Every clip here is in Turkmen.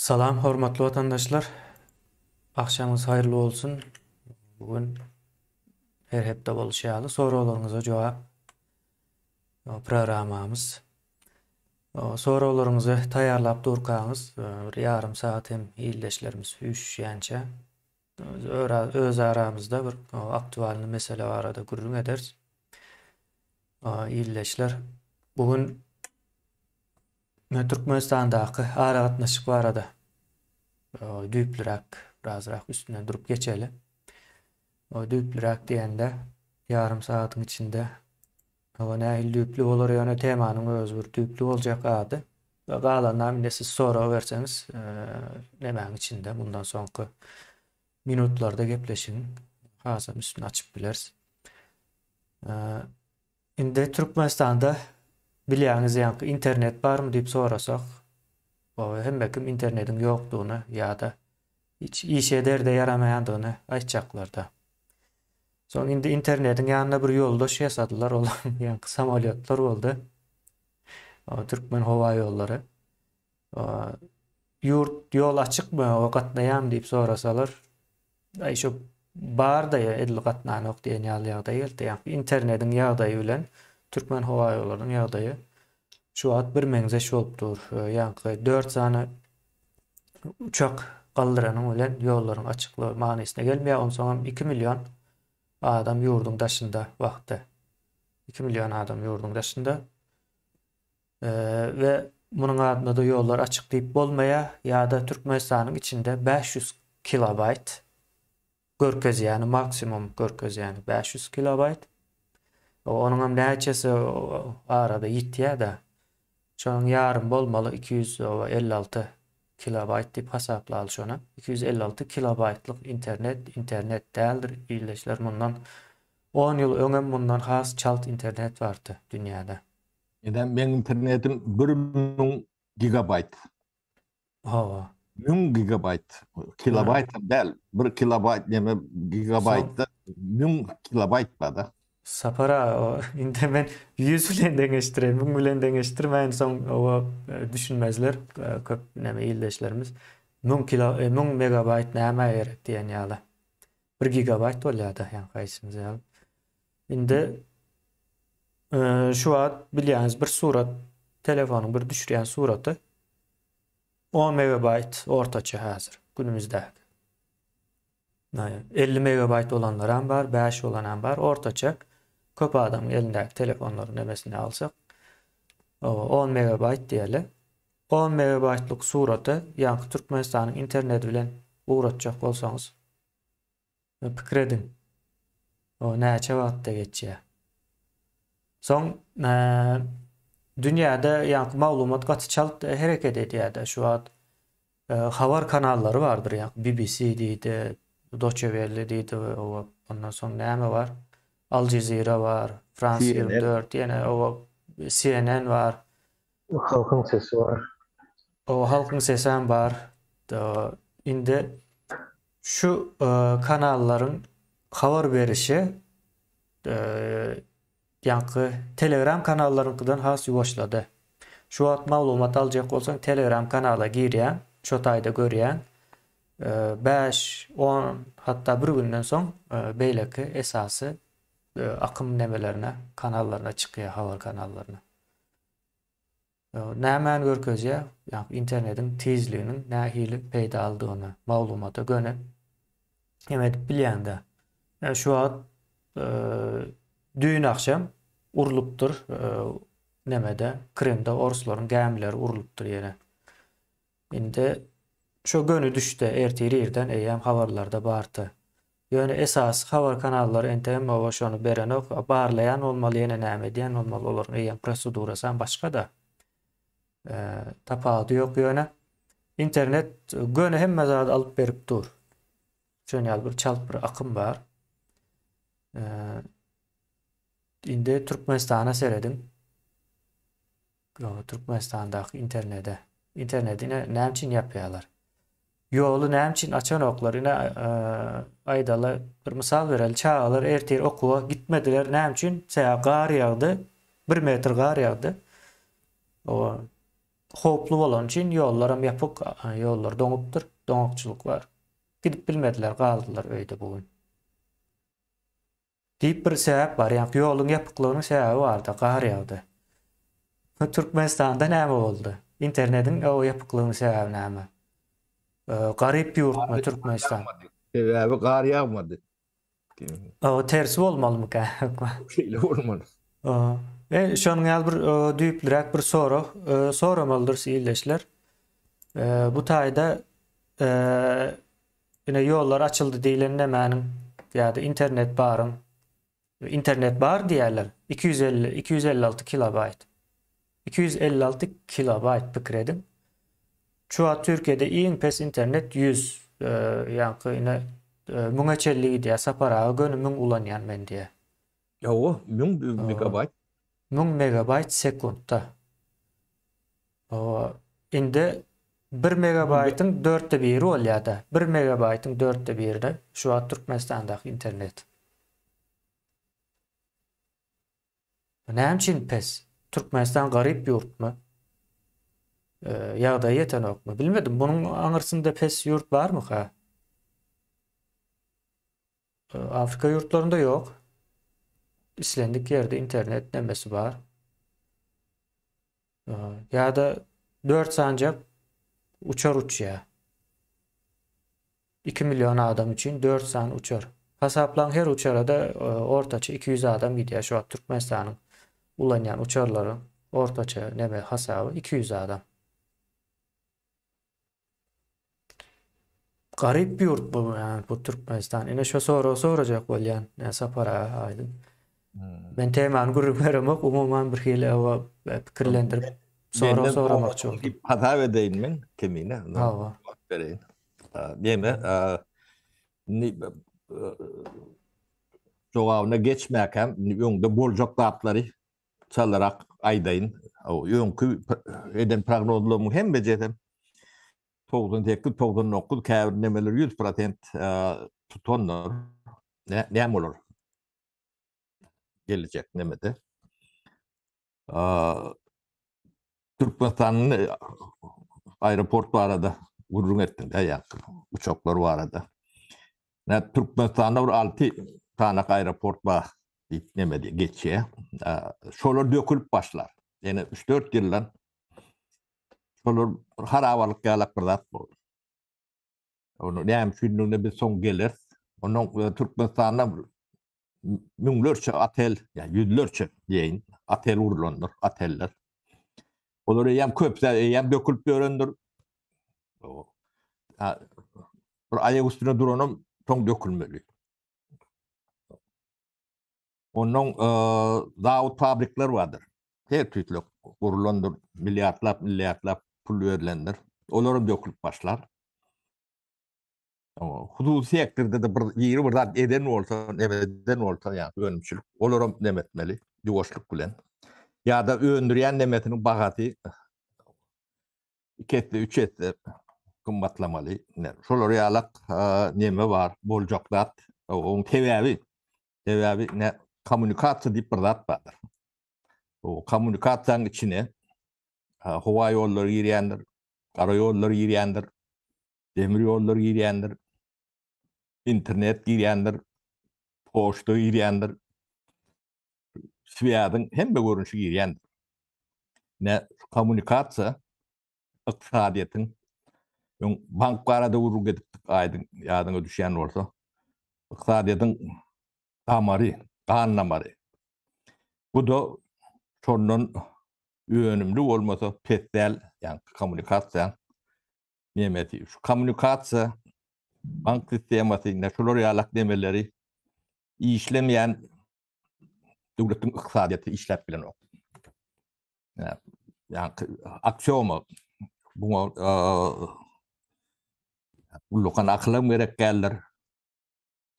Salam, hormatly vatandaşlar. Akşamınız hayırlı olsun. Bugün her hepde bolşaýaly soraklaryňyza jogap programmamız. Soraklaryňyzy taýýarlap durkaňyz, bir ýarym saat hem ýyldaşlarymyz üşýänçe öz aramızda bir aktual mesele barada gurrun ederiz. Ýyldaşlar, bugün Türkmenistandaky ara gatnaşyk barada düýplirak, birazrak üstüne durup geçeli. O düýplirak diýende ýarym saatyň içinde nähili düýpli bolar ýöne temanyň özü bir düýpli boljak ady. Galandan inde siz sora berseňiz, nemäň içinde bundan soňky minutlarda gepleşiň. Hasam üstüne açyp bilersiz. Inde Türkmenistanda bilýäňiz ýa-da internet barmy diýip sorasak, hemmekim internetin ýokdugyny ýa-da hiç iş eder de yaramaýandygyny aýtjaklar da. Soň indi internetin ýanyna bir ýoldaş ýasadylar, ol ýa-ni samolyotlar boldy. Türkmen howa ýollary. Ýurt ýol açykmy, o gatnaýam diýip sorasalar, şo bar-da edil gatnanok diýen ýaly ýagdaý, internetin ýagdaýy bilen Türkmen howa ýollarynyň ýagdaýy şu wagt bir meňzeş bolupdyr. Ýa-ni 4 sany uçak galdyranyň bilen ýollaryň açyklygy manysyna gelmeýär. Onsoň 2 million adam ýurdun daşynda wagtda. 2 million adam ýurdun daşynda. We munyň adyna da ýollar açyk diýip bolmaýar. Ýa-da Türkmenistanyň içinde 500 kilobayt görkez, ýani maksimum görkez, ýani 500 kilobayt. Onuň hem näçesi arada ýitýär da. Şonuň ýarym bolmaly 256 kilobayt diýip hasaplaly şonu. 256 kilobaytlyk internet däldir. Ýyldaşlar, mundan 10 ýyl öňem mundan has çalt internet bardy dünýäde. Eden men internetim 1000 gigabayt. Hawa. 1000 gigabayt. Kilobayt bel. 1 kilobayt neme gigabaytda 1000 kilobayt bada. Sapara inde men 100 bilen deňeşdirem, 1000 bilen deňeşdirmeýän soň o düşünmezler köp näme ýyldaşlarymız. 1000 megabayt näme gerek diýen ýaly. 1 gigabayt bolýar-da ýa-ni gaýsymyz ýaly. Inde şu wagt bilýäňiz bir surat, telefonyň bir düşürýän suraty 10 megabayt ortaça häzir günümizde. 50 megabayt olanlar hem bar, 5 olan hem bar, ortaça köp adam elindäki telefonlaryň nemesini alsak 10 megabayt diýeli. 10 megabaytlyk suraty ýa-ni Türkmenistanyň internet bilen uğratjak bolsaňyz pikir edin. O näçe wagtda geçýär. Soň dünýäde ýa-ni maglumat gaty çalt hereket edýär-de şu wagt habar kanallary bardyr, ýa-ni BBC diýdi, Deutsche Welle diýdi, ondan soň näme bar? Al Jazeera var, France 24, ýene CNN var. Halkyň sesi var. O halkyň sesi hem bar. Inde şu kanallaryň habar berişi ýa-ni Telegram kanallaryňkydan has ýuwaşlady. Şu wagt maglumat aljak bolsaň Telegram kanala girýän, şo taýda görýän 5, 10 hatda bir günden soň beýleki esasy akım nemelerine, kanallarına çıkıyor, haber kanallarına. Nämen görkezýär? Yani internetin tezliğinin nähili peýda aldygyny maglumata göne emet bilýände. Şu wagt düýün akşam urulupdyr nemede, Krimde orusların gämileri urulupdyr ýene. Inde şo gönü düşdi, erteri ýerden eýem habarlarda bardy. Ýöne esas habar kanallary entem o şonu berenok barlayan olmaly, ýene näme diýen olmaly, olaryň eýem prosedurasy başga da tapady ýok ýöne. Internet göne hemme zat alyp berip dur. Şonu bir çalt bir akym bar. Inde Türkmenistana seredim. Türkmenistandaky internetine näme üçin ýapýarlar? Ýolu näme üçin açan oklaryna aýdala bir mysal bereli, çağalar ertir okuwa gitmediler, näme üçin? Gar ýagdy, 1 metr gar ýagdy. O hoplu bolan için yollarım yapık, yollar doňupdyr, doňukçuluk var. Gidip bilmediler, kaldılar öýde bugün. Diýip bir sebäp bar, ýa-ni ýoluň ýapyklygynyň sebäbi barda, gar ýagdy. Türkmenistanda näme boldy? Internetiň o ýapyklygynyň sebäbi näme? Garyp ýurtmy Türkmenistan. Sebebi kar yağmadı. O tersi bolmalymy ka? Şeyle olmadı. Şonuň ýaly bir düýplerek bir soramalydyr siýleşler. Bu taýda ine ýollar açyldy diýilen nämäniň ýa-da internet bar diýerler. 256 kilobayt. 256 kilobayt pikredim. Şu an Türkiye'de iň pes internet 100 ýa-ni ine müňeçelligi diýär saparaga gönümüň ulanýan men diýär. O 1000 megabayt. 1000 megabayt sekundda. Indi 1 megabaytyň 4/1 bolýar-da. 1 megabaytyň 4/1 şu an Türkmenistandaky internet. Näme üçin pes? Türkmenistan garyp ýurtmy? Ýagdaý ýetenokmy? Bilmedim. Bunuň aňyrsynda pes ýurt barmy ha? Afrika ýurtlarynda ýok. İslendik ýerde internet nemesi bar. Ýa-da 4 sancak uçar uçýar. 2 milyon adam için 4 san uçar. Hasaplanan her uçara da ortaça 200 adam gidiyor. Şu an Türkmenistan'ın ulanyan uçarların ortaça neme hasabı 200 adam. Garip bir yurt bu, yani bu Türkmenistan. Yine şu soracak bolyan. Ne sapara aydın. Ben teman gururlarımı umuman bir hile o fikirlendirip soramakçı oldum. Hata edeyim men kemine. Hava. Vereyim. Deme cogawna geçmäkem ýöňde boljak daptlary çalarak aýdaýyn. O ýöňkü eden prognozlarymy hem bejedem. 9 käbir nemeler 100% tutanlar. Näme bolar? Gelecek nemede. Türkmenistan'ın aeroport var arada gurrun ettin de ya uçaklar var arada. Ne Türkmenistan'da 6 tane aeroport var nemedi geçiyor. Şolar dökülüp başlar. Yani 3-4 yıldan şolar haravalık galak birdat bu. Onu näme üçin bir son gelir. Onun Türkmenistan'da müňlerçe atel, yani yüzlerçe diýin, atel urlandyr, ateller. Olar hem köpse hem dökülüp ýörendir. Bir aýak üstüne duranam toň dökülmeli. Onun zawut fabrikler vardır. Her türlü urlandyr, milyarlap pul verilendir. Olaram dökülüp başlar. Hudusi sektorda da bir ýeri bir zat eden bolsa, nemeden bolsa ýa önümçülük. Olaram nemetmeli, ýuwaşlyk bilen. Ya da öndürýän nemetiniň bagaty 2-3 etde kymmatlamaly. Şolar ýalak neme bar, boljak zat. Oň tebebi ne kommunikasiýa diýip bir zat bardyr. O kommunikasiýanyň içine howa ýollary girýändir, gara ýollary girýändir, demir ýollary girýändir, internet girýändir, poçta girýändir. Şiýadyň hemme görünüşi girýändir. Ne kommunikasiýa ykdysadyýatyň banklara da urug edip aýdyň ýadyňa düşýän bolsa ykdysadyýatyň gamary. Bu da şondan öňümli bolmasa petdäl, ýani kommunikasiýa nemeti. Şu kommunikasiýa bank sistemasyna şolar ýalak nemeleri işlemeýän döwletiň ykdysadyýaty işläp bilen ok. Yani aksiýomy bu lokan aklym gerek geldir.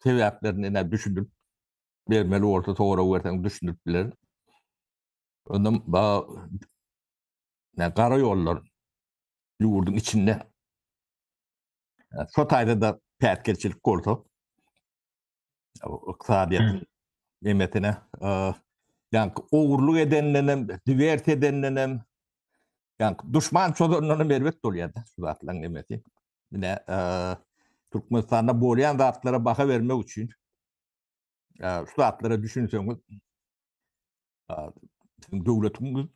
Sebäplerini näme düşündürip bermeli bolsa togra berseň düşündürip biler. Ondan gara ýollar ýurdun içinde. Şu taýda da pätkelçilik bolsa ykdysadyýat nemetine ýani owurluk edenlenem, divert edenlenem Yani düşman çodurlarını mervet doluyada şu zatlan emeti. Yine Türkmenistan'da boğulayan zatlara baka vermek için şu zatlara düşünseniz sizin devletiniz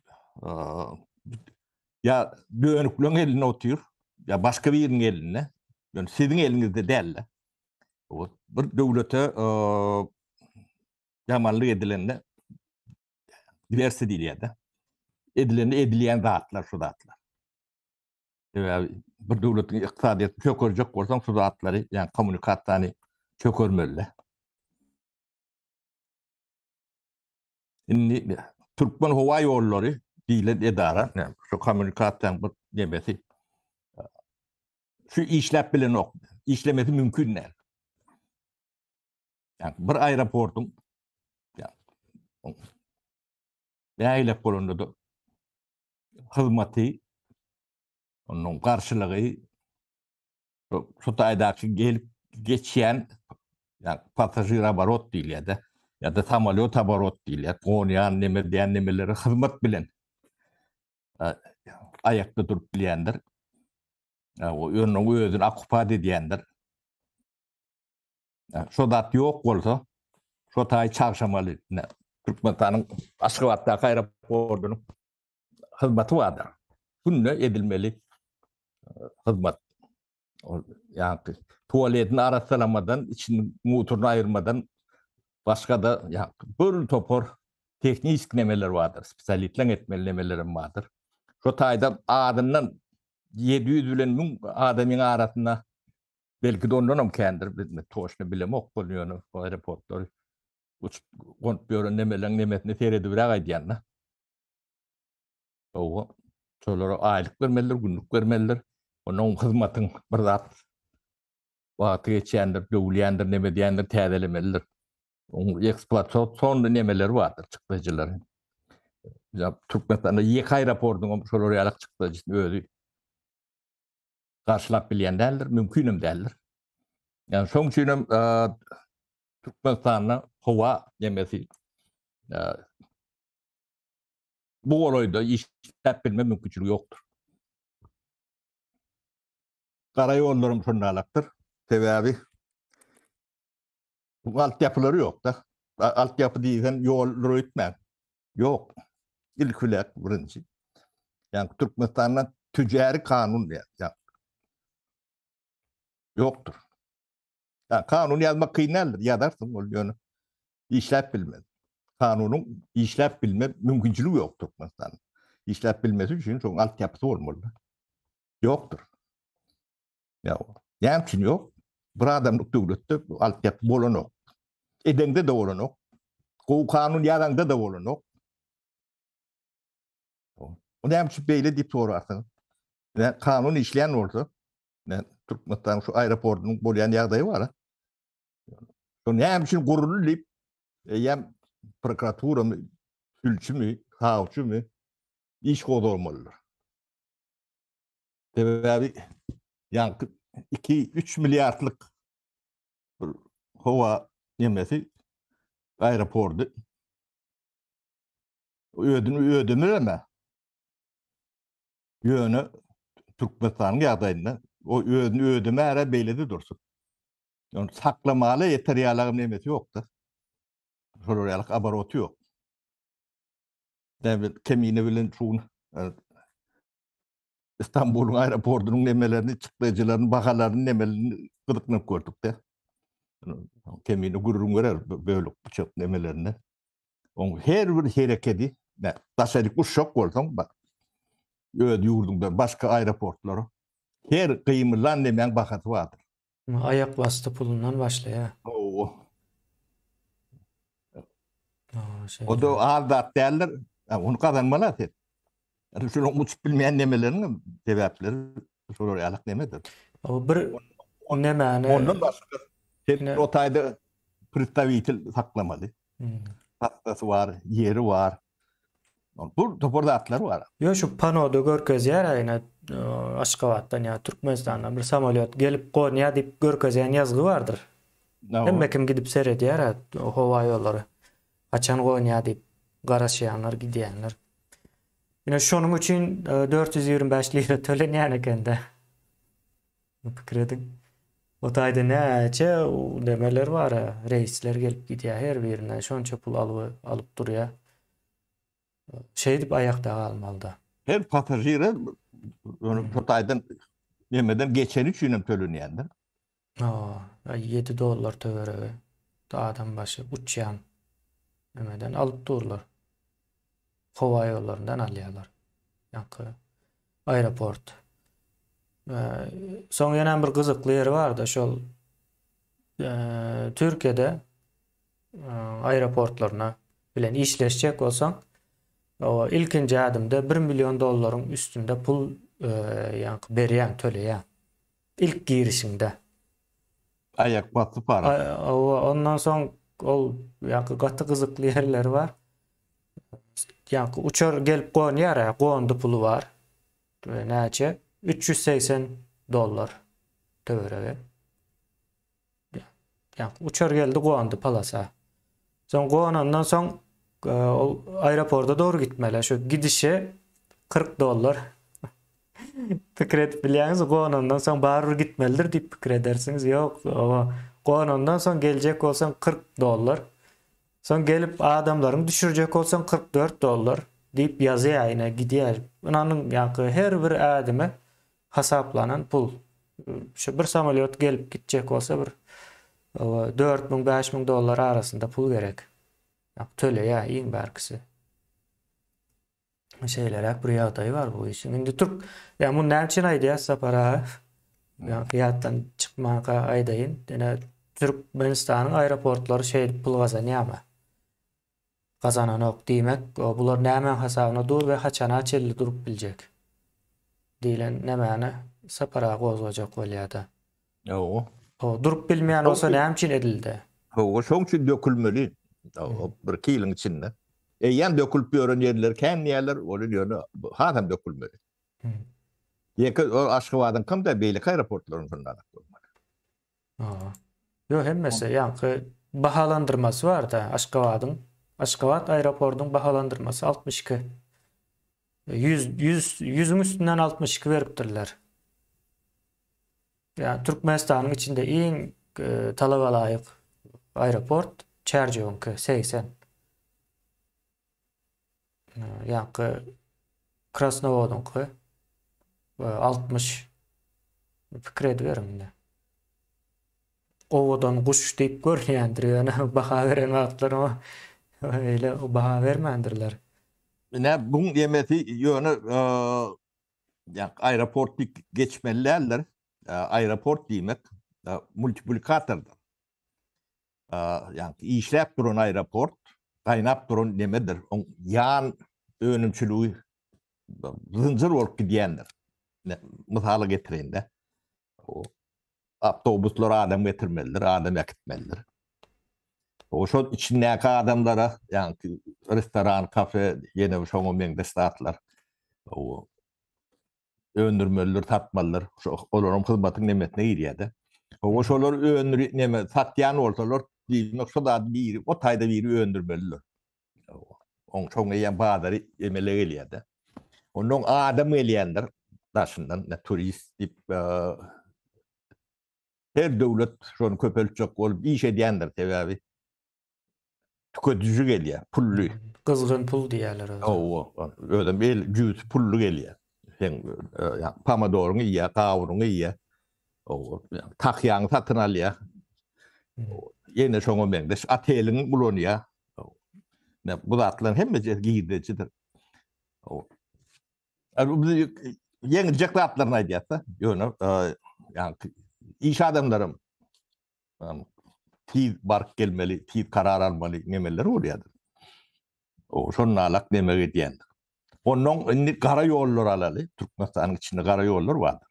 ya dönüklüğün eline oturuyor ya başka bir yerin eline. Yani sizin elinizde değil. Bir devlete yamanlık edilenle diverse değil ya da edilen zatlar şu zatlar. Bir devletin iqtisadiyeti çökürecek olsan şu zatları yani kommunikatlarını çökürmeli. Şimdi Türkmen Hava Yolları diyle edara yani şu kommunikattan bir demesi şu işlep bilen ok. İşlemesi mümkün değil. Yani bir aeroportun yani neyle kolundu hizmeti onun karşılığı şu taydaki gelip geçen yani pasajir abarot değil ya da samolyot abarot değil ya Konya nemeleri hizmet bilen ayakta durup bilendir. O yönünü özünü akupat ediyendir. Şu dat yok olsa şu tay çarşamalı Türkmenistan'ın Aşgabat'taki aeroportunun hizmeti vardır. Bununla edilmeli hizmet. Yani tuvaletin arasılamadan, için motorunu ayırmadan başka da yani bir topor teknik isknemeler vardır. Spesialitlen etmelemelerim vardır. Şu tayda adından 700 bilen adamın arasında belki de ondan kendir bilme toşunu bilem ok buluyor o aeroportlar. Uçup kontbiyorun nemetini seyredivrak aydiyanna. O çolara aylık vermeliler, günlük vermeliler. Onun hizmetin bir zat vakti geçendir, dövülendir, nemediyendir, təzelemelidir. Onun eksploatasyon nemeler vardır çıktıcıların. Türkmenistan'da yek aeroportun çolara yalık çıktıcısını özü karşılap bilen derler, mümkünüm derler. Yani son için Türkmenistan'da hava yemesi bu olayda işlep bilme mümkünçülüğü yoktur. Karayollarım şunlarlaktır. Sebebi altyapıları yok da. Altyapı değilsen yol üretmem. Yok. İlk ülek birinci. Yani Türkmenistan'da tücari kanun yani yoktur. Yani kanun yazmak kıyıneldir. Yazarsın o yönü. İşlep bilme. Kanunun işlep bilme mümkünçülüğü yok Türkmenistan'da. İşlep bilmesi için çok altyapısı olmalı. Yoktur. Ya yani için yok. Bir adamlık devlette altyapı bolan yok. Edende de olan yok. O kanun yazanda da olan yok. O ne yapıp böyle deyip sorarsın. Yani kanun işleyen olsa yani Türkmenistan'ın şu aeroportunun bolayan yağdayı var. Ne yapıp gururlu deyip hem prokuratura mı, sülçü mü, savcı mı iş kodu olmalıdır. Sebebi yani 2-3 milyarlık hava yemesi aeroportu ödümür ama yönü Türkmenistan'ın yağdayında o ödüme ara beyledi dursun. Yani saklamalı yeter yağlığım nemeti yoktu. Şurayalık abarotu yok. Devlet kemiğine bilen çoğun İstanbul'un aeroportunun nemelerini, çıklayıcıların, bakalarının nemelerini gıdıklanıp gördük de. Kemiğini gururun görer böyle bıçak nemelerini. Onun her bir hareketi, taşarik uçak olsan bak, öyle yurdumda başka aeroportları, her kıyımından nemen bakatı vardır. Ayak bastı pulundan başlıyor. O da ağırdat derler, onu kazanmalar et. Yani şunu uçup bilmeyen nemelerinin sebepleri şunu realak nemedir. O bir nemani Ondan başka o tayda представитель saklamalı. Hastası var, yeri var. Bu toporda atlar var. Yo şu panoda görkezýär aýna Aşgabatdan ya Türkmenistandan bir samolyot gelip Konya dip görkezýän ýazgy bardyr. Hemme kim gidip seyredýär o hawa ýollary. Açan Konya dip garaşýanlar, gidýänler. Yine şunun için 425 lira tölenýän ekende. Pikir edin. O taýda näçe demeler bar, reisler gelip gidýär her birinden şonça pul alıp durýar. Şey dip ayakta kalmalı. Her pasajere onu totaydan nemeden geçen üçünem tölenýändir. $7 töwerege. Da adam başı uçyan. Nemeden alıp durlar. Hava yollarından alýarlar. Ýa-ni aeroport. Soň ýene bir gyzykly ýeri bar da şol Türkiýede aeroportlaryna bilen işleşjek bolsaň, o ilkinji adımda $1 milyon üstünde pul berýän, töleýän. İlk girişinde. Ayak basyp para. Ondan soň ol gaty gyzykly ýerler bar. Uçar gelip goňýar, goňdy pulu var. Näçe? $380 töwerege. Uçar geldi goňdy palasa. Soň goňandan soň aeroporta doğru gitmeli. Şu gidişe $40. Pikir edip bilýäňiz, goňandan soň barır gitmelidir diýip pikir edersiňiz. Ýok, goňandan soň geljek bolsaň $40. Soň gelip adamlaryň düşürjek bolsaň $44 diýip ýazýar, ýene gidýär. Onanyň her bir adamy hasaplanan pul. Şu bir samolyot gelip gitjek bolsa bir $4,000-5,000 arasında pul gerek. Töleýär iň berkisi. Şeylerek bir ýagdaý bar bu işin. Indi Türk, bu näçe aýdýar sapara? Ýatdan çykmaka aýdaýyn. Ene Türkmenistanyň aeroportlary şeýle pul gazanýarmy? Gazananok diýmek, bular näme hasabyna dur we haçan açyldy durup biljek. Diýlen nämäni sapara gozajak bolýar-da. O Durup bilmeýän olsa näme üçin edildi? o şoň üçin dökülmeli. Bir kiýliň içinde. Ýan dökülüp ýören ýerler, kän ýerler ol ýöne hasam dökülmeli. Ýeke o Aşgabatyň kymda beýlik aeroportlaryny şundan bolmaly. Yo hemmesi bahalandırması var da Aşgabat aeroportun bahalandırması 62. 100'ün üstünden 62 veripdirler. Türkmenistanyň içinde iň talaba laýyk aeroport Çerjewonky 80. Krasnovodonky 60. Pikir ediberim. Owadan guş diýip görýändir, ýa-ni baha beren wagtlar öyle baha bermendirler. Ne bu yemeti ýöne aeroport geçmeliler. Aeroport diýmek multiplikatordur. İşläp duran aeroport, gaýnap duran nemedir? Ýan önümçülüğü zınjyr bolup gidýändir. Mysaly getirende. Avtobuslar adam getirmelidir, adam ekitmelidir. Şol içindäki adamlara, restoran, kafe, ýene şoňa meňde statlar. Öndürmelidir, tatmalydyr. Olaryň hyzmatyň nemetine girýärdi. Şolar öndür neme satýan bolsalar, diýmek şol da biri, o taýda biri öndürmelidir. Şoňa ýa bazary emele gelýärdi. Onuň adam gelýändir, daşyndan turist diýip her döwlet şonu köpelçek bolup iş edýändir sebäbi. Tüketici gelýär, pully. Kızgın pul diýerler. Ödem bel jüz pully gelýär. Sen pamadoryny ýa, gawuryny ýa. Takýaň satyn alýar. Ýene şoňa meňde ateliň bulanýar. Bu zatlaryň hemmesi giýdirjidir. Ýeňi jaklatlaryny aýdýarsa, ýöne iş adamlarym tiz bark gelmeli, tiz karar almaly nemeler bolýardy. Şonu alak neme edýändir. Onuň indi gara ýollar alaly, Türkmenistanyň içinde gara ýollar bardyr.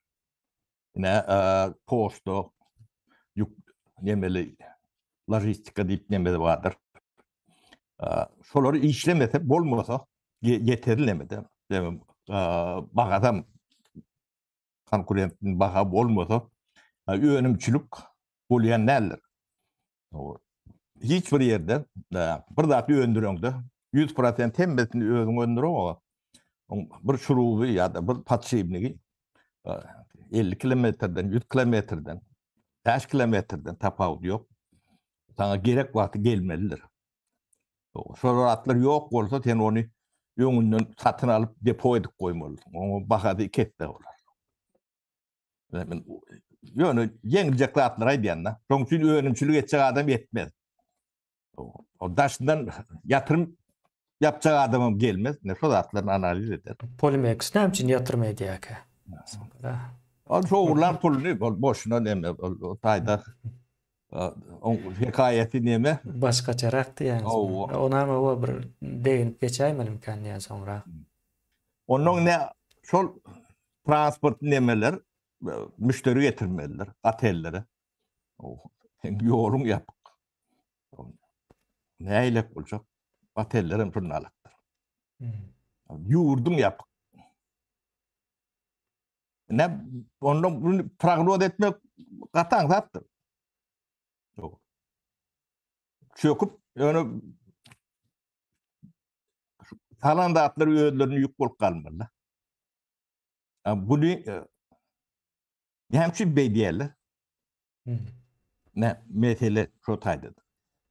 Posto, nemeli lojistika diýip neme bardyr. Şolary işlemese bolmasa ýeterilemedi. Bagadam konkurentin baha bolmasa önümçülük bolýan näler? Hiç bir ýerde bir zat öndürüňde 100% hemmesini özüň öndürüň. Bir şurubu ya da bir patsibnigi 50 kilometreden, 100 kilometreden, 5 kilometreden tapawut yok. Sana gerek wagty gelmelidir. Şoratlar yok bolsa sen onu ýöňünden satyn alyp depo edip goýmalysyň. O bahady ketdi olar. Men ýöne ýeňiljek zatlar aýdýanda, şoň üçin öňümçilik etjek adam yetmez. O daşyndan yatırım yapacak adamım gelmez. Ne şu zatlaryny analiz eder. Polymex näme üçin ýatyrym edýäke? O şoğurlar pulunu boşuna neme, o tayda o hikayeti neme? Başgaçarak diýäňiz. Ona o bir deýinip geçäýmelim kan diýen soňra. Onun ne şol transport nemeler müşteri getirmeliler, otellere. Ýolun ýapyk. Näýlek boljak? Otellerim turnalyktır. Ýurdun ýapyk. Ne onun bunu prognoz etmek gataň zatdyr. Çöküp ýöne talandatlar öýlerini ýük bolup galmaly. Bunu hemçi beýdiýärler. Ne mesele şu taýdy.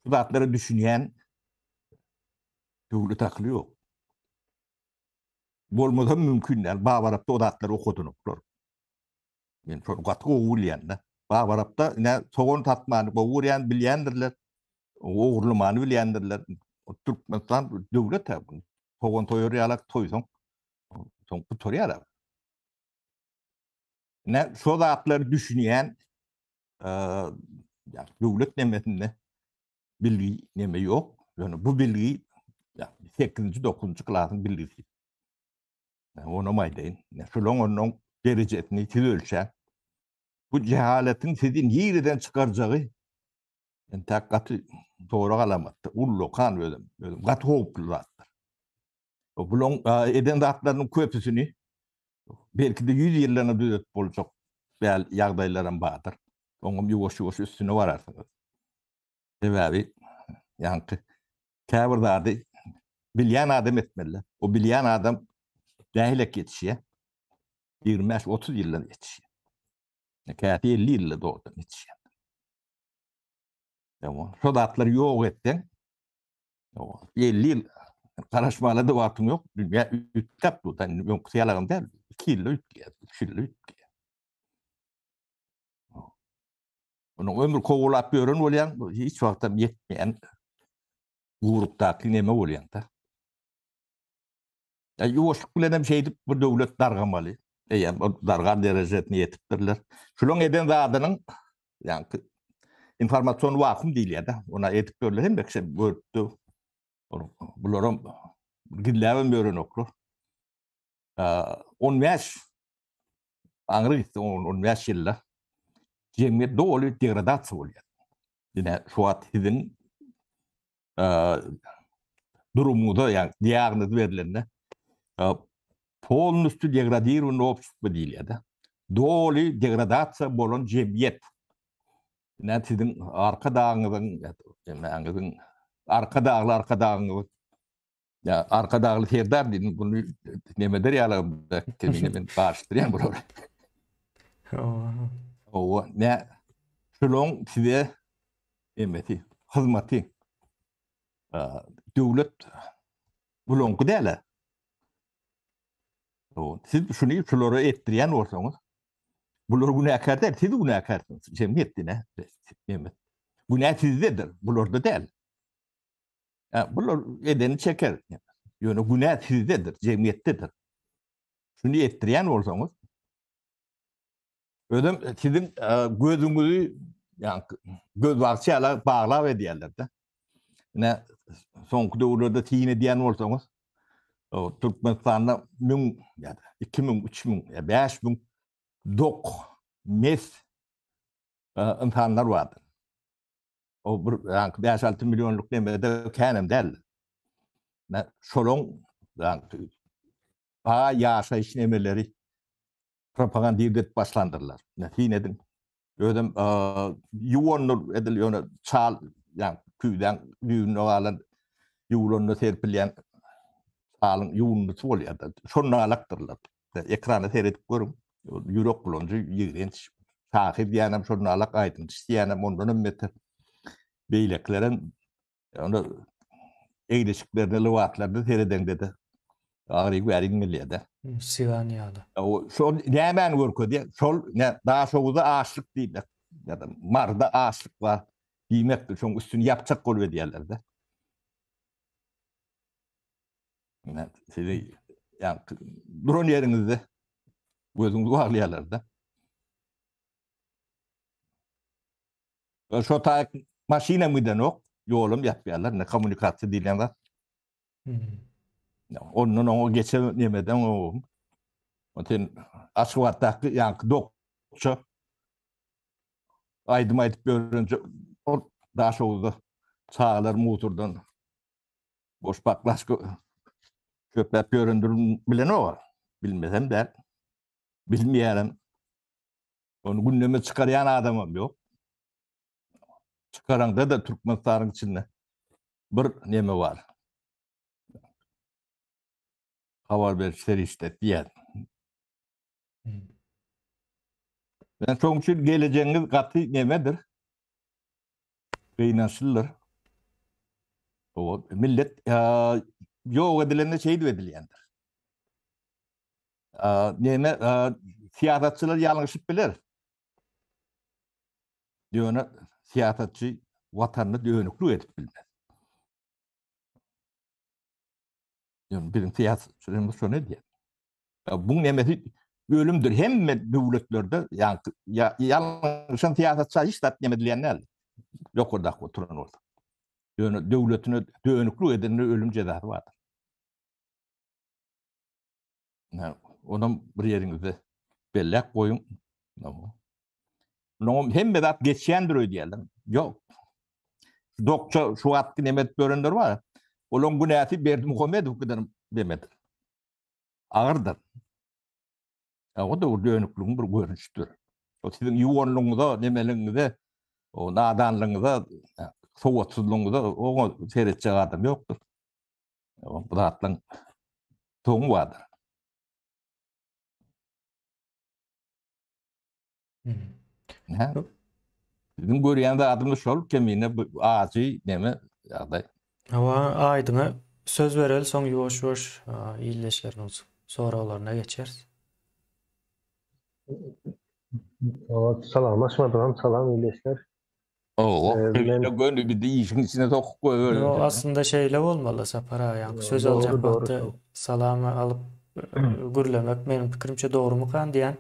Bu zatları düşünýän döwlet akly ýok. Bolmasa mümkin däl. Babarapda o zatları okudynyplar. Men şonu gaty gowulýanda. Babarapda ne sogon tatmany gowurýan bilýändirler. Ogurlumany bilýändirler. Türkmenistan döwlet täbin. Sogon toýurýalak toýsoň. Soň bu torýar. Ne şu zatları düşünýän ya döwlet nemesinde bilgi neme ýok. Yani bu bilgi ya 8-nji 9-njy klasyň bilgisi. Onu maýdaýyn. Şolaň onuň derejetini tiz ölçär. Bu cehaletiň sizi ýerden çykarjagy takkatly toğra galamatdy. Ullu kan özüm gaty hoplatdyr. O bulon eden zatlarynyň köpüsini belki de 100 ýyllarna düzet boljak bäl ýagdaýlarym bardyr. Oňam ýuwaş-ýuwaş üstüne bararsyňyz. Sebäbi ýanky käbir zady bilýän adam etmeliler. O bilýän adam dähilek ýetişýär. 25-30 ýyllar ýetişýär. Käti 50 ýyllar dogdan ýetişýär. Tamam. Şu zatlar ýok etden. 50 ýyl garaşmalada wagtyň ýok. Dünýä ütkap dudan ýok ýalagym däl. 2 ýyl ütgär, 3 ýyl ütgär. Onu ömür kowulap ýörün bolýan, hiç wagtda ýetmeýän gurupdaky neme bolýan da. Ýuwaşlyk bilen hem şeýdip bir döwlet dargamaly. O dargan derejetine ýetipdirler. Şolaň eden zadynyň ýanky informasiýon wakum diýilýär. Ona etip berler hem bekşe görtdi. Bularam gilläbem ýörün oklar. 15 Angryz 15 ýyllar jemgyýet doly degradasiýa bolýar. Ýene şu wagt sizin durumuda ýani diagnoz berilende polnüstü degradirun opşup diýilýär. Doly degradasiýa bolan jemgyýet. Ýene sizin arka dagyňyzyň arka dagly ya arka dagly serdar diýin bunu nemeder ýalagym kelmini men başdyrýan bolor. O ne şolong size emeti hyzmaty döwlet bulonky däle. O siz şunu şolary etdirýän bolsaňyz bular günäkär däl, siz günäkärsiňiz. Jemgyýetine emet. Günä sizdedir, bularda däl. Bular edeni çeker. Ýöne günä sizdedir, jemgyýetdedir. Şunu etdirýän bolsaňyz ödüm sizin gözüňizi ýani göz bagçyla baglap edýärler de. Ne soňky döwrde tiýin edýän bolsaňyz o Türkmenistanda 1000 ýa-da 2000, 3000, 5000 dok mes insanlar bardy. O bir ýani 5-6 milyonluk nemede känem däl. Ne şolaň ýani ýaşaýyş nemeleri propaganda edip başlandırlar. Nähin edin? Ödüm ýuwanyr edilýär çal ýani küýden düýün ogalan ýuwlanyna serpilýän alın yoğunluğu oluyor da. Şonu alaktırlar. Ekrana seyredip görün. Yürek bulunca yığınç. Takip diyenem şonu alak aydın. Diyenem ondan ümmeti beyleklerin onu eğleşiklerini lıvatlarda seyreden dedi. Ağrıyı verin milliyede. Sivanyalı. O şol nämen görkö diye şol ne daha şoğuda aşık değil ya da marda aşık var diýmekdir. Şoň üstüni yapacak bolup diýerler-de. Ne sizi yani duran yerinizde gözüňizi baglaýarlar-da. Şo taýyk maşina mydan ok ýolum ýapýarlar, ne kommunikasiýa diýilýär. Ondan o geçe nemeden o. Oten asfaltdaky ýanky dokça aydım aytıp görünce o daha şoğuda çağlar motordan boş baklaş köpep göründürün bilen o. Bilmesem de bilmeyelim. Onu gündeme çıkarayan adamım yok. Çıkaranda da Türkmenistan'ın içinde bir neme var. Haber verişleri işte diyen. Ben çok için geleceğiniz katı nemedir? Kıynaşırlar. O millet yok edilen de şey de edilyendir. Neme siyasetçiler yanlışıp bilir. Diyor siyasetçi vatanını dönüklü edip bilmez. Diyor bizim siyasetçilerimiz şöyle diyor. Bu nemesi ölümdür. Hem devletlerde yani yanlışan siyasetçi hiç tatlemedilenler yok orada oturan orada. Devletine dönüklü edenler ölüm cezası vardır. Onun bir yerinizde bellek koyun. Hem medat geçendir öyle diyelim. Yok. Dokça şu hakkı nemet görünür var. Onun günahı Berdi Muhammed bu kadar demedi. Ağırdır. O da o dönüklüğün bir görünüştür. O sizin yuvarlığınızda, nemelerinizde, o nadanlığınızda, soğutsuzluğunuzda o seyredecek adam yoktur. Bu da atlın toğun vardır. Sizin görýände adamı şol kemine ağacı neme ýagdaý. Ama Aydyňa söz bereli soň ýuwaş-ýuwaş iýleşýärmiz. Sonra olaryna geçeriz. Salamlaşmadan salam iyileşler. Ben gönlü bir de işin içine sokup koyuyor. O aslında şeyle olmalı Sapara yani söz Doğru, alacak doğru, vakti doğru. salamı alıp gürlemek benim fikrimçe doğru mu kan diyen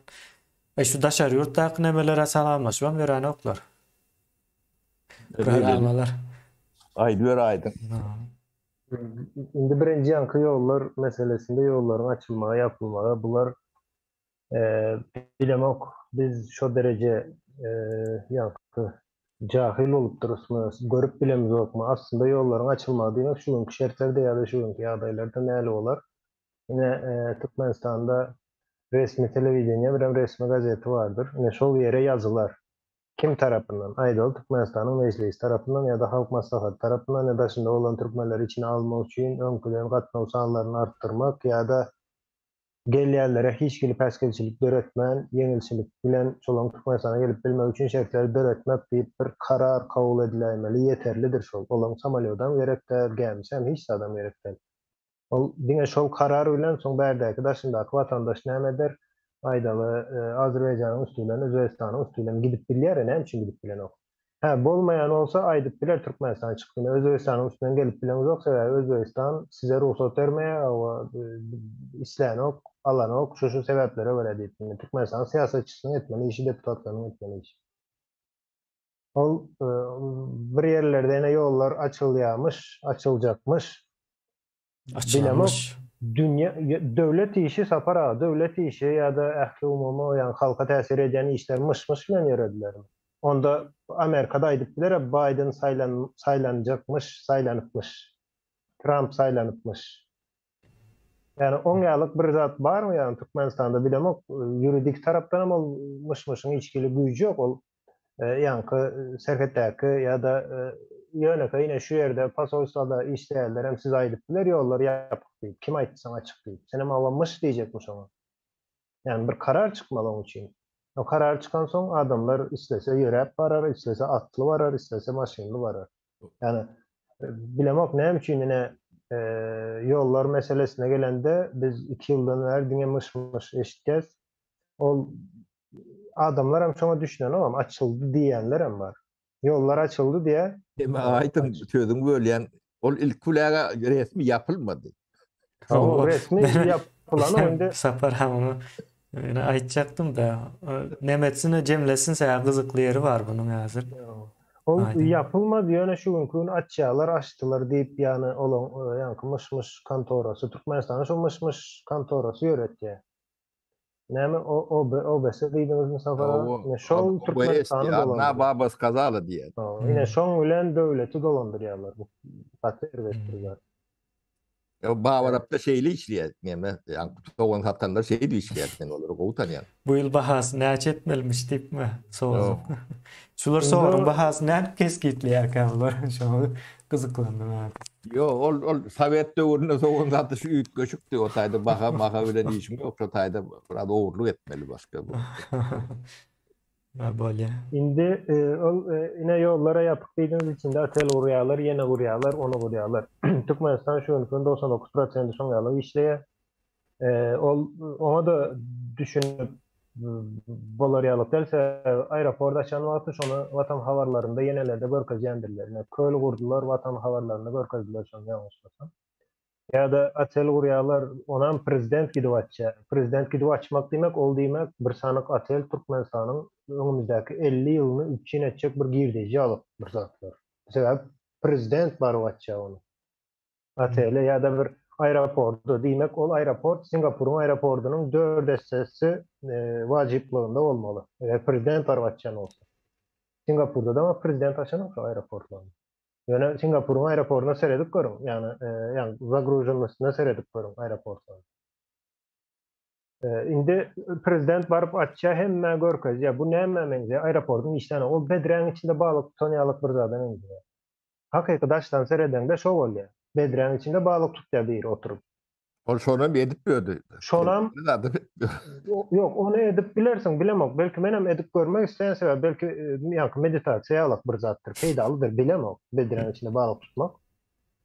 şu daşar yurttaki nemelere salamlaşmam verane oklar. Programalar. Aydın aydın. Şimdi birinci yankı yollar meselesinde yolların açılmaya yapılmaya bunlar bilemek biz şu derece yankı cahil olup durusunu görüp bilemiz yok mu? Aslında yolların açılmadığını şu günkü şertlerde ya da şu günkü adaylarda näle olar? Yine Türkmenistan'da resmi televizyon bir resmi gazete vardır. Yine şol yere yazılar. Kim tarafından? Aydal Türkmenistan'ın meclis tarafından ya da halk maslahatı tarafından ya da şimdi olan Türkmenler için almak için önkülen katma sanlarını arttırmak ya da gelýärlere hiç gelip peskelçilik öğretmen, yengilçilik bilen çolan Türkmenistan'a gelip bilmek için şertleri öğretmek deyip bir karar kabul edilemeli yeterlidir şol. Olan Samalyo'dan gerekler gelmiş hem hiç adam gerekler. Ol diňe şol karar bilen soň bärdäki daşyndaky vatandaş näme der? Aydaly Azerbaýjanyň üstünden Özbegistanyň üstünden gidip bilýär, näme üçin gidip bilen ok. Bolmayan olsa aýdyp biler Türkmenistan çykdyny, Özbegistanyň üstünden gelip bilen ýoksa Özbegistan size ruhsat bermeýär, isläň ok, alan ok, şu sebeplere görä diýip Türkmenistan siýasatçysynyň etmeli işi, deputatlarynyň etmeli işi. Ol bir yerlerde ene yollar açılýarmyş, açıljakmyş. Açılmış. Dünya devlet işi sapara, devlet işi ya da ähli umumy yani halka täsir eden işler mış bilen ýörediler. Onda Amerika'da aýdyp biler, Biden saylanacakmış, saylanıpmış. Trump saylanıpmış. Yani 10 ýyllyk bir zat barmy yani Türkmenistan'da bilemek ýuridik tarapdan ama mışyň içkili güýji ýok. Ol yankı serhetdäki ya da yöneke yine şu yerde pasolstada işleyenler hem siz aydıptılar yolları yapıp deyip. Kim aytdı sana açık deyip. Sen hem avlanmış diyecekmiş ona. Yani bir karar çıkmalı onun için. O karar çıkan son adamlar istese yürep varar, istese atlı varar, istese maşinli varar. Yani bilemek ne için yine yollar meselesine gelende biz 2 yıldan beri dinlemişmiş eşitkez. O adamlar hem şuna düşünen ama açıldı diyenler hem var. Yollar açıldı diye Hem aýdym sözüň bölýän ol ilk kulaga resmi yapılmadı. o O resmi ben yapılan o indi. Sapar hamını yine aytacaktım da Nemetsini cemlesin saya kızıklı yeri var bunun hazır. O Aynen. yapılmadı yani şu gün açıyalar açtılar deyip yani olan yankımışmış kantorası Türkmenistan'a şolmışmış kantorası yöretdi. Näme o bese diýdiňiz misafara ne şol Türkmenistan'ı Na dolandırýar. babas kazalı diýen. Yine şoň bilen döwleti dolandırýarlar. Bu batı erwetdirler. O bawarapda şeýle işleýär. Näme togan satanlar şeýle işleýär olar gowtan ýa. Bu yıl bahası ne etmelmiş deyip mi? Soğuzun. Yok. Şular soğurun bahası ne keskitliyer kalırlar. Şu an kızıklandım abi. Yo ol Sovet döwründe sogan satyş üýt göçükdi o taýda baha bilen işim ýok. O taýda biraz owurluk etmeli başga bu. Ha, böyle. Indi yine yollara yapıp diýdiňiz içinde atel urýarlar, yine urýarlar, onu urýarlar. Türkmenistan şu gün 99% şoňaly işleýär. Ona da düşünüp bolar ýalyp gelse aeroport açan wagty şonu Vatan havarlarında yenelerde görkezýändirler. Köl gurdular, Vatan havarlarynda görkezdiler şonu ýalňyşmasam. Ya da atel urýarlar onam prezident gidip açýar. Prezident gidip açmak demek, ol demek bir sanyk atel Türkmenistanyň öňümüzdäki 50 ýylyny üçin etjek bir girdeji alyp bir zatlar. Sebäp prezident baryp açýar onu. Atele ya da bir aeroportda demek ol aeroport Singapur'un aeroportunyň 4 destesi wajiplygynda bolmaly. Eger prezident baryp açan bolsa. Singapur'da da prezident açan o aeroportlaryny. Yani Singapur'un aeroportuna seyredip görün. Yani загруженностuna seyredip görün aeroportuna. Indi prezident barıp açça hemme görkez. Ya bu näme menze aeroportun işlerine. O bedreň içinde balyk tutanýarlyk bir zada menze. Hakyky daşdan seredende şo bolýar. Bedreň içinde balyk tutýar diýir oturup. Ol şonu edip böldü. Şonam yok onu edip bilersin bilemek. Belki menem edip görmek isteyen sebäp belki ýa-da meditasiýa alyk bir zatdyr. Peýdalydyr bilemek. Bedreň içinde balyk tutmak.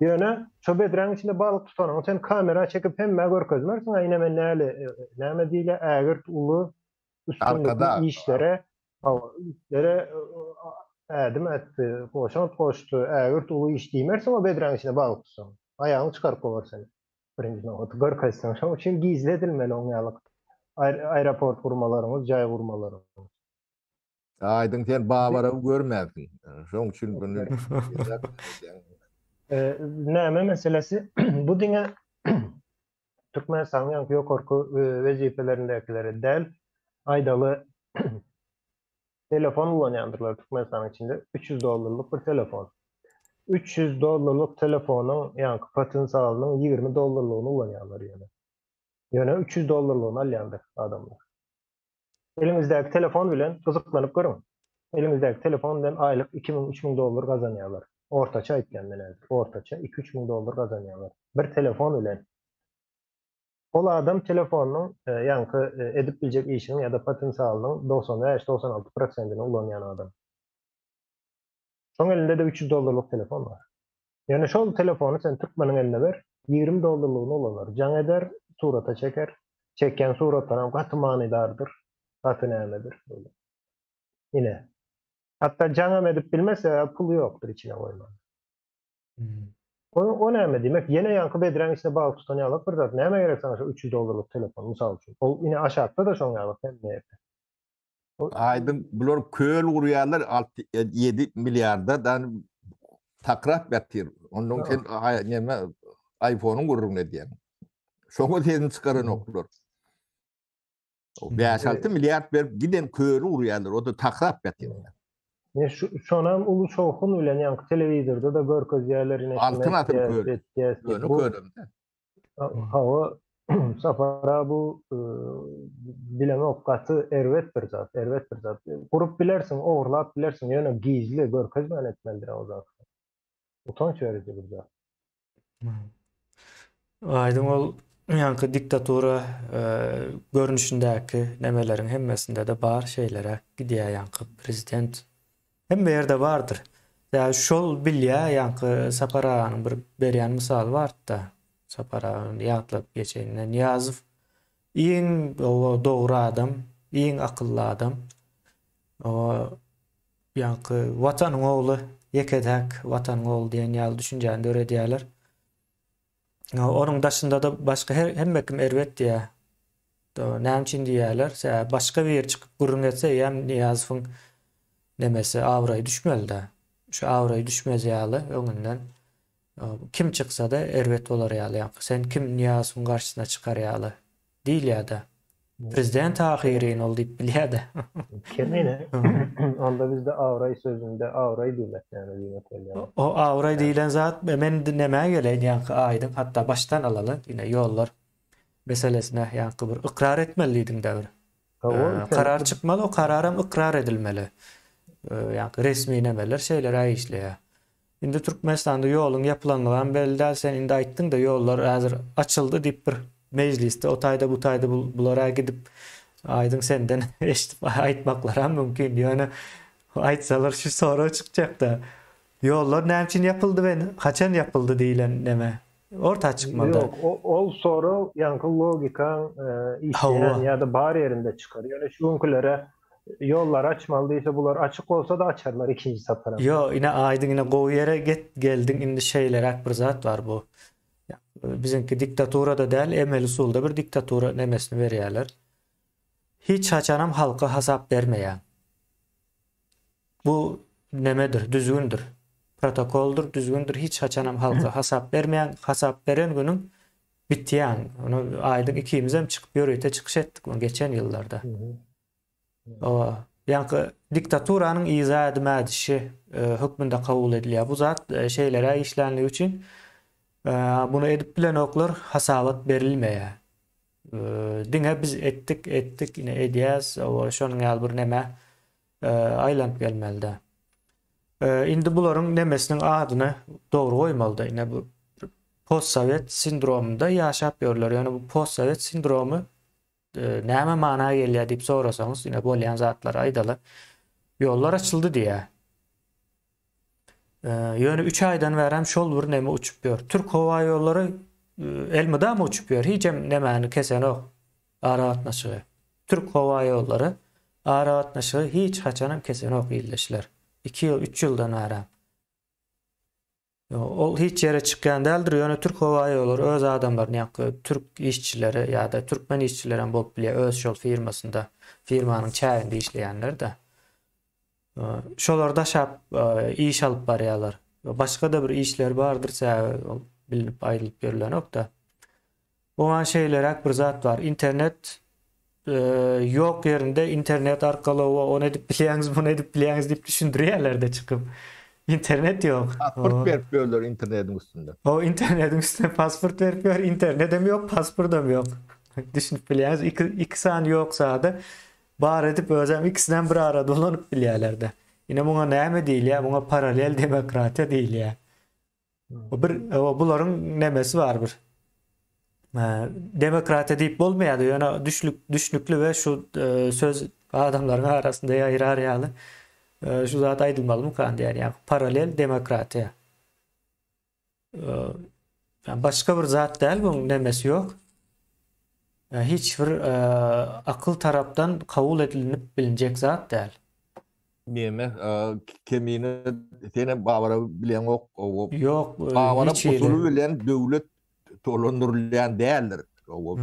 Ýöne şo bedreň içinde balyk tutanyň sen kamera çekip hemme görkezmersiň. Aýna men näme diýle ägirt uly Arkada. üstünlükli işlere ädim etdi. Koştu. Ägirt uly iş diýmersiň o bedreň içinde balyk tutsaň. Aýagyny çykaryp golar seni. Birinci nokta görkezsen şo için gizli edilmeli oňalyk. Aeroport gurmalaryňyz, jaý gurmalaryňyz. Aydın sen bawara görmäpsin. Şoň üçin bunu Näme meselesi bu diňe Türkmenistanyň ýokarky wezifelerindekileri del aýdaly telefon ulanýandyrlar Türkmenistanyň içinde $300 bir telefon. $300 telefonyň ýa-da potensialynyň $20 ulanýarlar ýöne. Ýöne $300 alýandyr adamlar. Elimizdäki telefon bilen gyzyklanyp görüň. Elimizdäki telefon bilen aýlyk $2000-3000 gazanýarlar. Ortaça aýtganda näzir. Ortaça $2-3 gazanýarlar. Bir telefon bilen. Ol adam telefonunyň ýa-da edip biljek işiniň ýa-da potensialynyň 95-96%-ni ulanýan adam. Şoň elinde de $300 telefon var. Yani şol telefonu sen Türkmeniň eline ber, $20 ulanır. Jaň eder, surata çeker. Çeken suratdan gaty manydardyr. Gaty nämedir böyle. Ine. Hatta jaňam edip bilmese puly ýokdur içine goýmak. O näme demek? Ýene ýanky bedreň içinde balyk tutanýarlyk bir zat. Näme gerek sana şu $300 telefon mysal üçin? O ine aşagda da şoň ýaly hemme. Aydın bular köl urýarlar 6-7 milliardadan takrap betir. Ondan sen näme iPhone'u gurrun edýän. Şoňa sen çykaran oklar. 5-6 milliard berip giden köl urýarlar. O da takrap betir. Ne şonam ulu şohun bilen ýanky telewizorda da görkezýärler. Altın atyp köl. Bu Kölemde. hawa safara bu bilemek gaty erwet bir zat. Gurup bilersiň, ogrlap bilersiň, ýöne gizli görkezmän etmelidir o zat. Utanç verici bir zat. Aydın ol yankı diktatura görünüşündäki nemelerin hemmesinde de bar şeylere gidiyor yankı prezident hem bir yerde vardır. Ya şol bilýä yankı Sapara'nın bir berýän misal var da Sapara'nın ýatlap geçenine Niyazow iň dogry adam, iň akylly adam. O yankı watanyň ogly, ýekedäk watanyň ogly diýen ýaly düşünjäni öredýärler. Onun daşında da başka hemme kim erwet diye. Näme üçin diýerler? Başka bir yer çykyp gurrun etse hem Niyazowyň nemesi awraý düşmeli de. Şu awraý düşmez ýaly öňünden kim çyksa da erwet bolar ýaly. Sen kim Niyazowyň garşysyna çykar ýaly? Diýilýär-de. Prezident ahyryň ol diýip bilýär-de. Kendine onda bizde avray sözünde avray diýmek yani diýmek. O awraý diýilen zat men näme gelen ýanky aýdym hatta baştan alaly ýine ýollar meselesine ýanky bir ikrar etmelidiň däwr. Karar çıkmalı, o kararım ikrar edilmeli. Yani resmi nemeler şeyler ayışlaya. Indi Türkmenistan'da yolun yapılanlayan belli değil. Sen indi ayttın da yollar hazır açıldı deyip bir mecliste o tayda bu tayda bulara gidip aydın senden eşitip aytmaklara mümkün. Yani aytsalar şu sonra çıkacak da yollar ne için yapıldı ve kaçan yapıldı deyilen neme. Orta çıkmadı. Yok, o sonra yankı logika işleyen ya da bar yerinde çıkar. Yani şu ünkelere yollar açmalıysa bunlar açık olsa da açarlar ikinci safhada. Yo yine aydın yine gowy yere geldin indi şeyler ak bir zat var bu. Bizimki diktatura da değil emel usulda bir diktatura nemesini verýärler. Hiç haçanam halka hasap vermeýän. Bu nemedir, düzgündür. Protokoldur, düzgündür. Hiç haçanam halka hasap vermeýän, hasap beren günün bitýän. Onu aydın ikimiz hem çıkıp ýörüýte çıkış etdik bunu geçen yıllarda. O yankı diktaturanyň izah edilmedişi hükmünde kabul edilýär. Bu zat şeylere işlendiği için bunu edip bilen oklar hasabat berilmeýär. Diňe biz etdik yine edýäs. O şonuň ýaly bir neme aýlanyp gelmeli. Indi bularyň nemesiniň adyny dogry goýmaly. Yine bu postsovet sindromunda ýaşap ýörler. Yani bu postsovet sindromu näme mana gelýär diýip sorasaňyz ýine bolýan zatlar aýdaly. Yollar açıldı diýär. Ýöne 3 aýdan bäri şol bir neme uçup ýör. Türk Hava Ýollary elmida mı uçup ýör? Hiç nämäni kesen ok. Ara atnaşygy. Türk Hava Ýollary ara atnaşygy hiç haçanam kesen ok ýyldaşlar. 2 ýyl 3 ýyldan ara. Ol hiç yere çıkan däldir. Ýöne Türk Hava Ýollary öz adamlaryny ýa-da Türk işçileri ýa-da Türkmen işçileri bolup bilýär öz şol firmasynda, firmanyň çäýinde işleýänler de. Şolar daşap iş alıp barýarlar. Başga da bir işler bardyr, bilinip aýrylyp berilen ok da. Oňa şeyler bir zat var. İnternet yok yerinde internet arkaly onu edip bilýäňiz, bunu edip bilýäňiz diýip düşündirýärler de çıkıp. İnternet yok. Pasport verip ýörler internetin üstünde. O internetin üstüne pasport verip ýör, internetem yok, pasportam yok. Düşünüp bilýäňiz, iki sany ýoksa da bar edip özem ikisinden bir ara dolanyp bilýärler de. Ine muňa näme diýilýär? Muňa paralel demokratiýa diýilýär. O bularyň nemesi var bir. Demokratiýa diýip bolmaýardy. Ýöne düşnükli we şu söz adamlaryň arasynda ýaýrar ýaly. Şu zat aýdylmaly mı kan diýär? Yani paralel demokratiýa. Yani başka bir zat däl bu nemesi yok. Hiç bir akıl tarapdan kabul edilinip bilinecek zat däl. Neme kemini sene babara bilen ok yok babara hiç usulü bilen döwlet tolandyrylýan däldir. O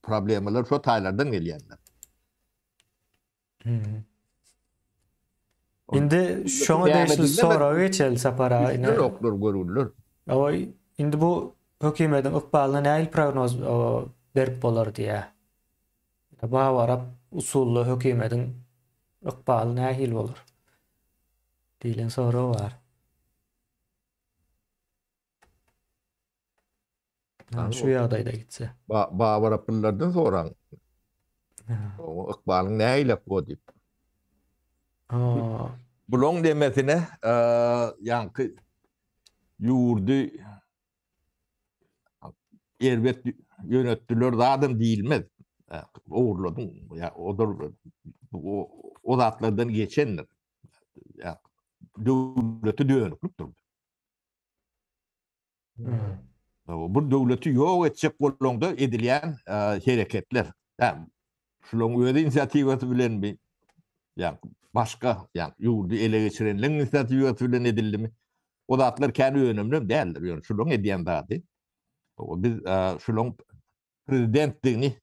problemler şu taýlardan gelýänler. Indi şoňa değişli sonra geçel Sapara ine oklar görülür. O indi bu hökümetiň ykbalyna näil prognoz berip bolar diýär. Bawara usully hökümetiň ykbaly nähil bolar diýilen soru var. Şu ýagdaýda gitse. Bawara pullardan soran. O ykbalyň näile bo diýip. Bulon demesine yankı yurdu elbet yönettiler zaten değilmez. Uğurladım. Ya, o zatlardan geçenler. Ya, devleti dönüklüktür. Bu devleti yok edecek bolonda edilen hareketler. Yani, şunun öyle inisiyativası bilen bir yani başka yani yurdu ele geçirenlerin inisiyativası bilen edildi mi? O zatlar kendi önemli değerler. Yani şunun ediyen daha değil. Biz şunun prezidentliğini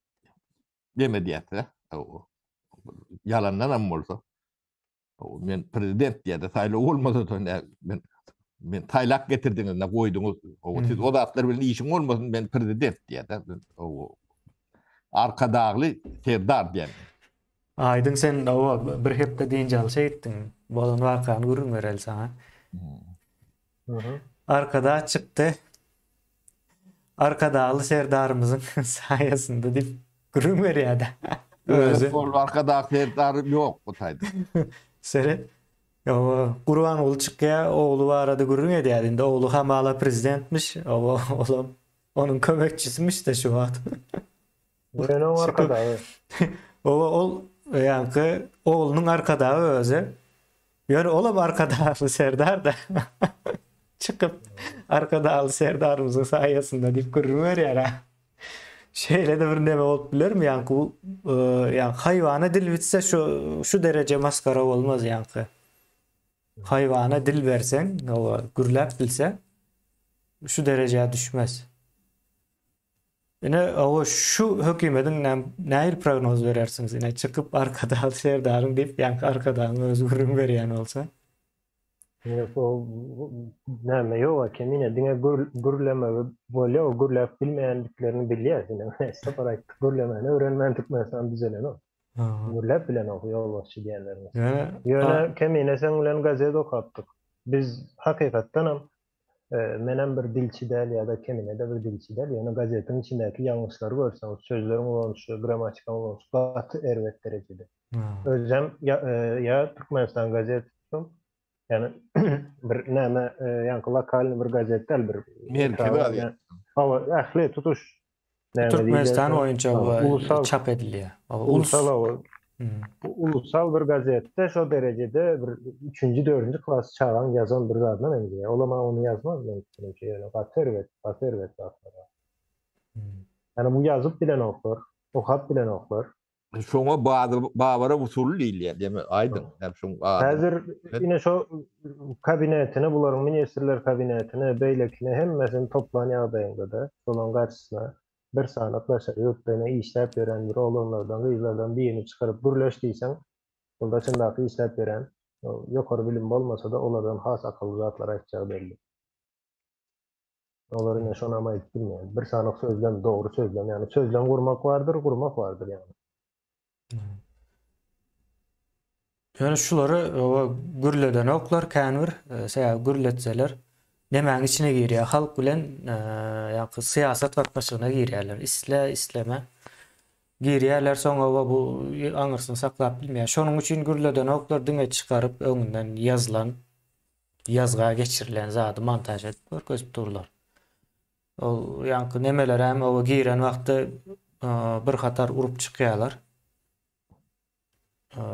demediyse yalandan ama olsa men prezident diye de sayılı olmasa da men taylak getirdiniz ne koydunuz siz o zatlar bilen işin olmasın ben prezident diye de arka dağlı serdar diye. Aydın sen o bir hepde deyince alsa ettin. Bolun vakanı gurun verel sana. Arkada çıktı. Arka dağlı serdarımızın sayesinde deyip gurun veriyor da. Öyle sol arka dağ serdar yok bu tayda. Seri Kurban oğlu çıkıyor, oğlu var aradı gurun ediyor. Oğlu hamala prezidentmiş. Oğlum onun kömekçisiymiş de şu an. Ben o arkada. Yankı oğlunun arkadağı özü. Yani oğlum arkadağı Serdar da çıkıp arkadağı Serdar'ımızın sayesinde deyip kurmuyor ya. Şeyle de bir neme olup bilir mi yankı? Yani hayvana dil bitse şu derece maskara olmaz yankı. Hayvana dil versen, o gürlep bilse şu dereceye düşmez. Yine o şu hükümetin ne prognoz verirsiniz yine çıkıp arkada Serdar'ın deyip yankı arkadan özgürlüğün veriyen olsa. O näme yok kemine dine gürleme böyle o gürlep bilmeyenliklerini biliyor yine. Neyse bırak gürlemeni öğrenmendik mesela düzelen o. Gürlep bilen o yolbaşı diyenlerimiz. Yani kemine sen ulan gazete okuttuk. Biz hakikaten menen bir dilçi değil ya da kemine de bir dilçi değil. Yani gazetenin içindeki yanlışları görseniz sözlerin oluşu, gramatik oluşu batı ervet derecede. Özlem ya Türkmenistan gazetesi yani bir näme yani lokal bir gazete bir Merkezi abi. Ama ahli tutuş Türkmenistan oyuncu ulusal çap ediliyor. Ulusal bir gazette şu derecede bir 3. 4. klas çağıran yazan bir adamdan emdiye. Olama onu yazmaz mı? Yani Batırvet. Yani bu yazıp bilen okur, okat bilen okur. Şoňa babara usulü değil ya demi aydın. Hep şoň Hazır yine şu kabinetine, buların ministerler kabinetine, beylekine hemmesini toplanýan adayında da şolan karşısına bir sanatlaşa ýurtdaýna işläp beren bir oğlanlardan, gyzlardan birini çıkarıp gürleşdiysen, bunda şundaqy işläp beren, ýokary bilim bolmasa da olardan has akylly zatlar aýtjagy belli. Olar ine şonu ama etdirmeýär. Bir sanaty sözlem, dogry sözlem, yani sözlem gurmak vardır yani. Yani şuları gürleden oklar kanır, gürletseler nemen içine giriyor. Halk bilen siyaset vatmaşığına giriyorlar. İsleme giriyorlar. Sonra bu anırsın saklap bilmeyen. Şonun için gürleden oklar düne çıkarıp önünden yazığa geçirilen zadı montaj edip görkezip dururlar. Nemeler hem o giren vakti bir hatar urup çıkıyorlar.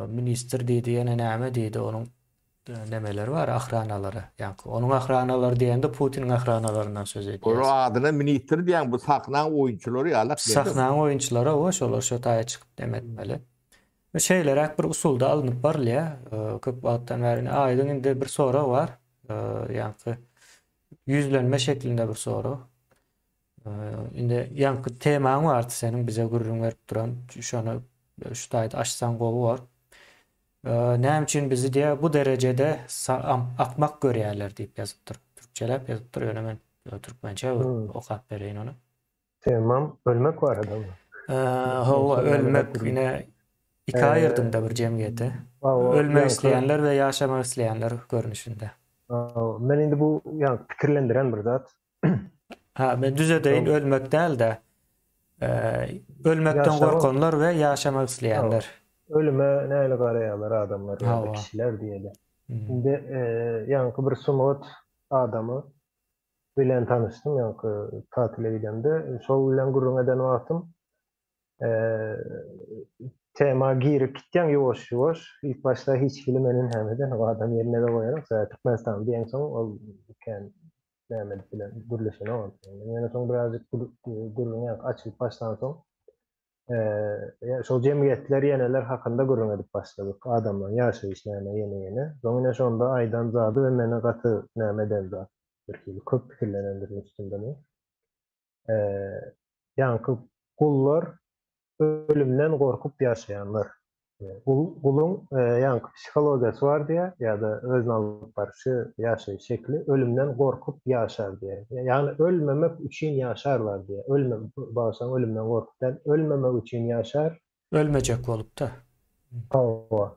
Minister dedi yani näme dedi onun nemeleri var ahranaları. Yani onun ahranaları diýende Putin'in ahranalarından söz ediyor. O adyna minister diýen bu saknan oyunçulary ýalap. Saknan oyunçulara o şolar şu taýa çykyp demetmeli. Ve şeyler bir usulda alınıp barlya köp atdan berini aýdyň indi bir soru var. Yani yüzlenme şeklinde bir soru. Indi yankı teman var senin bize gurrun verip duran şonu şu taýda açsan gowy var. Näme üçin bizi diye bu derecede akmak görýärler diýip ýazypdyr. Türkçelep ýazypdyr ýöne men türkmençe okap bereýin onu. Tamam, ölmek var adamda. Ölmek yine iki aýyrdyňda bir jemgyýete. Ölmek isleýänler we ýaşamak isleýänler görnüşinde. Men indi bu pikirlendiren bir zat. Men düze deýin ölmek däl-de ölmekden gorkanlar ve ýaşamak isleýänler. Ölüme näle garaýarlar adamlar, kişiler diýeli. Şimdi yankı bir Sumut adamı bilen tanıştım yankı tatile gidende. Şol bilen gurrun eden vaktim tema girip gitken yoğuş yoğuş. İlk başta hiç filmenin hemeden o adam yerine de koyarak zaten Türkmenistan diyen son o kendi Mehmet bilen gurleşene oldu. Yani son birazcık gurrun yank açılıp baştan son şol cemiyetler yeneler hakkında gurrun edip başladık. Adamla yaşayışlarına yeni. Sonra sonunda aydan zadı ve mene katı nemeden zat. Bir köp fikirlenenlerin üstünde mi? Yankı kullar ölümden korkup yaşayanlar. Kulun yankı psikolojisi var diye ya da özüne alıp karşı yaşayış şekli ölümden korkup yaşar diye. Yani ölmemek için yaşarlar diye. Bağırsan ölümden korkup değil, ölmemek için yaşar. Ölmeyecek olup da. Hava.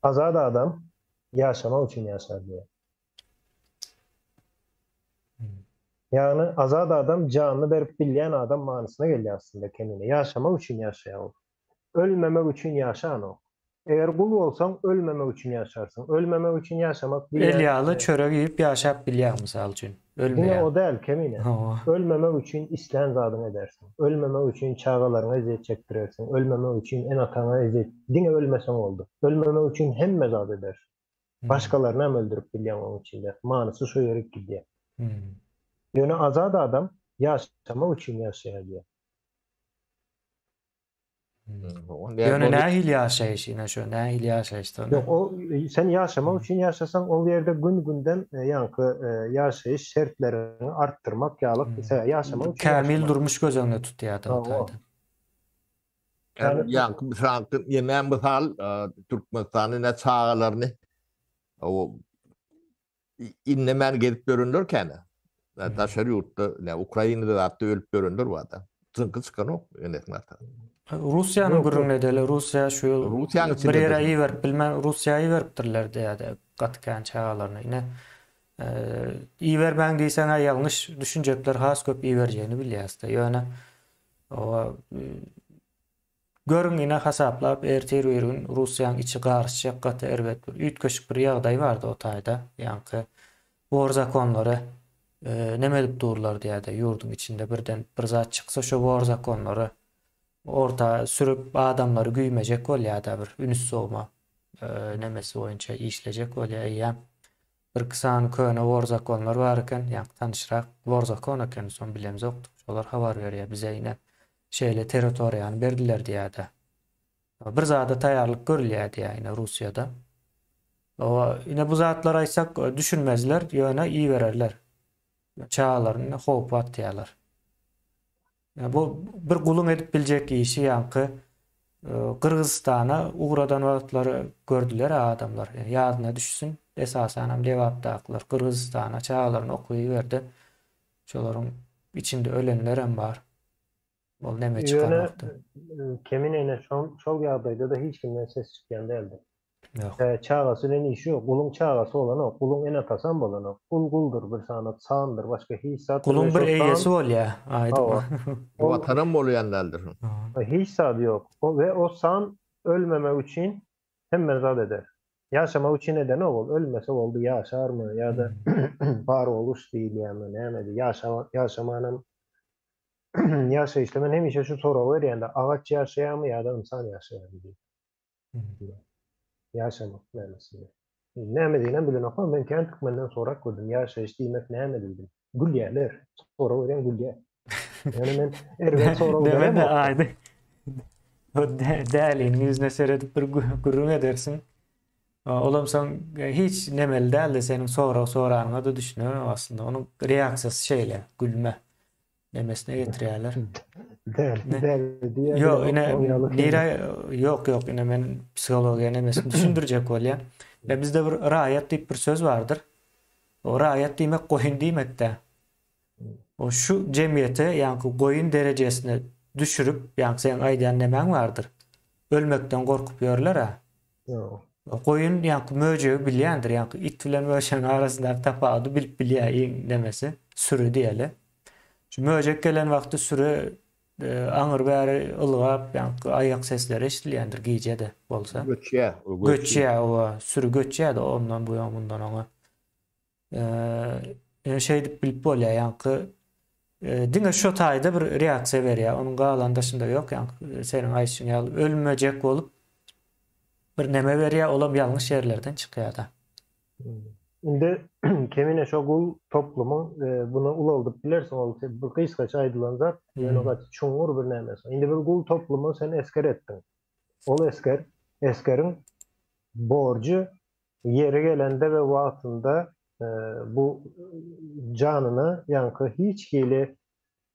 Azad adam yaşamak için yaşar diye. Yani azad adam canını verip bilyen adam manasına geliyor aslında kendine. Yaşamak için yaşayan. Ölmemek için yaşayan o. Eğer kul olsan ölmemek için yaşarsın. Ölmemek için yaşamak El bilen yağlı çörek yiyip yaşap bilýär misal üçün. yine Ölmeýär. o değil kemine. Hawa. Ölmemek için islen zadın edersin. Ölmemek için çağalarına eziyet çektirirsin. Ölmemek için en atana eziyet. Dine ölmesen oldu. Ölmemek için hem mezat edersin. Başkalarını hem öldürüp bilyen onun içinde. Manası şu yörük gidiyor. Yani azad adam yaşamak için yaşayar diye. Ýöne nähil ýaşaýyş ine şo nähil ýaşaýyşdan. Yok o sen yaşamak için yaşasan o yerde gün günden yankı yaşayış şartlarını arttırmak yağlık yaşamak için Kamil yaşamak. durmuş gözüňde tutýar O. da. Yani yankı Frank'ın yenen misal Türkmenistan'ın ne çağalarını o innemen gelip görünürken taşarı yurtta ne Ukrayna'da hatta ölüp görünür bu adam. Zınkı çıkan o yönetmekten. Russiýanyň Yok, gurrun edeli Russiýa şu Russiýanyň bir içinde ýere de- iýerip bilmän Russiýa iýeripdirler diýär gatkan çağalaryna ine. Iýermäň diýsen ýalňyş düşünjekler has köp iýerjegini bilýärsiz. Ýöne o görüň ine hasaplap ertir ýerин Russiýanyň içi garşy gaty erbet üýtgeşik bir ýagdaý bardy o taýda. Ýanky bor zakonlary neme dip durlar diýär ýurdun içinde birden bir zat çyksa şo bor zakonlary orta sürüp adamları güýmejek bolýar-da bir ünüs sowma nemesi boýunça işlejek bolýar. Ýa bir kısan köne bor zakonlar bar eken, ýa tanışrak bor zakon eken son bilemiz okdy. Şolar habar berýär bize ine şeýle territoriýany berdiler diýär-de. Bir zada taýýarlyk görülýär diýär ine Russiýada. O ine bu zatlar aýsak düşünmezler, ýöne iyi bererler. Çağalaryny howp atýarlar. Ya bu bir gulun edip biljek işi yankı Kırgızstana uğradan wagtlary gördüler adamlar. Yani ýadyna düşsün. Esasen hem lewapdaklar Kırgızstana çağalaryny okuýberdi. Şolaryň içinde ölenler hem bar. Ol neme Yöne çıkarmakdy. kemine şol ýagdaýda da hiç kimden ses çıkýan däldi. Yok. Çağasının işi yok. Kulun çağası olan o. Kulun en atasan bolan o. Kul kuldur bir sanat sağındır. Başka hiç saat. Kulun bir eýesi bolýar. Aýdyp. Hawa. Bu vatanın mı oluyanlardır? Hiç saat yok. Ve o san ölmemek için hem mezat eder. Yaşamak için neden o ol? Ölmese oldu yaşar mı? Ya da var oluş değil yani. Ne yaşamanın yaşayışta ben hem işe şu soru var yani ağaç yaşayan mı ya da insan yaşayan mı diye. Yaşamak demesinde. Nämediğine bilen okam ben kendi Türkmenden sonra gördüm. Yaşayış demek nämediydim. Gülýärler. Sonra ören gülýär. Yani men erbet sonra Deme ören de aýdy. O dälin yüzüne seredip bir gurrun edersin. Olamsan hiç nemel däl de senin soranyňa da düşünýär aslında. Onun reaksiyasy şeýle gülme demesine getirýärler. Del diye. Yok yok yine men psikologiýa nemesini düşündirjek bolýar. Ve bizde bir raýat diýip bir söz vardır. O raýat diýmek goýun diýmekde. O şu jemgyýete ýa-ni goýun derejesine düşürüp ýa-ni sen aýdan nemäň bardyr. Ölmekden gorkup ýörler ha. Yok. Goýun ýa-ni möjegi bilýändir. Ýa-ni it bilen möjegin arasyndaky tapawuty bilip bilýär demesi sürü diýeli. Şu möjek gelen wagty sürü aňyr bäri ılgap, ýa-ni aýak sesleri eşdilýändir gijede bolsa. Göçýär. Göçýär o sürü göçýär ondan bu ýa bundan oňa. Şey dip bilip bolýar ýa-ni diňe şo taýda bir reaksiýa berýär. Onuň galandaşynda ýok ýa-ni seniň aýşyň ýaly ölmejek bolup bir neme berýär, olam ýalňyş ýerlerden çykýar da. Indi kemine şo gul toplumu buna ulaldyp bilersiň ol bu kysgaça aýdylan zat ýöne gaç çuňur bir näme. Indi bir gul toplumu sen esker etdiň. Ol eskeriň borcu yeri gelende ve wagtynda bu canını yankı hiç hili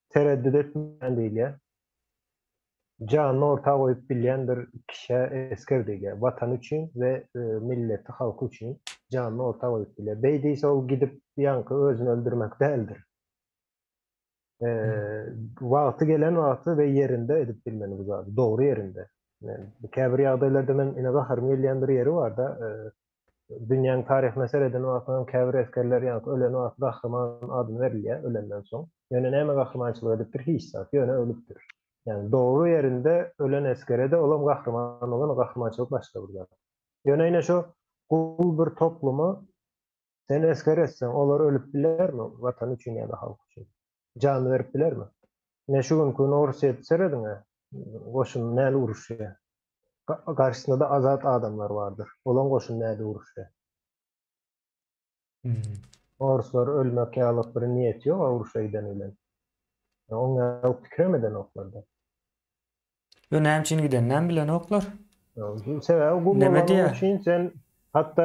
tereddüt etmeyen değil ya. Canını ortaya koyup bilyen bir kişi esker değil ya. Vatan için ve milleti, halkı için canını ortaya koyup bilyen. Beydiyse o gidip yankı özünü öldürmek değildir. Vakti gelen vakti ve yerinde edip bilmeni bu zaten. Doğru yerinde. Yani, käbir ýagdaýlarda men ine baharym gelýän bir yeri var da dünýäň taryhyna sereden wagtyndan käbir eskerler ýa-ni ölen wagt gahryman adyny berilýär ölenden soň. Ýöne näme gahrymançylyk edipdir hiç zat, ýöne ölüpdir. Yani doğru yerinde ölen eskere de olam gahryman olan gahrymançylyk başga bir zat. Ýöne ine şo gul bir toplumu sen esker etsen olar ölüp bilermi watan üçin ýa-da halk üçin? Can berip bilermi? Ne şu günkü Norsiýet serediňe goşun näle uruşýar? Karşısında da azat adamlar vardır. Olan goşun näde uruşýar? Orslar ölmek ýalyk bir niýet ýok uruşa giden bilen. Oňa pikremeden oklarda. Yo näme üçin gidenden bilen oklar. Sebäbi bu Neme diýär? üçin sen hatta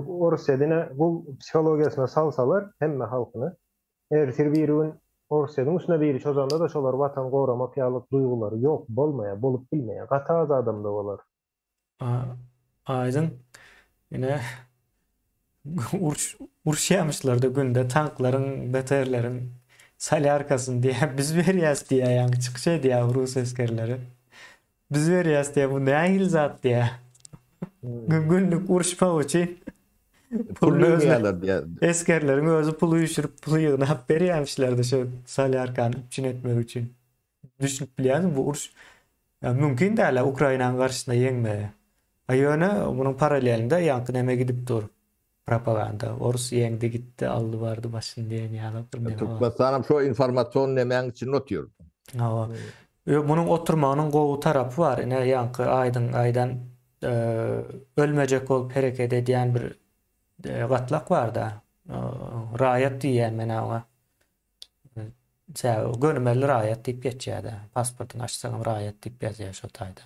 Orsiýadyna bu psihologiýasyna salsalar hemme halkyny ertir bir gün Orsiýadyň üstüne biri çozanda da şolar watan goramak ýalyk duýgulary ýok bolmaýar, bolup bilmeýär. Gataz adamda bolar. Aydın yine urşamışlar da günde tankların, beterlerin sali arkasın diye biz veriyaz diye yani çıkışa diye Rus askerleri. Biz veriyaz diye bu ne hil zat diye. Günlük urşma için pulunu askerlerin özü pulu yüşürüp pulu yığınap veriyormuşlar da şu sali arkanı için etmek için. Düşünüp biliyorsun bu urş mümkün değil Ukrayna'nın karşısında yenmeye. Ayöne bunun paralelinde yankı neme gidip dur. Propaganda. Orus yendi gitti aldı vardı başını diyen yalıp bir neme var. Türkmenistan'ım şu informasyon nemen için notuyor. Bunun oturmanın goğu tarafı var. Yine yankı aydan ölmeyecek olup hareket ediyen bir gatlak var da. Rayet diyen mena ona. Gönümeli rayet deyip geçiyor da. Pasportunu açsam rayet deyip yazıyor şu tayda.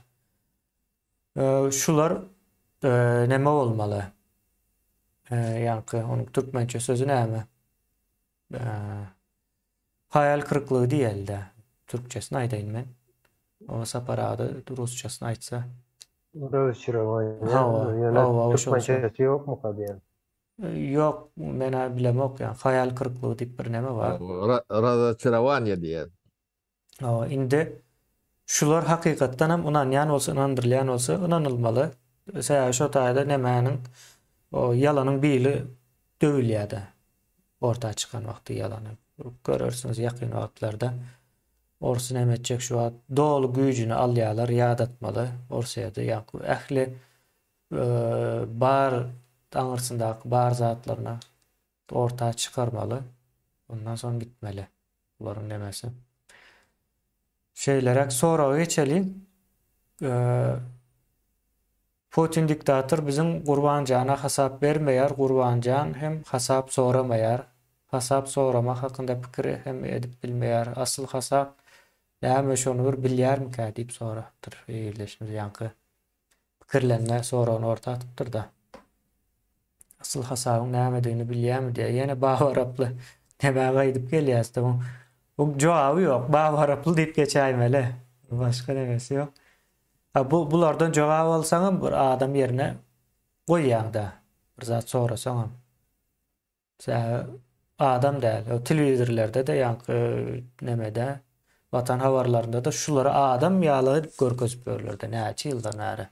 Şular neme olmalı? Yankı onun Türkmençe sözü näme? Hayal kırıklığı diýel de. Türkçesini aýdaýyn men. O saparady Rusçasını aýtsa. Türkmençesi ýokmu kadýan? Ýok, mena bilemok ýa hayal kırıklığı diýip bir neme var. Razочарование diýer. Indi şular hakykatdan hem unanýan bolsa, inandyrylýan bolsa, inanylmaly. Şo taýda nemäniň o yalanyň biri döwülýär-de. Orta çıkan wagty yalany. Görürsüňiz ýakyn wagtlarda. Orsu näme etjek şu wagt dolu güýjüni alýarlar, ýad atmaly. Orsuýada ýa-ni ähli bar taňyrsyndaky bar zatlaryna orta çıkarmaly. Ondan soň gitmeli. Olaryň nemesi. Şeylerek sonra geçelim. Putin diktatör bizim Gurbanjana hasap vermeýär, Gurbanjan hem hasap soramaýar. Hasap soramak hakynda pikir hem edip bilmeýär. Asyl hasap näme şonu bir bilýärmi ka diýip soradyr. Eýleşmir ýankı. Pikirlenme soragyny orta atypdyr da. Asyl hasabyň näme diýini bilýärmi diýe. Ýene bawaraply näme edip gelýärdi. Bu jogaby ýok. Bawaraply diýip geçäýmeli. Başga nemesi ýok. Bulardan jogap alsaňam bir adam ýerine goýýan da. Bir zat sorasaňam. Adam däl. O telewizorlarda da ýa-ni nemede Vatan habarlarında da şulara adam ýaly görkezip berlerdi. Näçe ýyldan näre.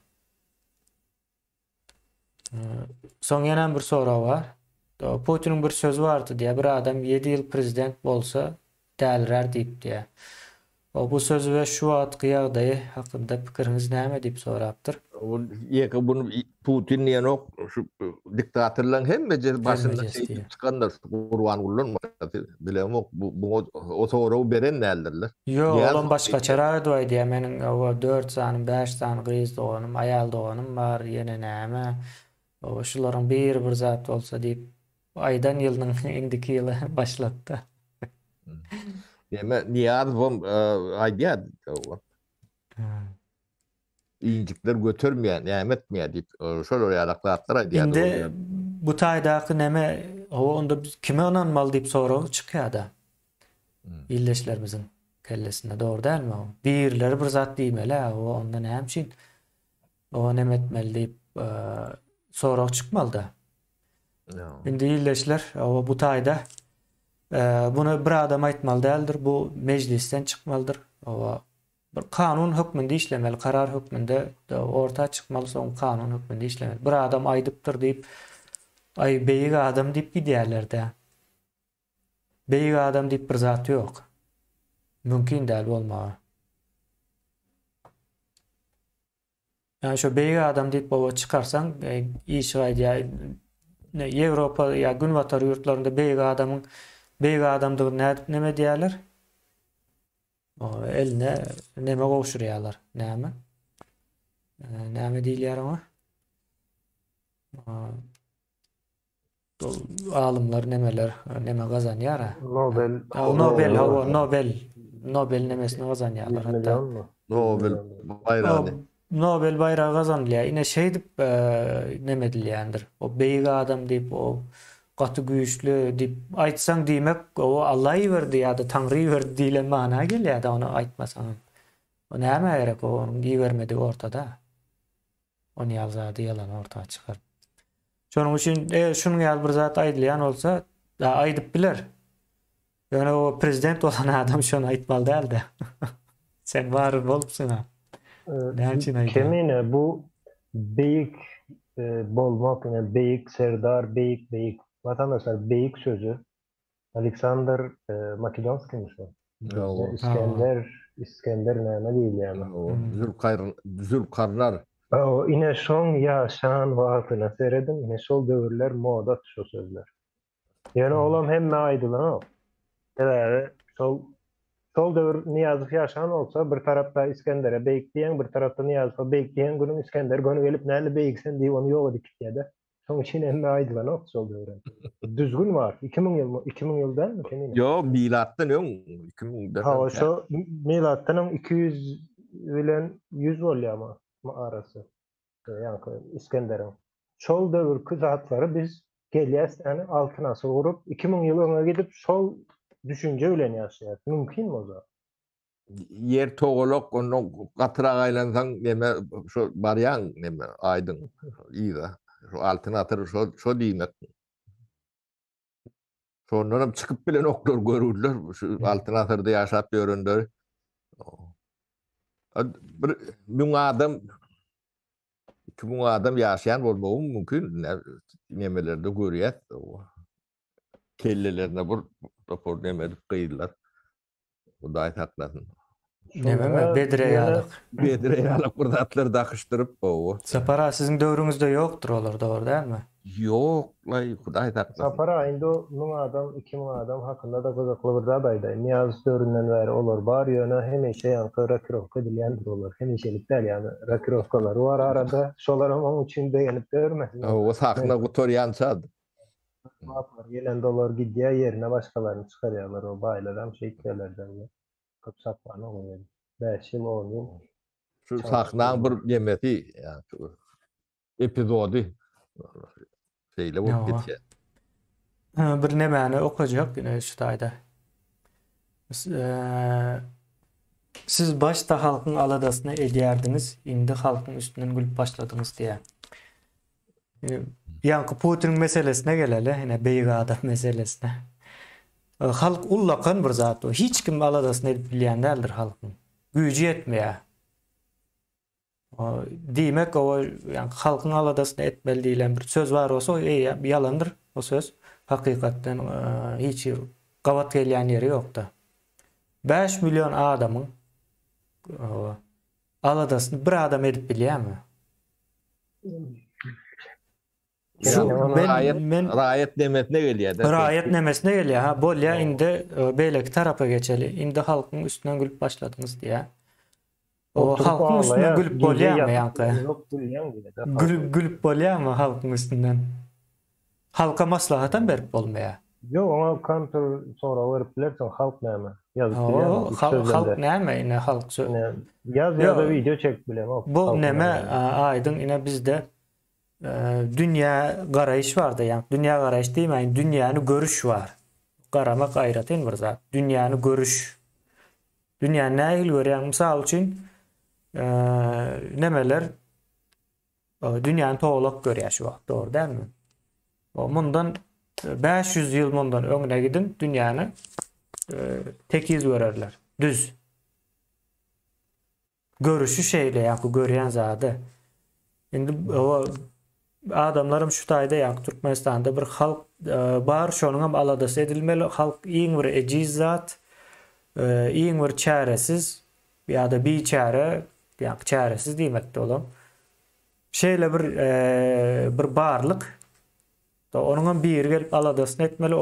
Soň ýene bir soraw var. Putin'in bir sözü vardı diye bir adam 7 ýyl prezident bolsa dälrer diýip diye. O bu söz ve şu atqı ýagdaýy hakynda pikiriňiz näme diýip sorapdyr. Ýeke bunu Putin ýene ok şu diktatorlaryň hemme başynda Hemmejesi diýer. çykanlar Gurban gullanmady bilemok bu o soraw beren nälerler. Yo, Ýa- olam başga çara edýär diýär. Meniň o 4 sany, 5 sany gyz doganym, aýal doganym bar, ýene näme. O şularyň bir zat bolsa diýip aýdan ýylyň indiki ýyly başlatdy. Ýeme niýaz bom aýdýar. İncikler götürmeýän, nämetmeýär diýip şol ýaraklatlar aýdýar. Indi bu taýdaky näme, onda biz kime onanmaly diýip soraw çykýar-da. Illeşlerimizin kellesinde doğru dälmi o? Birleri bir zat diýmeli, o onda näme üçin o näme etmeli diýip soraw çykmaly-da. Indi illeşler o bu taýda bunu bir adam aýtmaly däldir, bu meclisten çykmalydyr. O bir kanun hükmünde işlemeli, karar hükmünde orta çıkmalı, son kanun hükmünde işlemeli. Bir adam aydıptır deyip, ay beyik adam deyip gidiyorlar. Beyik adam deyip bir zatı yok. Mümkün değil olmağı. Yani şu beyik adam deyip baba çıkarsan, iş var ya, Avrupa ya gün vatarı yurtlarında beyik adamdır ne diyorlar? O eline neme gowşurýarlar. Näme? Näme diýilýär ona? Alımlar nemeler, neme gazanýar? Nobel nemesini gazanýarlar hatta. Nobel bayrağını. Nobel bayrağı gazanýar. Ine şey dip neme dilýändir. O beyik adam diýip o gaty güýçlü diýip aýtsaň diýmek o Allah berdi ýa-da Tanrı berdi diýilen mana gelýär-de onu aýtmasaň. O näme gerek o onu giýermedi ortada. Onu ýalzady ýalan ortaga çykar. Şonuň üçin şunu ýaly bir zat aýdylýan bolsa, da aýdyp biler. Ýöne o prezident bolan adam şonu aýtmaly däl-de. Sen bar bolupsyň ha. Näme üçin aýdýar? Kemine bu beyik bolmak, yani beyik serdar, beyik vatandaşlar beyik sözü Alexander Makedonski'miş o. İskender näme diýilýär? Zülkarnar. O ine şoň ýaşan wagtyna seredim, ine şol döwürler moda şu sözler. Yani olam hemme aýdylan o. Şol döwür Niýazow ýaşan bolsa bir tarapda İskender'e beyik diýen, bir tarapda Niýazow beyik diýen günüm İskender göni gelip näle beyiksen diýip onu ýok edip gitýär-de. Şoň üçin hemme aýdylan o şol döwür. Düzgün var. 2000 ýyldan mı kemine? Yo, milattan öň 2000'den. Ha, şo milattan 200 bilen 100 bolýar arasy. Yani İskender'in. Şol döwür kyzatlary biz gelýäs, yani altyn asyr gurup 2000 ýyl öňe gidip şol düşünce bilen ýaşaýar. Mümkin mi o zaman? Yer toğolok onu gatyra aýlansaň neme şu barýan neme aýdyň ýa şu altyn atyr şo diýmek. Şondan çykyp bilen oklar görürler şu altyn atyrda ýaşap ýörenler. Bir adam 2000 adam ýaşaýan bolmagy mümkin. Nemelerde görýär. Kellelerine bir rapor demedip gyýdylar. Bu da aýtaklasyn. Näme bedre ýalyk. Bedre ýalyk bir zatlar dakyşdyryp o. Sapara siziň döwrüňizde ýokdur olar, dogry dälmi? Ýok, Hudaý taklasyn. Sapara aýynda 1000 adam, 2000 adam hakynda da gyzykly bir zat aýdy. Niýazow döwründen bäri olar bar ýöne hemeşe ýanky rakirovka edilýändir olar. Hemeşelik däl ýani rakirovkalar bar arada. Şolar onuň üçin beýenip döwürmesin. O sakna gutorýançad. Maplar gelen dolar gidýär ýerine başgalaryny çykarýarlar o baýladan şeýtlerden. Köp saklany oluyor. 5 ýyl 10 ýyl. Şu saknaň bir ýemeti ýa şu epizody şeýle bolup gitýär. Bir nämäni okajak şu taýda. Siz başta halkyň aladasyna edýärdiňiz, indi halkyň üstünden gülüp başladyňız diýär. Ýa-ni Putin meselesine geleli, ine beyik adam meselesine. Halk ullakan bir zat o. Hiç kim aladasyna edip bilýän däldir halkyň. Güýji ýetmeýär. Diýmek o ýani halkyň aladasyna etmeli diýilen bir söz bar bolsa, o ýalandyr o söz. Hakykatdan hiç gawat gelýän ýeri ýokda. 5 milyon adamyň o, Aladasını bir adam edip bilýärmi? Yani ona Raýat demesine gelýär. Raýat nemesine gelýär. Ha, bolýa indi beýleki tarapa geçeli. Indi halkyň üstünden gülüp başladyňyz diýä. O halkyň üstünden gülüp bolýarmy ýa-da? Yok bilýän gibi. Gülüp bolýarmy halkyň üstünden? Halka maslahatan berip bolmaýar. Yok ona kontrol sonra verip bilersen halk näme? Yazıp O bilýän. halk näme ine halk Yaz ya da video çek bilem. bu näme aýdyň ine bizde dünya garaýyş bardy. Yani dünya garaýyş diýmeýin, dünýäni görüş var. Garamak aýratyn bir zat. Dünýäni görüş. Dünýä näil görýän mysal üçin nemeler dünýäni toglak görýär şu wagt, dogry dälmi? O mundan 500 ýyl mundan öňüne gidin dünýäni tekiz görerler. Düz. Görüşü şeýle ýa-da görýän zady. Indi o adamlarım şu taýda ýa-da Türkmenistanda bir halk bar, şonuň hem aladasy edilmeli. Halk iň bir ejiz zat, iň bir çaresiz ýa-da biçare, ýa-da çaresiz diýmekde bolam. Şeýle bir barlyk. Onuň biri gelip aladasyny etmeli.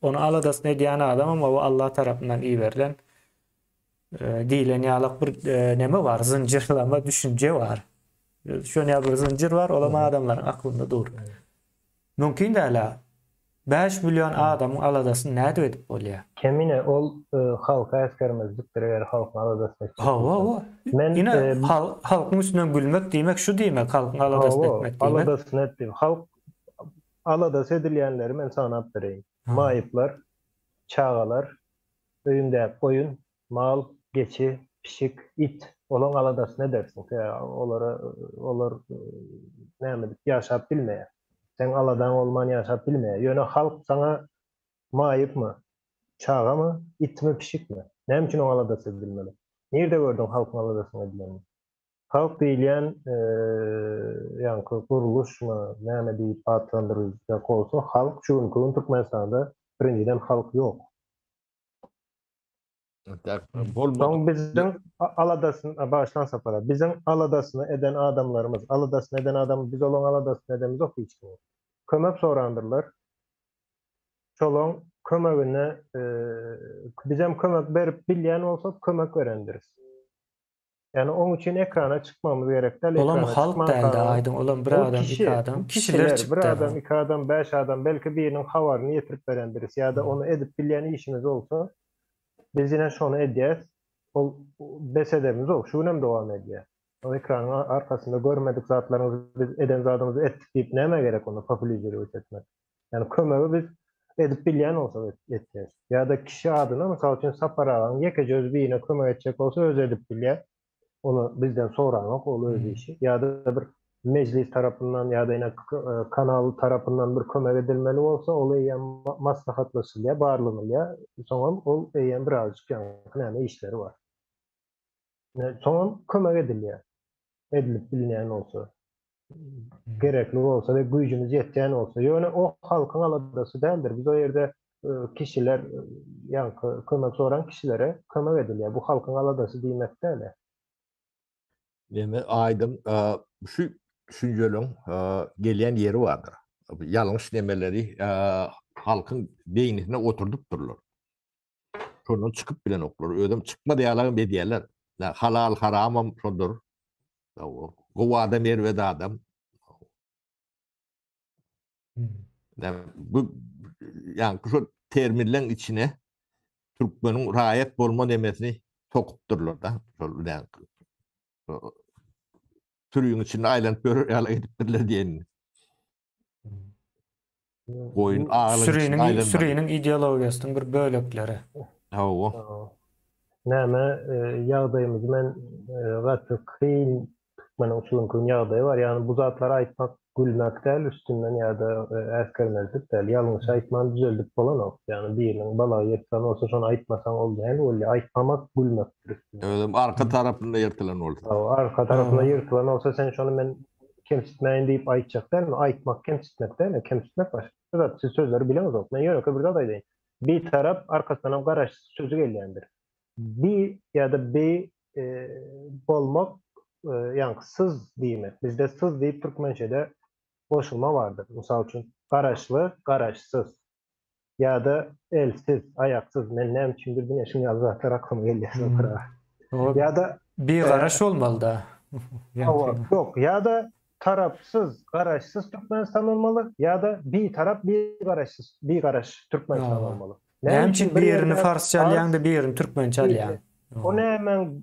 Onu aladasyny edýän adam ama o Allah tarapyndan iyi berilen diýilen ýalyk bir neme var, zincirlama düşünce var. Şöyle bir zincir var, olama adamların aklında dur. Mümkün däl. 5 milyon adamın aladasyny näde edip bolýar? Kemine ol halka eskermezlikdir eger halkyň aladasyny. Ha. Men halkyň üstünden gülmek diýmek şu diýmek, halkyň aladasyny etmek diýmek. Aladasyny etdi. Halk aladasy edilýänleri men sanap bereyim. Maýyplar, çağalar, öýünde goýun, mal, geçi, pişik, it olan aladasyny edersin. Olar näme ýaşap bilmeýär. Sen aladan olman ýaşap bilmeýär. Ýöne halk sana maýypmy, çağamy, itmi, pişikmi? Näme üçin o aladasy edilmeli? Nerede gördün halkyň aladasyny edilmeli? Halk diýilen ýa-ni guruluşmy, näme diýip adlandyrylýar bolsa, halk çünki Türkmenistanda birinciden halk ýok. Son bizim aladasyny başlan sapara. Bizim aladasyny eden adamlarımız, aladasyny eden adam biz olan aladasyny edemiz yok hiç kim. Kömek sorandırlar. Çolon kömegine bizim kömek berip bilýän bolsa kömek berendiriz. Yani onun için ekrana çıkmamız gerekli. Olam halk däldi aýdyň, olam bir adam, iki adam, kişiler çıktı. Bir adam, iki adam, 5 adam, belki birinin hawaryny ýetirip berendiriz. Ya da onu edip bilýän işimiz olsa biz yine şonu edýäs. O besedemiz ol. Şu nem dowam edýär. O ekranın arkasında görmedik zatlarımızı biz eden zatlarımızı etdik diýip näme gerek onu popülizelik etmek. Yani kömegi biz edip bilýän olsa etýär. Ya da kişi adyna mysal üçin saparagan ýekejöz birine kömek etjek bolsa öz edip bilýär. Onu bizden soramak ol öz işi. Ya da bir meclis tarapından ya da yine kanal tarapından bir kömek edilmeli olsa ol maslahatlaşyl barlanyl soňra ol eýen birazjyk ýa-ni işleri var. Soňra kömek edilýär. Edilip bilinýän olsa gerekli olsa ve güýjümiz ýetýän olsa ýöne o halkyň aladasy däldir. Biz o ýerde kişiler ýa-ni kömek soran kişilere kömek edilýär. Bu halkyň aladasy diýmek däl. Deme aydın şu düşüncelerin gelen yeri vardır. Yanlış demeleri halkın beynine oturdup dururlar. Şundan çıkıp bilen oklar. Ödüm çıkma diýerler bediyerler. Halal haramam şodur. O adam ervede adam. Bu yani şu terminlerin içine Türkmenin raýat bolma demesini sokup dururlar da. Yani türüň içinde aýlanyp görür, ýa-da edip birler diýen. Goýun ağalyň sürüýiniň ideologiýasynyň bir bölekleri. Hawa. Näme ýagdaýymyz men gaty kyn mena uçulan kyn ýagdaýy bar. Ýani bu zatlara aýtmak gülmek däl, üstünden ýa-da äskermezlik däl. Ýalňyş aýtman düzeldip bolanok. Ýani biriniň bala ýetsen olsa şonu aýtmasaň bolýan, ol aýtmamak gülmekdir. Ödüm arka tarapynda ýertilen bolsa. Arka tarapynda ýertilen olsa sen şonu men kemsitmeýin diýip aýtjak dälmi? Aýtmak kemsitmek däl, kemsitmek başga. Zat siz sözleri bilemez men ýöne bir zat aýdaýyn. Bir tarap arkasyndan garaş sözü gelýändir. Bir ya da B bolmak yani sız diýmek. Bizde sız diýip türkmençede goşulma vardır. Misal üçin garaşly, garaşsız ýa-da elsiz, aýaksız. Men näme üçindir bilmeýän şu ýazgatlar aklyma gelýär. O Ýa-da bir garaş olmalı da. Yani, yok ýa-da tarapsız, garaşsız Türkmenistan bolmaly ýa-da bir tarap, bir garaşsız, bir garaş Türkmenistan Aa. bolmaly. näme üçin bir birini ýerde farsça alýan-da birini türkmençe alýan. O nämen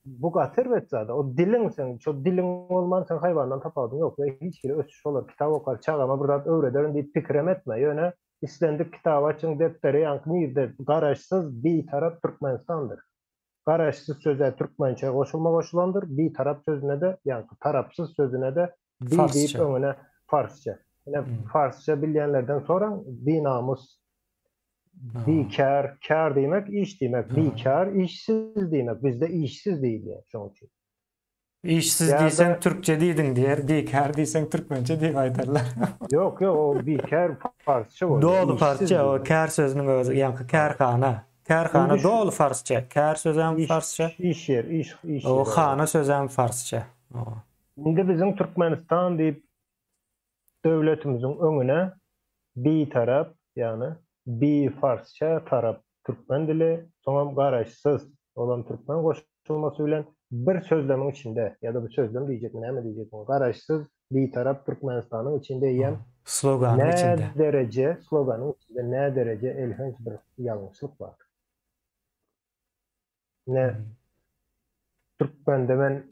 bu gatyr wetjada. O dilin sen, şu dilin bolman sen haýwandan tapadyň ýok. Hiç kile ösüş olar. Kitap okar, çagama bir zat öwrederin diýip pikirem etme. Ýöne islendik kitap açyň depderi ýa-ni nirde garaşsız bir tarap Türkmenistandyr. Garaşsız söze Türkmençe goşulma goşulandyr. Bir tarap sözüne de ýa-ni tarapsız sözüne de bir Farsça. diýip öňüne farsça. Farsça bilýänlerden sonra bir namus, bir kar demek, iş demek. Bir kar, işsiz demek. Bizde işsiz diýilýär şoň üçin. İşsiz Ya da- diýsen Türkçe diýdiň diýer, bekar diýsen türkmençe diýip aýdarlar. Yok o bir kar farsça bolýar. Dolu işsiz farsça, o diýilýär. kär sözüniň özü, ýa-ni kärhana. Kärhana Şimdi şu- dolu farsça, kär sözem İş- farsça. İş yer, iş O yer. hana sözem farsça. O. Şimdi bizim Türkmenistan diýip döwletimiziň öňüne bir tarap, yani bir farsça tarap Türkmen dili, soňra garaşsız olan Türkmen goşulmasy bilen bir sözlemiň içinde ya da bu sözlem diýjekmi, näme diýjekmi? Garaşsız bir tarap Türkmenistanyň içinde ýen Sloganyň içinde. ne derece sloganyň içinde ne derece elhenç bir ýalňyşlyk bar. Ne Türkmen demen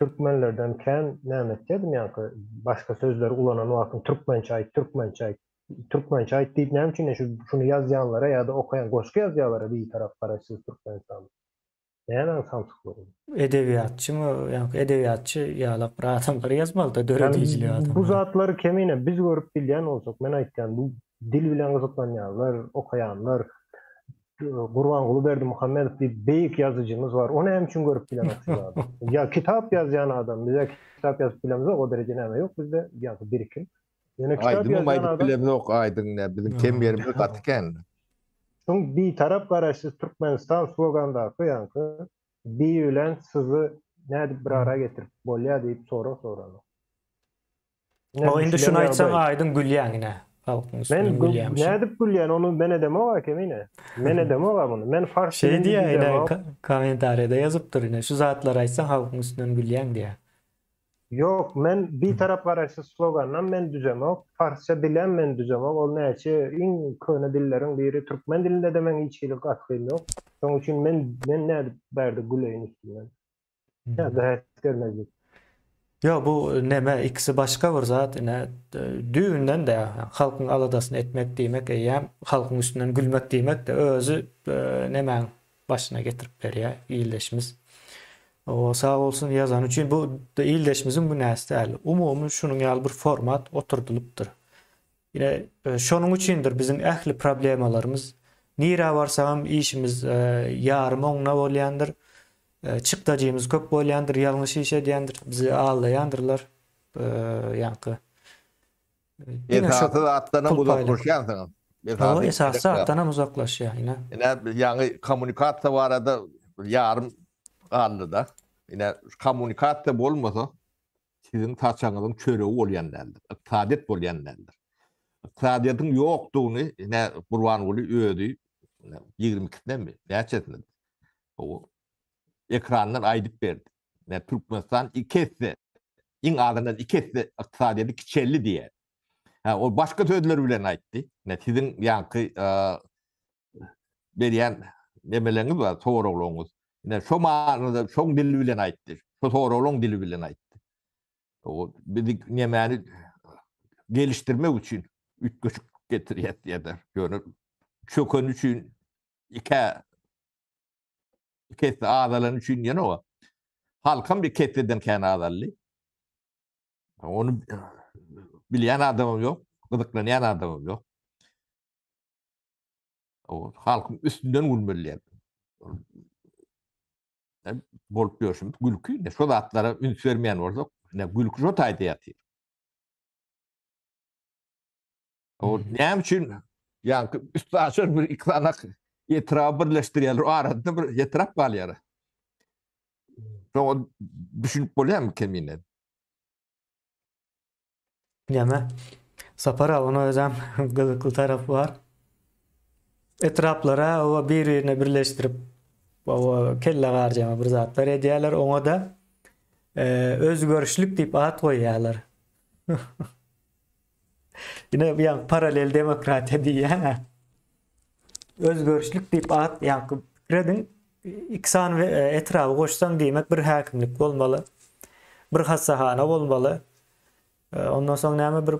Türkmenlerden kän näme etdim ýa-ni başga sözler ullanan wagtyn Türkmençe aýt, Türkmençe aýt, Türkmençe aýt diýip näme üçin şunu ýazýanlara ýa-da okaýan goşky ýazýanlara bir tarap garaşsız Türkmenistan. Näme samsyklyk? Edebiýatçymy, ýa-ni edebiýatçy ýalap bir adamlar ýazmaly da döredijli adam. Bu zatlary kemine biz görüp bilýän bolsak, men aýtgan bu dil bilen gyzyklanýanlar, okaýanlar, Gurbanguly Berdimuhammedow diýip beýik ýazyjymyz bar. Onu hem üçin görüp bilen adam. Ya kitap ýazýan adam, bize kitap ýazyp bilemez, o derece näme ýok bizde ýa-da birikim. Ýöne kitap Aydın ýazýan maydı adam. bilem yok aydın ne bizim kem yerimiz katıken. Şoň bir tarap garaşsız Türkmenistan slogandaky ýa-ni bir bilen syzy nädip bir ara getirip bolýa diýip soran. O indi şunu aýtsaň aýdyn gülýäňine. Halkyň Men üstüne gülýän. nädip gülýän onu men edemok kemine. Men edemok bunu. Men farsça Şey diýär ine kommentariyada ýazypdyr ine şu zatlar aýtsaň halkyň üstünden gülýäň diýär. Yok, men bir tarap garaşsız slogandan men düzemok. Farsça bilen men düzemok. Ol näçe iň köne dilleriň biri Türkmen dilinde de men hiç hilik atgym ýok. Şoň üçin men nädip berdi güleýin üstünden. Ya da etkermezdik. Ya bu neme ikisi başka bir zat ine düğünden de halkyň aladasyny etmek diýmek ýa halkyň üstünden gülmek diýmek de özü nemen başyna getirip berýär ýyldaşymyz. O sağ olsun ýazan üçin bu ýyldaşymyzyň bu näste äl. Umumy şunuň ýaly bir format oturdulypdyr. Ine şonuň üçindir bizim ähli problemalarymız. Nire barsam işimiz yarım oňna bolýandyr. Çıktacığımız köp bolýandyr, ýalňyş iş edýändir, bizi ağlaýandyrlar. Ýa-ni Esasy atlanan uzaklaşýan. o esasy atdan uzaklaşýar ine. Yani kommunikasiýa barada yarım aldı. Yine kommunikasiýa bolmasa sizin taçaňyzyň çöregi bolýanlardyr. Iqtisadet bolýanlardyr. Iqtisadetyň ýokdugyny ine Gurbanguly öýdi. 22-den mi? Näçesinde? O ekrandan aýdyp berdi. Ne Türkmenistan ikisi iň adından ikisi iqtisadiyeti kiçelli diýär. Ha o başga sözler bilen aýtdy. Ne sizin ýanky berýän nemeleňiz bar, soraglanyňyz. Ne şo manada şoň dili bilen aýtdy. Şo soraglaň dili bilen aýtdy. O bizi nemeni geliştirmek üçin üç göçük getirýär diýerler. Ýöne çökön üçin ikisi adalan üçin ýene o. Halkam bir ketleden kän adally. Onu bilýän adamym ýok, gyzyklanýan adamym ýok. O halkyň üstünden gülmelýär. Bolup ýöşüm gülkü, ne şo zatlara üns bermeýän bolsak, ne gülkü şo taýda ýatyr. O näme üçin ýa-ni üstü açar bir iklanak etraf birleşdirýär, o arada bir etraf balýar. Şoňa düşünüp bolýarmy kemine? Näme? Sapara onu özüm gızıklı tarafı var. Etraplara o birbirine birleştirip o kelle garjama bir zatlar edýärler. Oňa da özgörüşlük diýip at goýýarlar. Yine bir paralel demokratiya diýär. Özgörüşlük diýip at ýa-ni fikredin iksan ve etrafy goşsan diýmek bir häkimlik bolmaly. Bir hassahana bolmaly. Ondan soň näme bir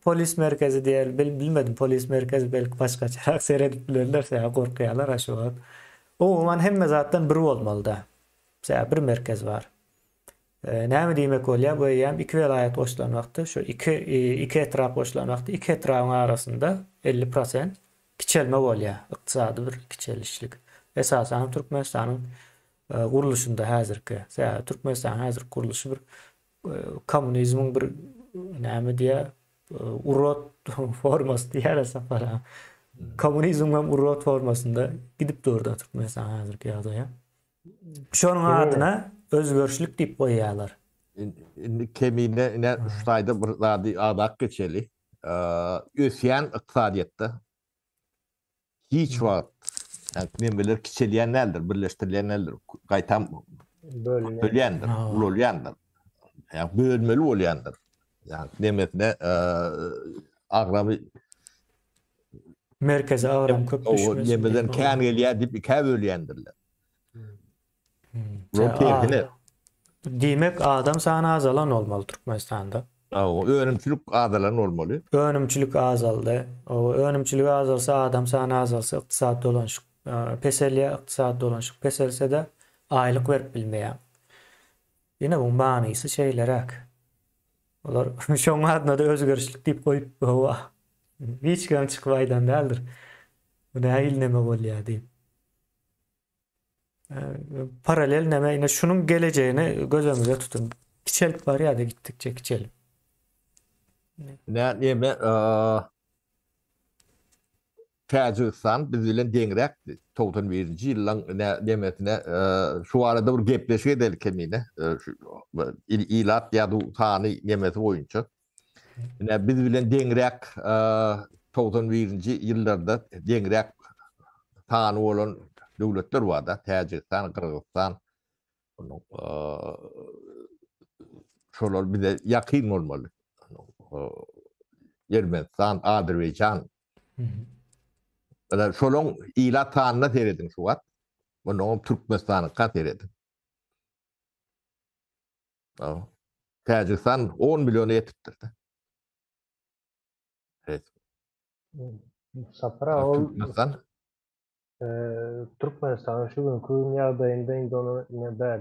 polis merkezi diýer, bilmedim polis merkezi belki başgaçarak seredip bilerlerse gorkýarlar aşo wagt. O man hemme zatdan bir bolmaly da. Mesela bir merkez var. Näme diýmek bolýar? Bu ýa iki vilayet goşulan wagtda şu iki etraf goşulan wagtda iki etrafyň arasynda 50% kiçelme bolýar. Ykdysady bir kiçelişlik. Esasen Türkmenistanyň guruluşunda häzirki, Türkmenistan häzir guruluşy bir komünizmiň bir näme diýär, urot formasy diýär sapara. Komünizmden urot formasynda gidip durdy Türkmenistan häzirki ýagdaýa. Şonuň adyna özgörüşlük diýip goýýarlar. Indi kemine ne şuýda bir zady adak geçeli. Ösýän ykdysadyatda hiç wagt men bilir kiçelýän nädir, birleşdirilýän nädir, gaýtam bölýändir, ulolýandyr. Ýa bölmeli bolýandyr. Ýa demetne agraby Merkeze agram köp o düşmez. ýemeden kän gelýär diýip iki bölýändirler. Demek adam sany azalan olmaly Türkmenistanda. O önümçülük adalan olmaly. Önümçülük azaldy. O önümçülük azalsa adam sany azalsa ykdysat dolanşyk, peselýär ykdysat dolanşyk peselse de aýlyk berip bilmeýär. Ýene bu manysy şeýlerek. Olar şoň adyna da özgörüşlük diýip goýup hiç kim çykbaýdan däldir. Bu näil näme bolýar diýip. Paralel näme ýene şunun geleceğini gözümüzde tutun. Kiçelik bar ýa-da gitdikçe kiçelip. Näme Tacikistan biz bilen deňrek 91-nji ýylyň demetine şu arada bir gepleşik edelik kemine ilat ýa-da tany nemesi boýunça. Biz bilen deňrek 91-nji ýyllarda deňrek tany bolan döwletler bar da, Tacikistan, Kyrgyzstan. Şolar bize ýakyn bolmaly. Ermenistan, Azerbaýjan. Şolaň ila tanyna seredin şu wagt. Bunu Türkmenistanyň seredin. Tacikistan 10 milyon ýetipdir. Evet. Sapra ol Türkmenistan Türkmenistan şu günkü ýagdaýynda indi onu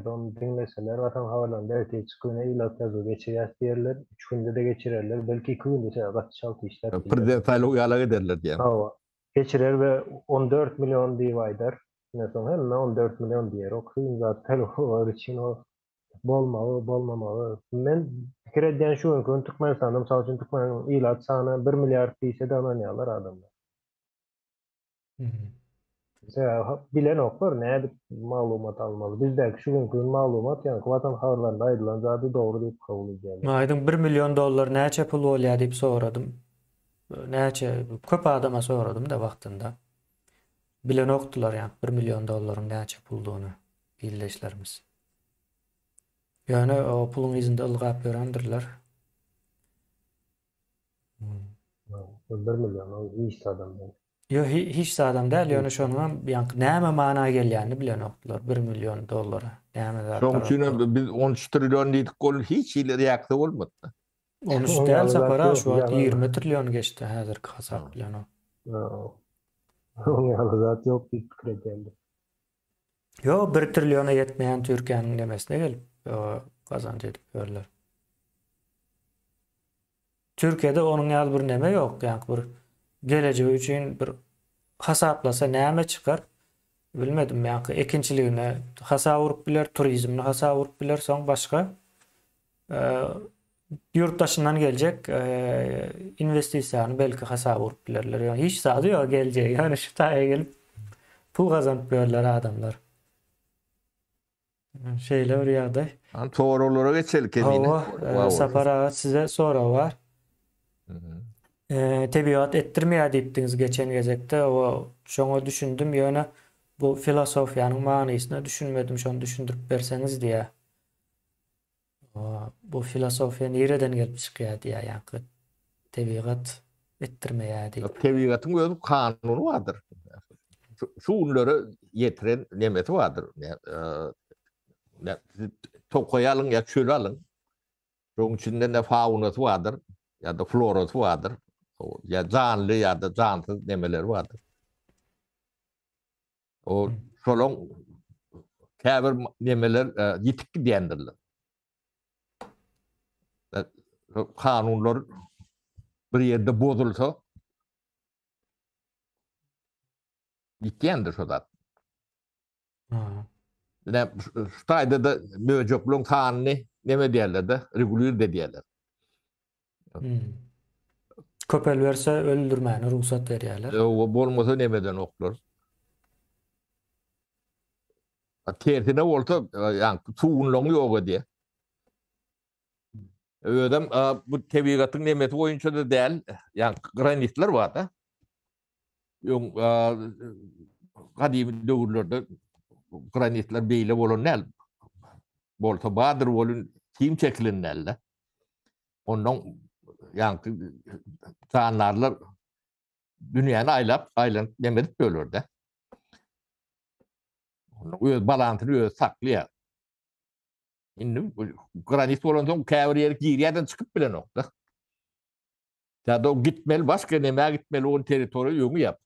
onu dinleseler vatan havalanda ertesi güne ilat ýazyp geçirýär diýerler. 3 günde de geçirerler. Belki 2 günde gatçalyk işler. prezident saýlawy ýalag ederler diýen. Geçirer we 14 milyon diýip aýdar. Ne soň hemme 14 milyon diýer. O kyn zat telefon için o bolmamaly. Men pikir edýän şu günkü Türkmenistanda mysal üçin Türkmen ilat sany 1 milyard diýse de ananýarlar adamlar. Bilen oklar näde maglumat almaly. Bizdäki şu günkü maglumat ýa-ni watan habarlarynda aýdylan zady dogry diýip kabul edýär. Aýdyň 1 milyon dollar näçe pul bolýar diýip soradym. Näçe köp adama soradym da wagtynda. Bilen okdular ýa-ni 1 milyon dollaryň näçe puldugyny ýyldaşlarymyz. Ýani o puluň izinde ylgap berendirler. 1 milyon o hiç adam değil. Yo hiç adam däl ýöne şonuň näme mana gelýärni bilen okdular 1 milyon dollara. Näme zat. Şoň üçin biz 13 trilyon diýdik gol hiç ýyl reaksiýa bolmady. 13 däl sapara şu wagt 20 trilyon geçdi häzirki hasap bilen o. Onu ýaly zat ýok diýip pikir edýärler. Yo 1 trilyona ýetmeýän Türkiýanyň demesine gelip gazanç edip görler. Türkiýede onuň ýaly bir neme ýok, ýa-ni bir gelecegi üçin bir hasaplasa näme çykar? Bilmedim, ýa-ni ekinçiligine hasap urup biler, turizmini hasap urup biler, soň başga yurtdaşyndan geljek investisiýany belki hasap urup bilerler. Ýani hiç sady ýok geljek. Ýani şu taýa gelip pul gazanyp berler adamlar. Şeyle oraya da. Toğralara geçelim emine. Hava Sapar ağa size sonra var. Tabiat ettirmeye deyiptiniz geçen gezekte. O şonu düşündüm yani bu filosofyanın manasını düşünmedim. Şonu düşündürüp verseniz diye. Bu filosofya nereden gelip çıkıyor diye yani tabiat ettirmeye deyip. Tebigatın özü kanunu vardır. Şuunları yetiren nemeti vardır. Tokoy alın ya çöl alın. Onun içinde ne faunası vardır ya da florası vardır. Ya canlı ya da cansız nemeleri vardır. O şolon käbir nemeler yitik diyendirler. Kanunlar bir yerde bozulsa gitkendir şodat. Ne şutayda da möjöklüğün kanunu neme diýerler de regulýr de diýerler. Köpel verse öldürmäni ruhsat berýärler. O bolmasa nemeden oklar. Tersine bolsa ýa suwunlygy ýok diýe. Ödem bu tebigatyň nemeti boýunça da däl, ýa granitler bar da. Ýok gadymy döwürlerde granitler beýle bolan näl. Bolsa badyr bolun kim çekilen näl. Ondan ýa canlarlar dünýäni aýlap nemet bölürde. Öz balantyny öz saklýar. Indi granit bolan soň käbir ýeri girýärden çykyp bilen okda. Ya da o gitmeli, başka neme gitmeli o teritoriýa ýöňü ýap.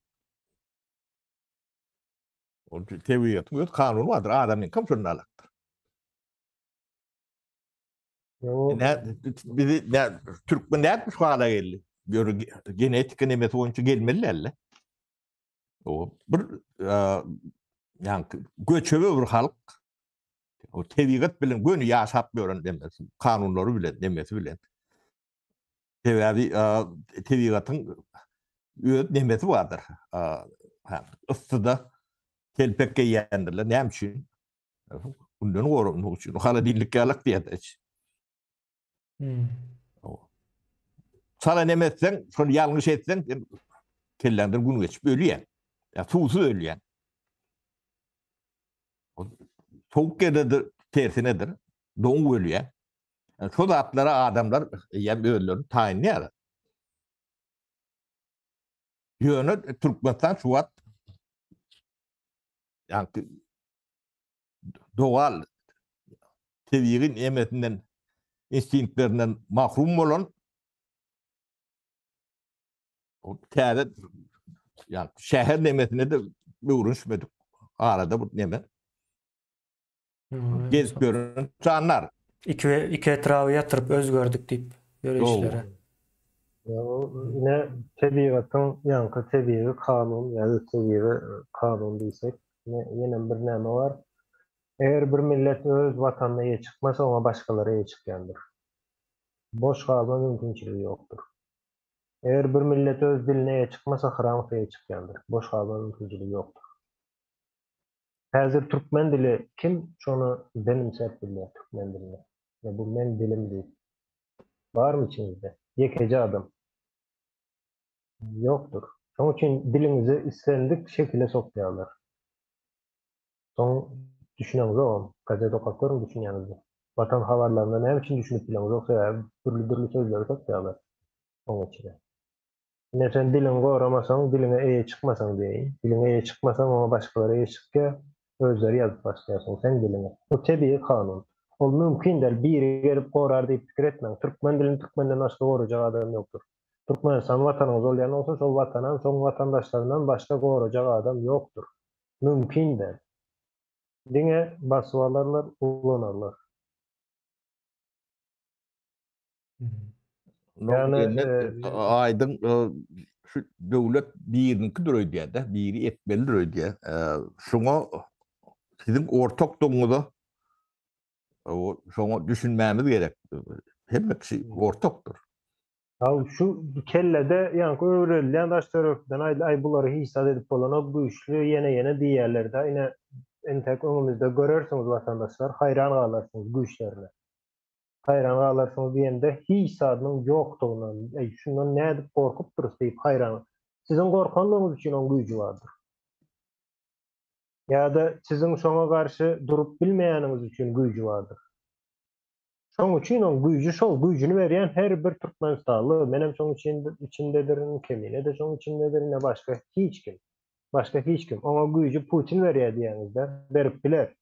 O tebigatın öz kanuny bardyr. Adamyň kim şonu alakdyr. Bizi Türkmen näme şu hala geldi. Genetik nemeti boýunça gelmeliler. O bir ýa göçebe bir halk. O tebigat bilen gönü ýaşap ýören demesi, kanunlary bilen, demesi bilen. Tebigatyň öz nemeti bardyr. Istyda telpek geýendirler. Näme üçin? Bundan gorunmak üçin. Hala dillik ýalak diýär. Sana nemetsen, şonu ýalňyş etsen, kelläňden gün geçip ölýär. Ya suwsuz ölýär. Soğuk yerdedir, tersinedir. Doğum ölüyor. Yani şu zatlara adamlar hem ölülerini tayinler. Yönü Türkmenistan şu an yani doğal tebiğin emetinden, instinklerinden mahrum olan o kâret yani şehir nemetine de uğraşmadık. Arada bu nemet. Gezip görün canlar. İki etrafı yatırıp öz gördük deyip görüşlere. Yine tebigatın yankı tebiği kanun ya da tebiği kanun diysek yine bir näme var. Eğer bir millet öz vatanına ýe çıkmasa ona başkaları ýe çıkýandyr. Boş kalma mümkinçiligi ýokdur. Eğer bir millet öz diline ýe çıkmasa hıramyk ýe çıkýandyr. Boş kalma mümkinçiligi ýokdur. Häzir türkmen dili kim şonu benimsep bilýär türkmen dilini? Ya bu men dilim diýip. Barmy içinizde? Ýekeci adam. Yoktur. Şoň üçin dilinizi istendik şekilde sokýarlar. Soň düşüneňiz o, gazet okaplar düşünýäňiz. Vatan habarlarynda näme üçin düşünüp bileňiz, oksa türlü sözler sokýarlar. Oň içine. Ne sen dilini goramasaň, diline eýe çıkmasaň diýin. Diline eýe çıkmasaň ona başgaları eýe çykýar. Özleri ýazyp başlaýarsyň sen diline. Bu tebii kanun. Ol mümkin däl biri gelip gorar diýip pikir etmeň. Türkmen dilini türkmenden başga gorajak adam ýokdur. Türkmenistan watanyňyz bolýan bolsa, şol watanyň, şol watandaşlaryndan başga gorajak adam ýokdur. Mümkin däl. Diňe basyp alarlar, ulanarlar. Yani aydın şu döwlet biriniňki döreýär, biri etmeli döreýär. Şoňa sizin ortak doňuňyza o şoňa düşünmämiz gerek. Hemmesi ortakdyr. Şu kellede yani öwrelýän daş törökden ay bulary hisap edip bolan o güýçlü ýene diýerler de ine entek önümüzde görürsünüz vatandaşlar, hayran kalarsınız güýçlerine. Hayran kalarsınız diýende hiç sadynyň ýokdugyna, şundan nädip gorkup durys diýip hayran. Sizin gorkanlygyňyz üçin oň güýji bardyr. Ýa-da sizin şoňa garşy durup bilmeýäniňiz üçin güýji bardyr. Şoň üçin oň güýji şol güýjüni berýän her bir Türkmenistanly, menem şoň içindedir, kemine de şoň içindedir, ne başga hiç kim. Başga hiç kim. Oňa güýji Putin berýär diýäňizde berip biler.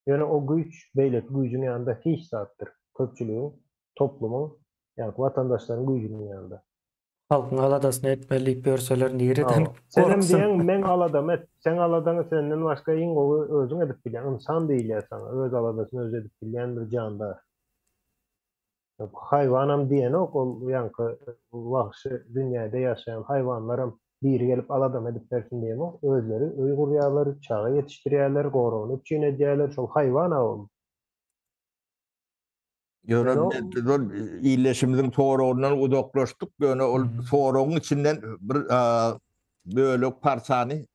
Ýöne o güýç beýlek güýjüň ýanynda hiç zatdyr. Köpçüligiň, toplumyň, ýa-ni watandaşlaryň güýjüniň ýanynda. Halkyň aladasyny etmeliyip berseler nireden Senem gorksun. diýen men aladam et. Sen aladany senden başga iň gowy özüň edip bilýän insan diýilýär sana. Öz aladasyny öz edip bilýän bir jandar. Hayvanam diýen ok, ol ýanky wagşy dünýäde ýaşaýan haywanlaram biri gelip aladam edip bersin diýen ok. Özleri öý gurýarlar, çaga ýetişdirýärler, goragyny çiğnedýärler, şol haywan awul. Ýöne iyileşimizin soragynyň uzaklaşdyk. Ýöne ol soragyň içinden bir bölük parsany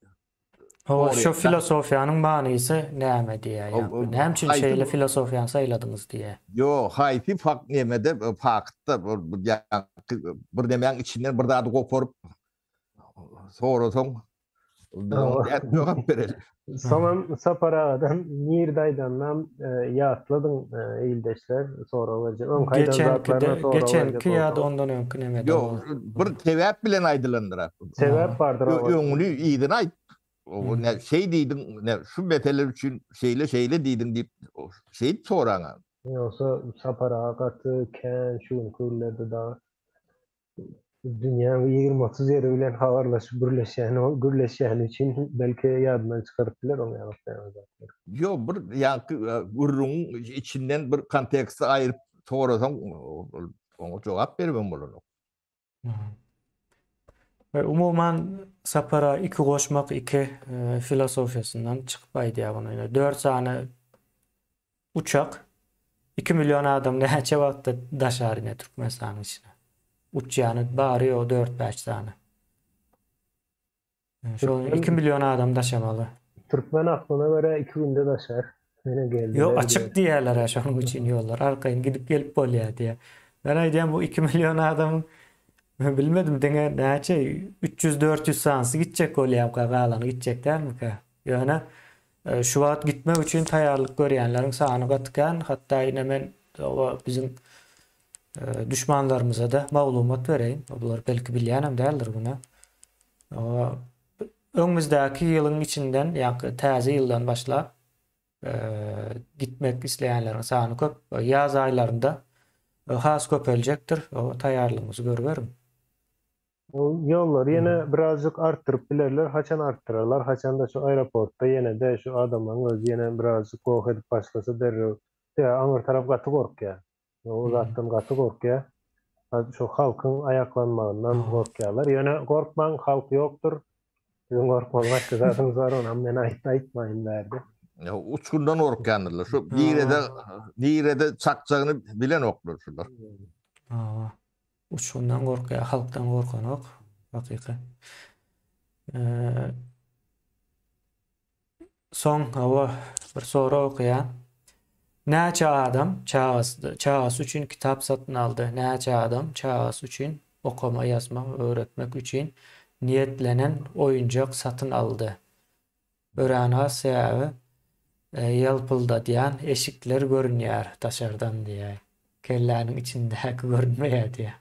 O şu filosofiýanyň manysy näme diýär? Nämçin şeýle filosofiýany saýladyňyz diýär. Yo, haýsy fakt nemede faktda bir demeň içinden bir zady goparyp sorasaň ýetmegän bereli. Saman Saparagadan Nirdaydandan ýatladyň ildeşler soragyjy. Geçenki ýa-da ondan öňkü nämede? Yo, bir sebäp bilen aýdylandyrar. Sebäp bardyr. Öňünü iýdin aýt. O ne şey diýdiň, ne şu meteler üçin şeýle diýdiň diýip şey soraňa. Ýogsa Saparagaty, kän, şu köllerde da dünýäň 20-30 ýeri bilen habarlaşyp gürleşýän üçin belki ýadyndan çykarypdylar onu ýa-da. Yo, bir ýanky gurrun içinden bir konteksti aýryp sorasaň oňa jogap bermem bolar. Umuman Sapara iki goşmak iki filosofiýasyndan çykyp aýdýar bunu. 4 sany uçak 2 milyon adam näçe wagtda daşar ine Türkmenistanyň içine. Uçýany bary o 4-5 sany. Şol 2 milyon adam daşamaly. Türkmen aklyna göre 2 günde daşar. Mene geldi. Yo, açyk diýerler şonuň üçin ýollar. Arkaýyn gidip gelip bolýar diýär. Ben aýdýam bu 2 milyon adam bilmedim deňe näçe 300-400 sansy gitjek bolýar galany gitjek dälmi? Ýöne şu wagt gitmek üçin taýýarlyk görýänleriň sany gatgan, hatda ine men bizim düşmanlarımıza da maglumat bereyim. Olar belki bilýänem däldir bunu. Öňümüzdäki ýylyň içinden, ýa-ni täze ýyldan başlap gitmek isleýänleriň sany köp. Ýaz aýlarynda has köpeljekdir. O taýýarlygyňyzy görberim. Yollar yine birazcık arttırıp bilerler. Haçan arttırırlar. Haçan da şu aeroportta yine de şu adamın öz yine birazcık kork edip başlasa derler. Ya anır taraf katı korkuyor. O zaten katı korkuyor. Şu halkın ayaklanmağından korkuyorlar. Yine korkman halk yoktur. Sizin korkmanın başka zatınız var ona. Men aytmayın derdi. Ya uçkundan korkyanlar. Şu nirede çakçağını bilen oklar şular. Uçkundan korkuyor, halktan korkan ok. Hakika. Son hava bir soru okuyan. Näçe adam çağası üçin kitap satın aldı? Näçe adam çağası üçin okuma, yazma, öğretmek üçin niyetlenen oyuncak satın aldı? Öğrenha sebebi yalpılda diýen eşikler görünýär daşardan diýär. Kelläniň içindäki görünmeýär diýär.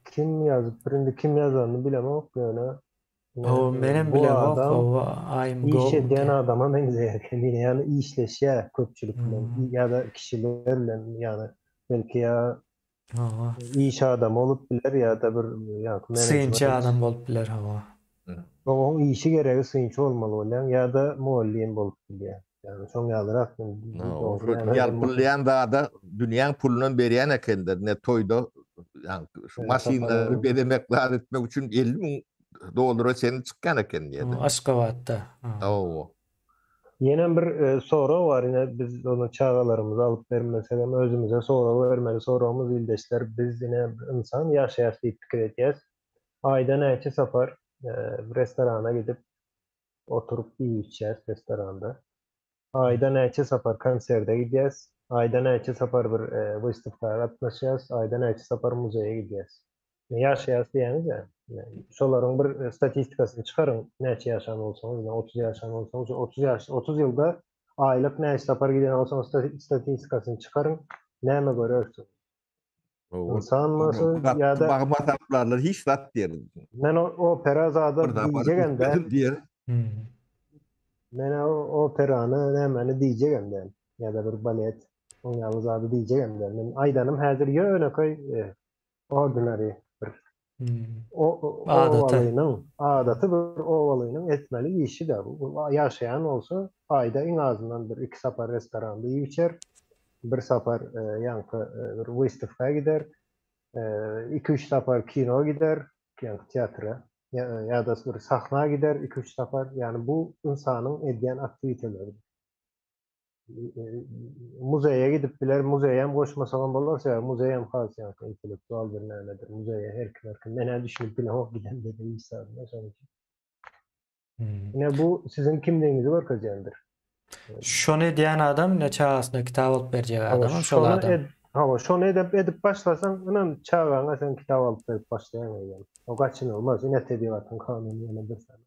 Kim yazıp birinde kim yazanını bilemem ok yani. O benim bilemem ok. İş eden adama benzeýär. Yani işleşýär köpçülik bilen ya da kişilerle yani belki ya iş adamı olup biler ya da bir sıyınçı adam bolup biler hava. O işi gereği sıyınçı olmalı olan ya da muallim bolup biler. Yani son ýalyrak ýalpylýan da dünýäň pulundan berýän ekenler ne toýda yani şu maşinleri bedemekler etmek üçin 50.000 dolara seni çykkan eken diýdi. Aşgabatda. Yine bir soru var yine biz onu çağalarımızı alıp vermesek ama özümüze soru vermeli sorumuz ildeşler biz yine insan yaşayası pikir edýäs. Aýda näçe safar restorana gidip oturup bir içeceğiz restoranda. Ayda neçe sapar konserde gideceğiz. Ayda neçe sapar bir выставкага katnaşacağız. Ayda neçe sapar muzeye gideceğiz. Yaşayas diýeniz ya. Şolaryň bir statistikasyny çıkarın. Neçe yaşan bolsaňyz, 30 yaşan bolsaňyz, 30 ýylda aýlyk neçe sapar giden bolsaňyz statistikasyny çıkarın. Näme görersiň? Sanmasy ýa-da Bakmasaklarlar hiç zat diyelim. men opera zada Burada diýjegende diye. men operany nämäni diýjegende ýa-da bir balet oňaly zady diýjegende men aýdanym häzir ýöneköy ordinary bir Adatı. adaty bir owalynyň etmeli işi de bu. Ýaşaýan bolsa aýda iň azyndan bir 2 sapar restoranda ýyp içer, bir sapar ýanky bir wystavkaya gider, 2-3 sapar kino gider, ýanky teatra ýa-da bir sahna gider, 2-3 sapar. Ýani bu insanyň edýän aktiviteleri. Muzeye gidip biler, muzeye hem koşmasagan bolarsa, muzeye hem has ýanky intellektual bir nämedir. Muzeye her kim mene düşünüp bile hok giden dedi İsa. Yine bu sizin kimliğinizi görkezýändir. Şonu diýen adam neçe aslında kitap alıp berjek adam şol adam. Şonu edip başlasan, inan çağına sen kitap alıp berip başlayamayın. O kaçın olmaz. Yine tebigatın kanunu yönedir sana.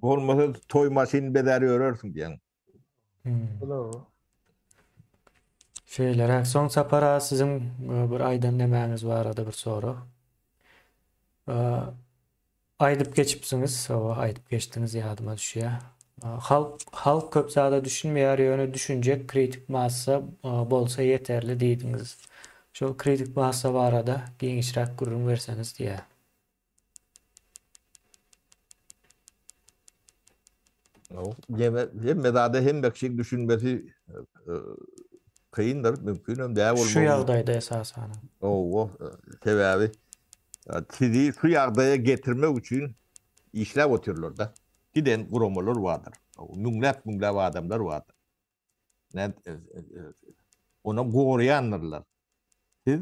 Olmasa toy masin bederi örersin diyen. Bu da o. Şeyler, son sapara sizin bir aydan nemäňiz barada bir soru. Aydyp geçipsiňiz, o aydyp geçdiňiz ýadyma düşýär. Halk köp zada düşünmeýär ýöne düşünjek kritik massa bolsa yeterli diýdiňiz. Şol kritik massa barada giňişräk gurrun berseniz diýär. Hem dada hem bekşik düşünmesi kıyındır, mümkün hem de Şu ýagdaýda esasan. O sebäbi sizi şu ýagdaýa getirmek üçin işläp otururlar da. Giden gurumalar vardır. Müňläp adamlar vardır. Ona goraýanlar. Siz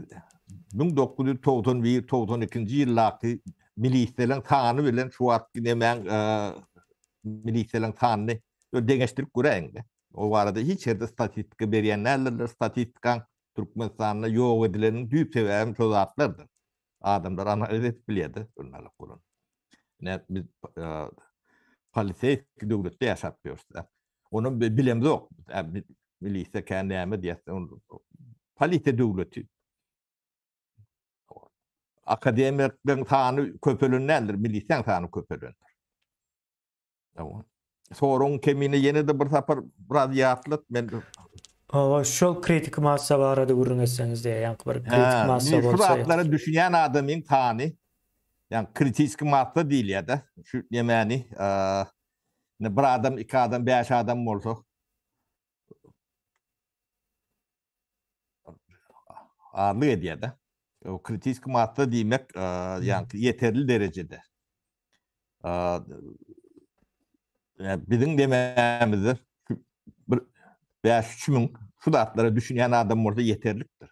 1991-92 ýyllaky milisiýalaryň tany bilen şu wagt gidemäň milisiýalaryň tanyny deňeşdirip göreňdi. O barada hiç ýerde statistika berýänler, statistikaň Türkmenistanda ýok edileniň düýp sebäbi şu zatlardyr. Adamlar analiz edip bilýärdi bunlara gurun. Biz politik döwletde ýaşapýarys. Onu bilemez ok. Milisiýa kendi näme diýär. Politik döwleti. Akademiklerin tany köpelenendir, milisiýaň tany köpelenendir. Sorun kemini ýene de bir sapar biraz ýatlyk men Şol kritik massa barada gurrun etseňiz diýär, ýanky bir kritik massa bolsa. Şu zatlara düşünýän adamyň tany, ýani kritik massa diýilýär da. Şu ýemeni bir adam, 2 adam, 5 adam bolsa ağırlık edýär da. O kritik massa diýmek ýani yeterli derecede. Bizim dememizdir. 5-3 min şu zatlara düşünýän adam bolsa yeterlikdir.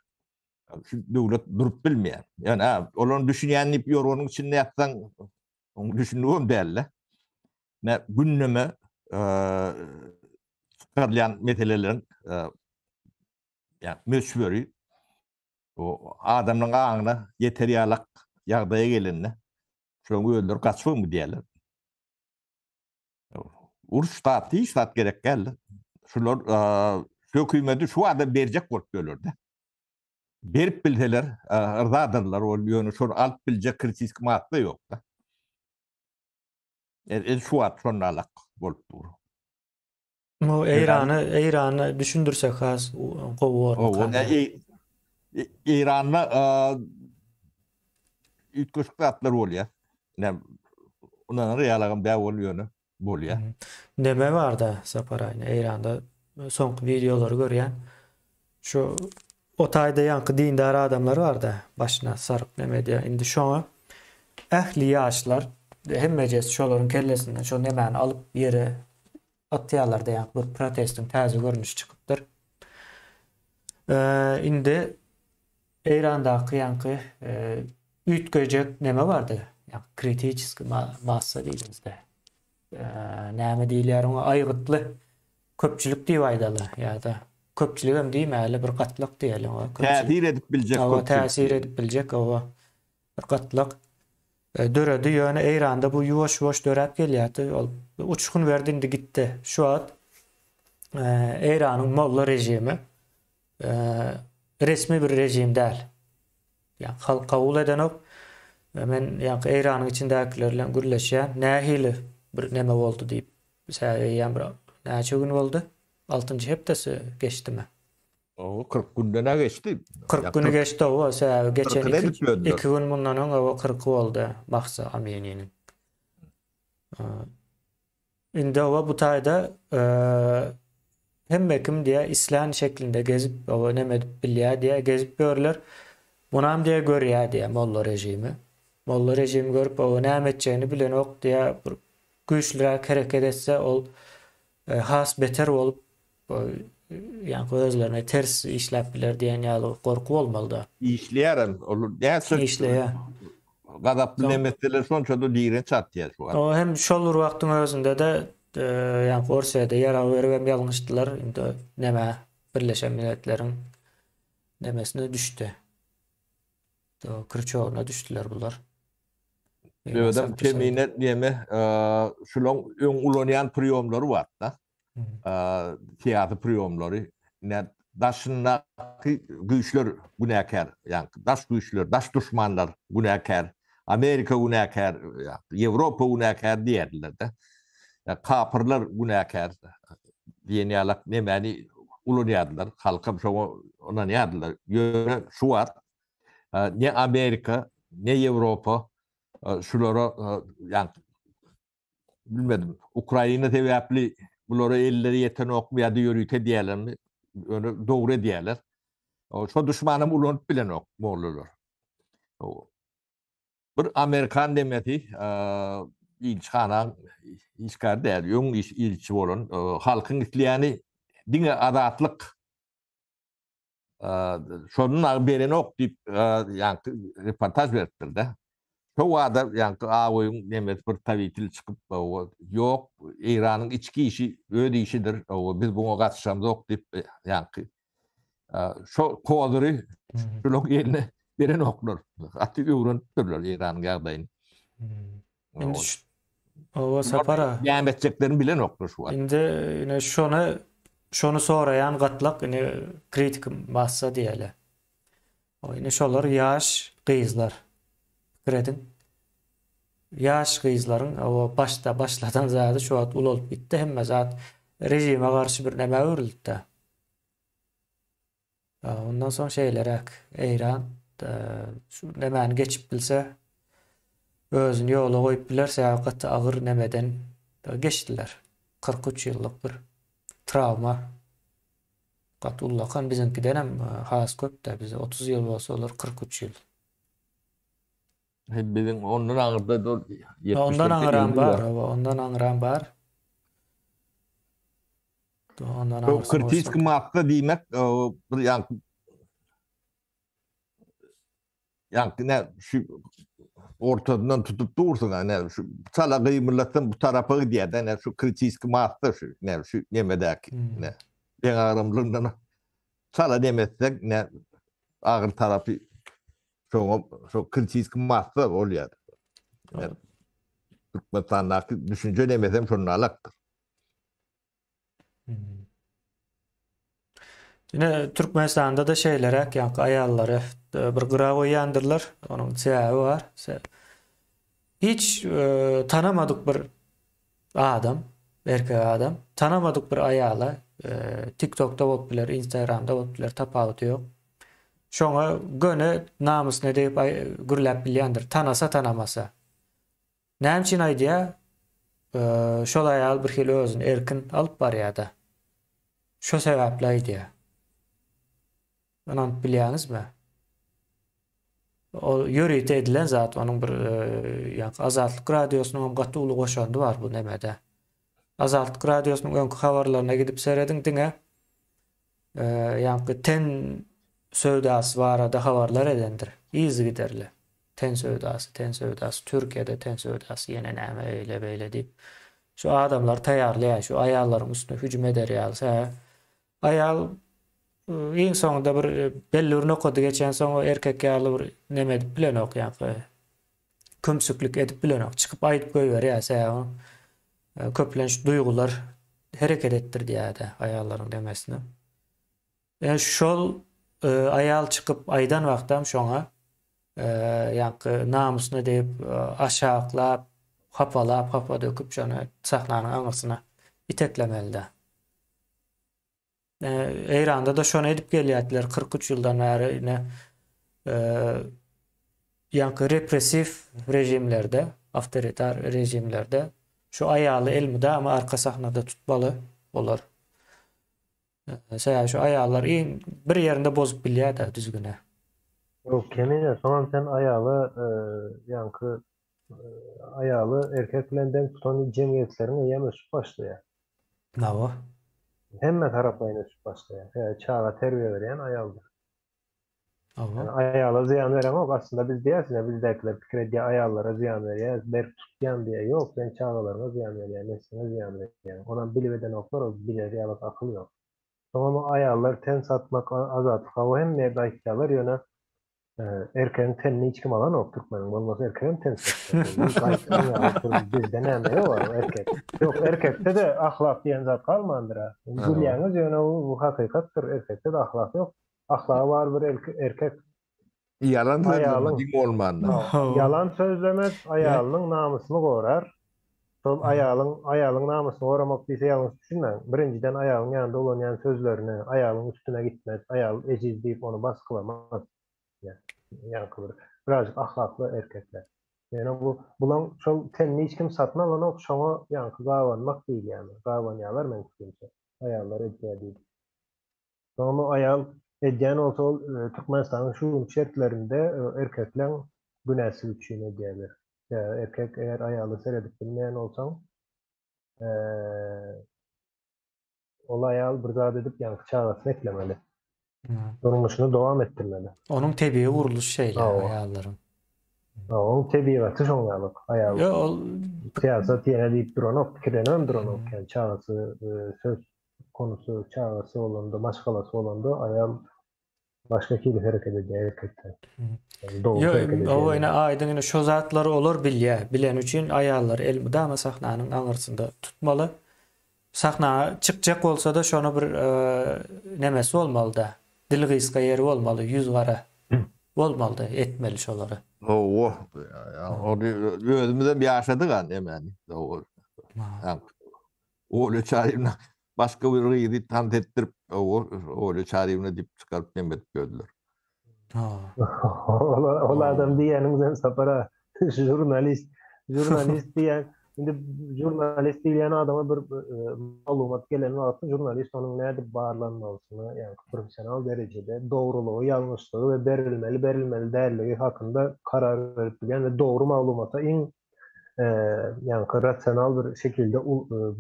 Şu döwlet durup bilmeýär. Ýani olaryň düşünýänini ýorgonyň içinde ýatsaň, onu düşünýän belli. Günneme çıkarılan meselelerin meşhuri o adamın ağına yeteriyalak ýagdaýa gelenine şoňa öldürüp kaçyp mı diýerler. Uruş ştat gerek geldi. Şular hökümeti şu adam berjek bolup gelirdi. Berip bilseler ırzadırlar o ýöne şol alyp biljek kritik massa ýok da. Şu at şonalak bolup dur. O Eýrany düşündirsek has gowur. İran'la ütküşlük atlar bolýar. Ondan realagym bäw bolýar. Neme var da saparaýny Eýranda soňky videolary görýän. Şu otaýda ýanky dindar adamlar var da başyna saryp neme diýär. Indi şoňa ähli ýaşlar hemmejes şolaryň kellesinden şo nemeni alyp ýere atýarlar da ýanky bir protestin täze görnüşi çykypdyr. Indi Eýrandaky ýanky ütgejek neme bardy? yani kritiçiski massa diýilmezde. Näme diýilýär oňa aýgytly köpçülik diýip aýdaly ýa-da köpçülik hem diýmäli bir gatlyk diýelim o köpçülik. Täsir edip biljek Hawa köpçülik. täsir edip biljek hawa bir gatlyk. Döredi ýöne Eýranda bu ýuwaş dörep gelýärdi. Ol uçkun berdindi gitdi. Şu at Eýranyň molla rejimi resmi bir rejim däl. Yani halk kabul eden ok. Men yani Eýranyň içindekilerle gürleşýän nähili bir neme boldy diýip säýýän bir näçe gün boldy? 6-njy hepdesi geçdimi? O 40 günden geçti. 40 günü geçdi o. Geçen 40'ını edip 2 döndüler. gün bundan öň o 40 boldy. Mahsa Amini'nin. Indi o bu taýda hemme kim diye islan şeklinde gezip o neme bilýär diye gezip görler. Bunam diye görýär diye molla rejimi. Molla rejimi görüp o näme etjegini bilen ok diye bir güýçlüräk hereket etse ol has beter bolup yani özlerine ters işläp biler diýen ýaly gorku bolmaly. İşleyerim. Olur. Näçe İşleýär. gadaply nemetler şonça da diýen çatýar şu an. O hem şol wagtyň özünde de yani Korsiýada ýara berip ýalňyşdylar. Indi näme Birleşen Milletlerin nemesine düştü. Kırçoğuna düştüler bular. Ödem kemine diýme şulan öň ulanýan priýomlary bar da. Teatr priýomlary. Daşyndaky güýçler günäkär, ýani daş güýçler, daş düşmanlar günäkär, Amerika günäkär, Ýewropa günäkär diýerler-de. Kapyrlar günäkär diýen ýalak nemeni ulanýardylar. Halkam şoňa onan ýadylar. Ýöne şu var. Ne Amerika, ne Ýewropa şulara ýani bilmedim. Ukraina tebäpli bulara elleri ýeten okmaýady ýörüýte diýerlermi? Öňe dogry diýerler. Şo düşmanym ulanyp bilen ok mollalar. Bir Amerikan demeti ilçhana işgär däl, ýöň ilçi bolan halkyň isleýäni diňe adatlyk şonun beren ok diýip ýani reportaj beripdir-de. Şo wada ýani awyň demet bir tabitil çykyp ýok, Eýranyň içki işi öde işidir. Biz buňa gatnaşamyz ok diýip ýani şo kodry şolok ýerine beren oklar. Aty öwrenipdirler Eýranyň ýagdaýyny. Indi o sapara Ýa etjeklerini bilen oklar şu an. indi ine şonu sorayan gatlyk ine kritik massa diýeli. O ine şolar ýaş gyzlar. Giredin. Ýaş gyzlaryň o başladan zady şu at ulanyp gitdi. Hemme zat rejime garşy bir näme öwrildi. Ondan soň şeýlerek Eýran şu nämäni geçip bilse özüni ýola goýup bilerse ýa-da agyr nämeden geçdiler. 43 ýyllyk bir travma. Gatullakan bizinkiden hem has köp-de bize 30 ýyl bolsa olar 43 ýyl. Bizim ondan aňyrda da 70. Ondan aňyran bar, ondan aňyran bar. Ondan O kritik matta diýmek bir ýani şu ortadan tutup dursun ýani şu çala gymylatdan bu tarapy diýär de şu kritik matta şu nemedäki ne beň aramlygyndan çala demetsek ne agyr tarapy şu kritik matta bolýar. Türkmenistan'daki düşünce demesem şonun alaktır. Yine Türkmenistan'da da şeylerek yani ayallary bir gyra goýandyrlar. Onun sebäbi var. Hiç tanamadık bir adam, erkek adam, tanamadık bir ayala TikTok'ta bolup biler, Instagram'da bolup biler, tapawuty ýok. Şoňa göne namusyna diýip gürläp bilýändir. Tanasa tanamasa. Näme üçin aýdýa? Şol ayal bir hili özüni erkin alyp barýardy. Şo sebäple aýdýa. Onu bilýäňizmi? O ýörüýte edilen zat onun bir Azatlyk radiosynyň gatyly goşandy bar bu nemede. Azatlyk radiosynyň öňkü habarlaryna gidip seredin diňe ten söwdasy barada habarlar edendir. Izy giderli. ten sevdası, Türkiye'de ten sevdası yine näme öyle böyle deyip şu adamlar tayarlaya şu ayalların üstüne hücum eder ýalsa ayal en sonunda bir belli bir noktada geçen soň o erkek ýaly bir neme edip bilen okýan kümsüklük edip bilen ok çıkıp aýdyp goýberýär köplenç duygular hereket ettirdi ýa-da ayalların demesine. Şol ayal çıkıp aydan wagtam şoňa ýa-ni namusyna diýip aşaklap, hapa döküp şonu sahnanyň aňyrsına iteklemeli. Eýranda da şonu edip gelýärdiler 43 ýyldan bäri ýa-ni represif rejimlerde, awtoritar rejimlerde şu ayalı elmide ama arka sahnada tutmalı olar. Şu ayağlar bir yerinde bozup bilýär da düzgüne. Yok kemine tamam sen yankı ayalı erkek bilen tutan cemiyetlerine yemiş başlıyor. Nawa? Hemme taraflayına başlıyor. Çağa terbiye veren ayaldır. Yani Nawa? ayala ziyan veren yok. Aslında biz diyorsun ya bizdekiler fikir ediyor ayallara ziyan veriyor. Berk tutyan diye yok. Ben çağalarına ziyan veriyor. Nesline ziyan veriyor. Ona biliveden oklar o bilir yalık akıl yok. Ama ayallar ten satmak azat. O hem mevdakikalar yöne erkeğin tenini hiç kim alan yok Türkmenin. Olmasa erkeğin ten satmak. Bizde ne var erkek. Yok erkekte de ahlak diyen zat kalmandır ha. Dünyanız yöne bu hakikattır. Erkekte de ahlak yok. Ahlakı var bir erkek Yalan ayalın sözlemek olmandı. yalan sözlemez ayalının namusunu korar. Sol ayalın namusunu koramak diýse ýalňyş düşünmän. Birinciden ayalın ýanynda bolan sözlerini ayalın üstüne gitmez. Ayal ejiz diýip onu baskılamaz. Yani birazcık ahlaklı erkekler. Yani bulan şol tenni hiç kim satmaz onu şoňa ýanky gawanmak diýil yani. Gawanýarlar meňzeçe. Ayallar edýär diýil. Ama ayal edýän olsa ol Türkmenistanyň şu şertlerinde erkekler günäsi üçin edýärler. Erkek eğer ayalı seyredip bilmeyen olsam ol ayal bir zat edip yani çağrısını eklemeli. Durmuşunu devam ettirmeli. Onun tebii guruluş şeyler Nawa. ayalların. Onun tebiatı şoňalyk ayal. Yo ol Siýasat ýene diýip duranok, pikirlenip duranok. Yani çağrısı, söz konusu çağrısı olanda, başgalası olanda ayal başka kirli hareket edýär erkekden. Yani doğru hareket edýär. o ýene aýdyň şo zatlary olar bilýär. Bilen üçin ayallar elmide ama sahnanyň aňyrsynda tutmaly. Sahna çykjak bolsa da şonu bir nemesi bolmaly da. Dil gysga ýeri bolmaly, ýüz gara bolmaly da etmeli şolary. O özümüzde bir yaşadık an hemen. O öyle çağırımla başka bir gıydı tant ettirip o öyle çağırımla dip çıkarıp yemet gördüler. Ola adam diýenimizden sapara jurnalist diýen indi jurnalist diýen adama bir maglumat gelen wagtda jurnalist onuň näde barlanmalysyny yani professional derejede dogrulygy, ýalňyşlygy we berilmeli dälligi hakynda karar berip bilýän we dogru maglumata yani rasyonal bir şekilde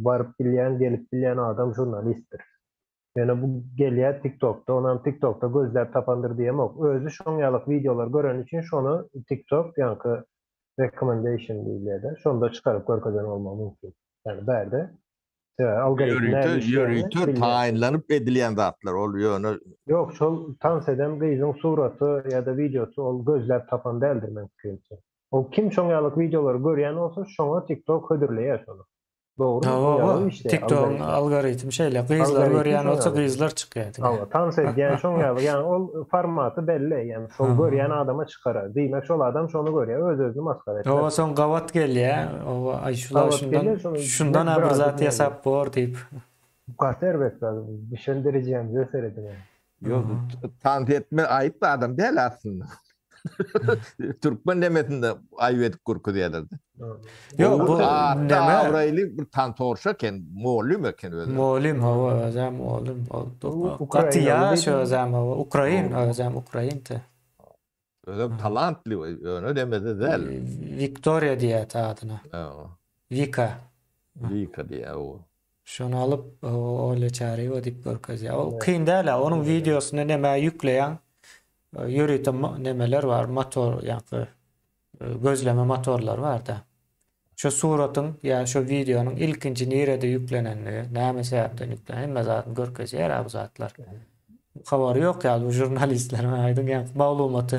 baryp bilýän, gelip bilýän adam jurnalistdir. Yani bu gelýär TikTok'ta, onam TikTok'ta gözler tapandır diýemok. Özü şoňalyk videolar gören için şonu TikTok ýa-ni recommendation diýilýär. Şonda çıkarıp görkezden olmagy mümkin. Yani berde Yürütü tayinlanıp edilýän zatlar oluyor. Yok, şol tans eden gyzyň suraty ýa-da videosu ol gözler tapan däldir meňçe. O kim şoňalyk videoları görýän olsa şoňa TikTok hödürleýär şonu. Doğru. TikTok algoritm şeyle gyzlar görýän olsa gyzlar çykýar. Ama tans edýän şoňalyk yani ol formaty belli. Yani şol görýän adama çıkarar. Diýmek şol adam şonu görýär, öz-özüni maskara etmez. O son gawat gelýär. O aýşular şundan bir zat ýasap bor diýip. Bu kadar bekledim. Düşündüreceğim seyredin. Yok, tant etme ayıp da adam değil aslında. Türkmen demesinde ayvet kurku diýerlerdi. Yok bu neme? Avraylı bir tant orşaken, moğolim eken öyle. Moğolim, özem moğolim. Katıya şu özem, özem Ukrayin'ti. Öyle talantlı, öyle demedi değil. Victoria diýär adyna. Vika. Vika diýär o. Şonu alıp öyle çağırıyor dip görkezýär. O kyn däl, onuň videosuna näme ýükleýän yürüten nemeler var, motor ýa-ni gözleme motorlar var da. Şu suratın ya şu videonun ilkinci nerede yüklenenliği, näme sebäpden yüklenen hemme zatyn görkezýär bu zatlar. Habary yok ya bu jurnalistlerin aydın yani maglumaty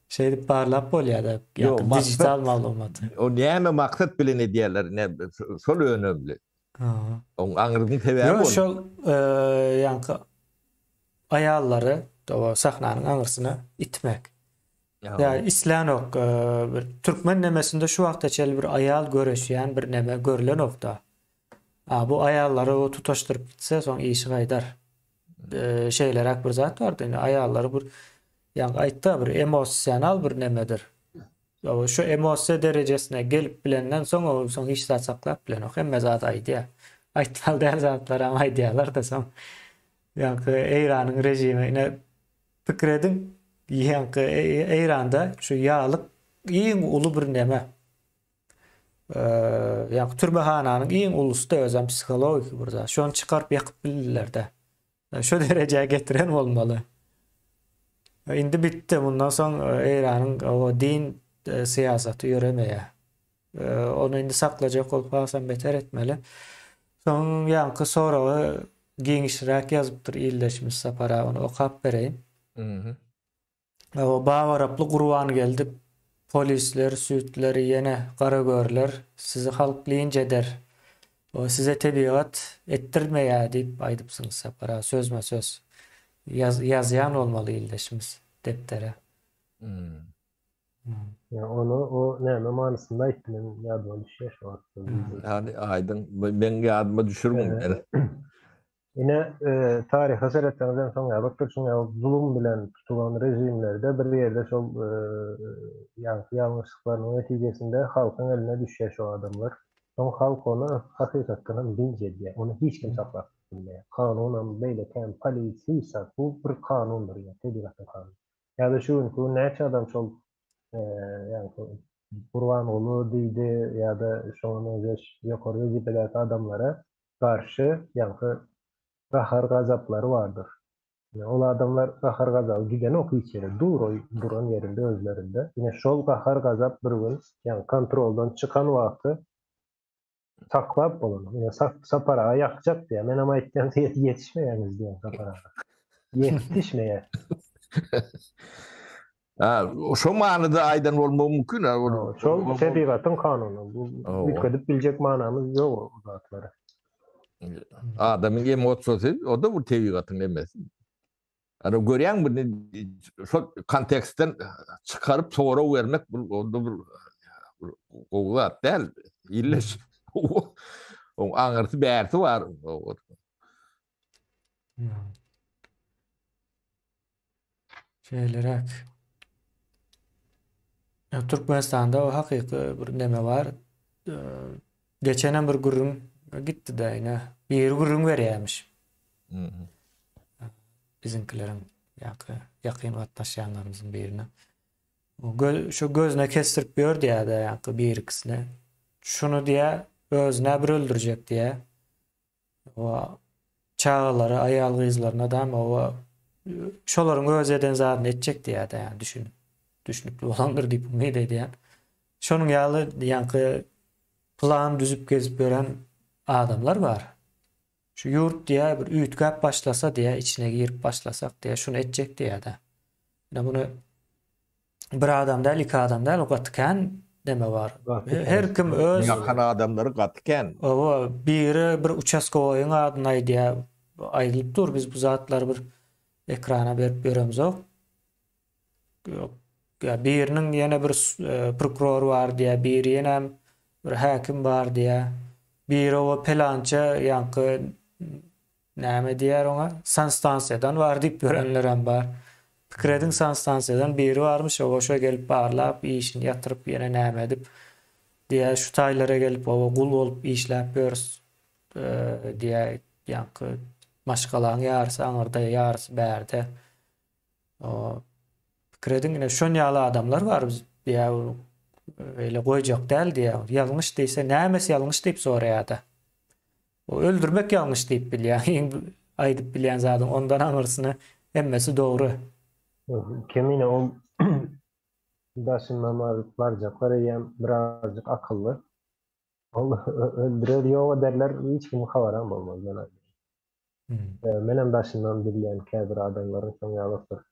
şey dip barlap bolýar-da. Yo, Yani dijital maglumaty. O näme maksat bilen edýärler, ne şol önemli. Ha. Oň aňyryň sebäbi Yo bol. şol yani ayallary o sahnanyň aňyrsyna itmek. Ya islan ok bir Türkmen nemesinde şu wagtda çel bir ayal göreşýän bir neme görülen okda. Bu ayallary o tutaşdyryp gitse soň işi gaýdar. Şeyler bir zat bardy. Yani ayallary bir yani aýtda bir emosional bir nemedir. O şu emosiýa derejesine gelip bilenden soň hiç zat saklap bilen ok. Hemme zat aýdýar. Aýtmaly däl zatlar ama aýdýarlar da soň. Yani Eýranyň rejimine pikir edin. Yani Eýranda şu ýalyk iň uly bir neme. Yani türbehananyň iň ulusy özem psikologik bir zat. Şonu çykaryp ýakyp bilirler-de. Şu derejeye getiren bolmaly. Indi bitti. Bundan soň Eýranyň o din siýasaty ýöremeýär. Onu indi saklajak bolup alsam beter etmeli. Soň ýanky soragy giňişrek ýazypdyr illeşmiş sapara onu okap bereýin. O bawaraply gurban geldi. Polisler, süýtleri, ýene garagörler sizi halk linç eder. O size tebiat ettirmeýär diýip aýdypsyňyz sapara sözme söz. Yazýan bolmaly illeşmiş deptere. Yani onu o näme manysynda aýtdym ýadyma düşýär şu wagtda. Yani aýdyn men ýadyma düşürmeň. Yine tarihe seretlerden sonra baktırsın ya zulüm bilen tutulan rejimlerde bir yerde şol yani yanlışlıkların neticesinde halkın eline düşüyor şu adamlar. Son halk onu hakikaten bilce diye. Onu hiç kim saklap bilmiyor. Kanunan beyleken polisiysa bu bir kanundur ya. Tebiratın kanunu. Ya da şu ünlü ne adam şol yani Kurban olu deydi ya da şonu yukarı vecibeler adamlara karşı yani kahar gazapları vardır. Yani o adamlar kahar gazap giden oku içeri duran yerinde özlerinde. Yine şol kahar gazap bir gün yani kontroldan çıkan vakti saklap bolun. Yine sapara yakacak diye. Men ama yetişmeyeniz diye sapara. Yetişmeye. Şu manyda aýdan bolmagy mümkin. Şol tebigatın kanunu. Bu ülkede bilecek manamız yok o zatları. Adamın emosiyasy o da bu tebigatın emes. Ana görýän bir şu kontekstden çıkaryp sonra vermek o da bir gowat däl. İlleş. O aňyrsy bärsi var. Şeylerek. Türkmenistanda o hakyky bir neme var. Geçenen bir gurrun gitti de yine bir gurrun berýärmiş. Bizimkilerin yakın vatnaşyanlarımızın birine. Şu gözüne kestirip gördü ya da yankı bir ikisine. Şunu diye özüne bir öldürecek diye. O çağları, ayal kızlarına da ama o şoların öz eden zatını edecek diye de yani düşünüp olandır deyip umid diyen. Şonun yalı yankı plan düzüp gezip gören adamlar var. Şu yurt diye bir üyütkap başlasa diye içine girip başlasak diye şunu edecek diye de. Yani bunu bir adam değil, iki adam değil, o katıken deme var. Her kim öz... Yakan adamları katıken. O biri bir uçaskoyun adına diye ayrılıp dur. Biz bu zatları bir ekrana verip göremiz o. Birinin yine bir prokuror var diye, biri yine bir hakim var diye, biri o pelança yankı näme diýer ona sanstansiýadan var diýip görenler var. Pikredin sanstansiýadan biri varmış, o şo gelip barlap işini yatyryp ýene näme edip diýe şu taýlara gelip o gul bolup işläp görüs diýe yankı maşgalaň ýarsy aňyrda ýarsy bärde. O pikredin ine şon ýaly adamlar var diýe öyle goýjak däl diýe. Ýalňyş diýse nämesi ýalňyş diýip soraýardy. O öldürmek yanlış deyip bilýän, aýdyp bilýän zadyň ondan aňyrsyny emmesi dogry. Kemine o daşınmama varacaklar eýem birazcık akıllı. Onu öldürer ýok derler, hiç kim habaram bolmaz mena. Hmm. Menem daşyndan bilýän käbir adamlaryň soň ýalypdyr. Hmm.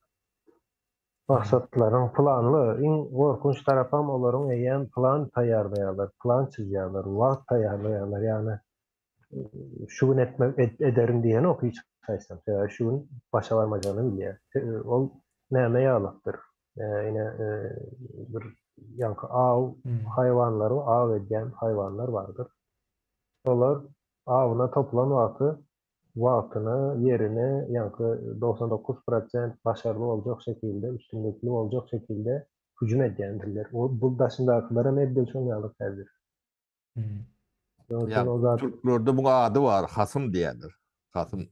Maksatlaryň planly, iň gorkunç tarapam olaryň eýem plan taýýarlaýarlar, plan çizýärler, wagt taýýarlaýarlar. Ýani şu gün ederim diýen ok hiç haýsam. Şu gün başa barmajanyny bilýär. Ol näme ýalypdyr. Ine bir ýanky Hmm. haýwanlary aw edýän haýwanlar bardyr. Olar awuna toplan wagtyny, ýerini ýanky 99% başarılı boljak şekilde, üstünlükli boljak şekilde hüjüm edýändirler. Bu daşyndakylar hem edil şoň ýalyp häzir. Hmm. Ýöňe Yani o zat Türklerde bu adı var. Hasım diýerler. Hasım.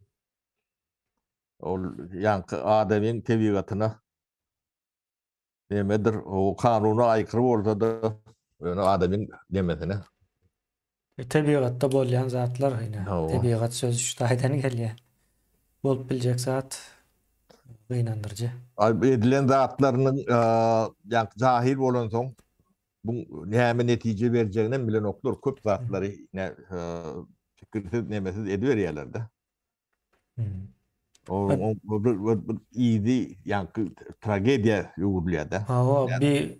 Ol yankı adamın tebigatyna nemedir? O kanuna aykırı bolsa da öňe adamın demesine. Tebigatda bolýan zatlar ýa-ni. O. Tebigat sözü şutaýdan gelýär. Bolup biljek zat gynandyrjy. Edilen zatlarynyň ýanky zahir bolan soň bu näme netije berjegini bilen oklar köp zatlary fikirsiz nemesiz ediberýärler de. Hmm. O iyidi yankı tragediýa ýugurlýar da. O bir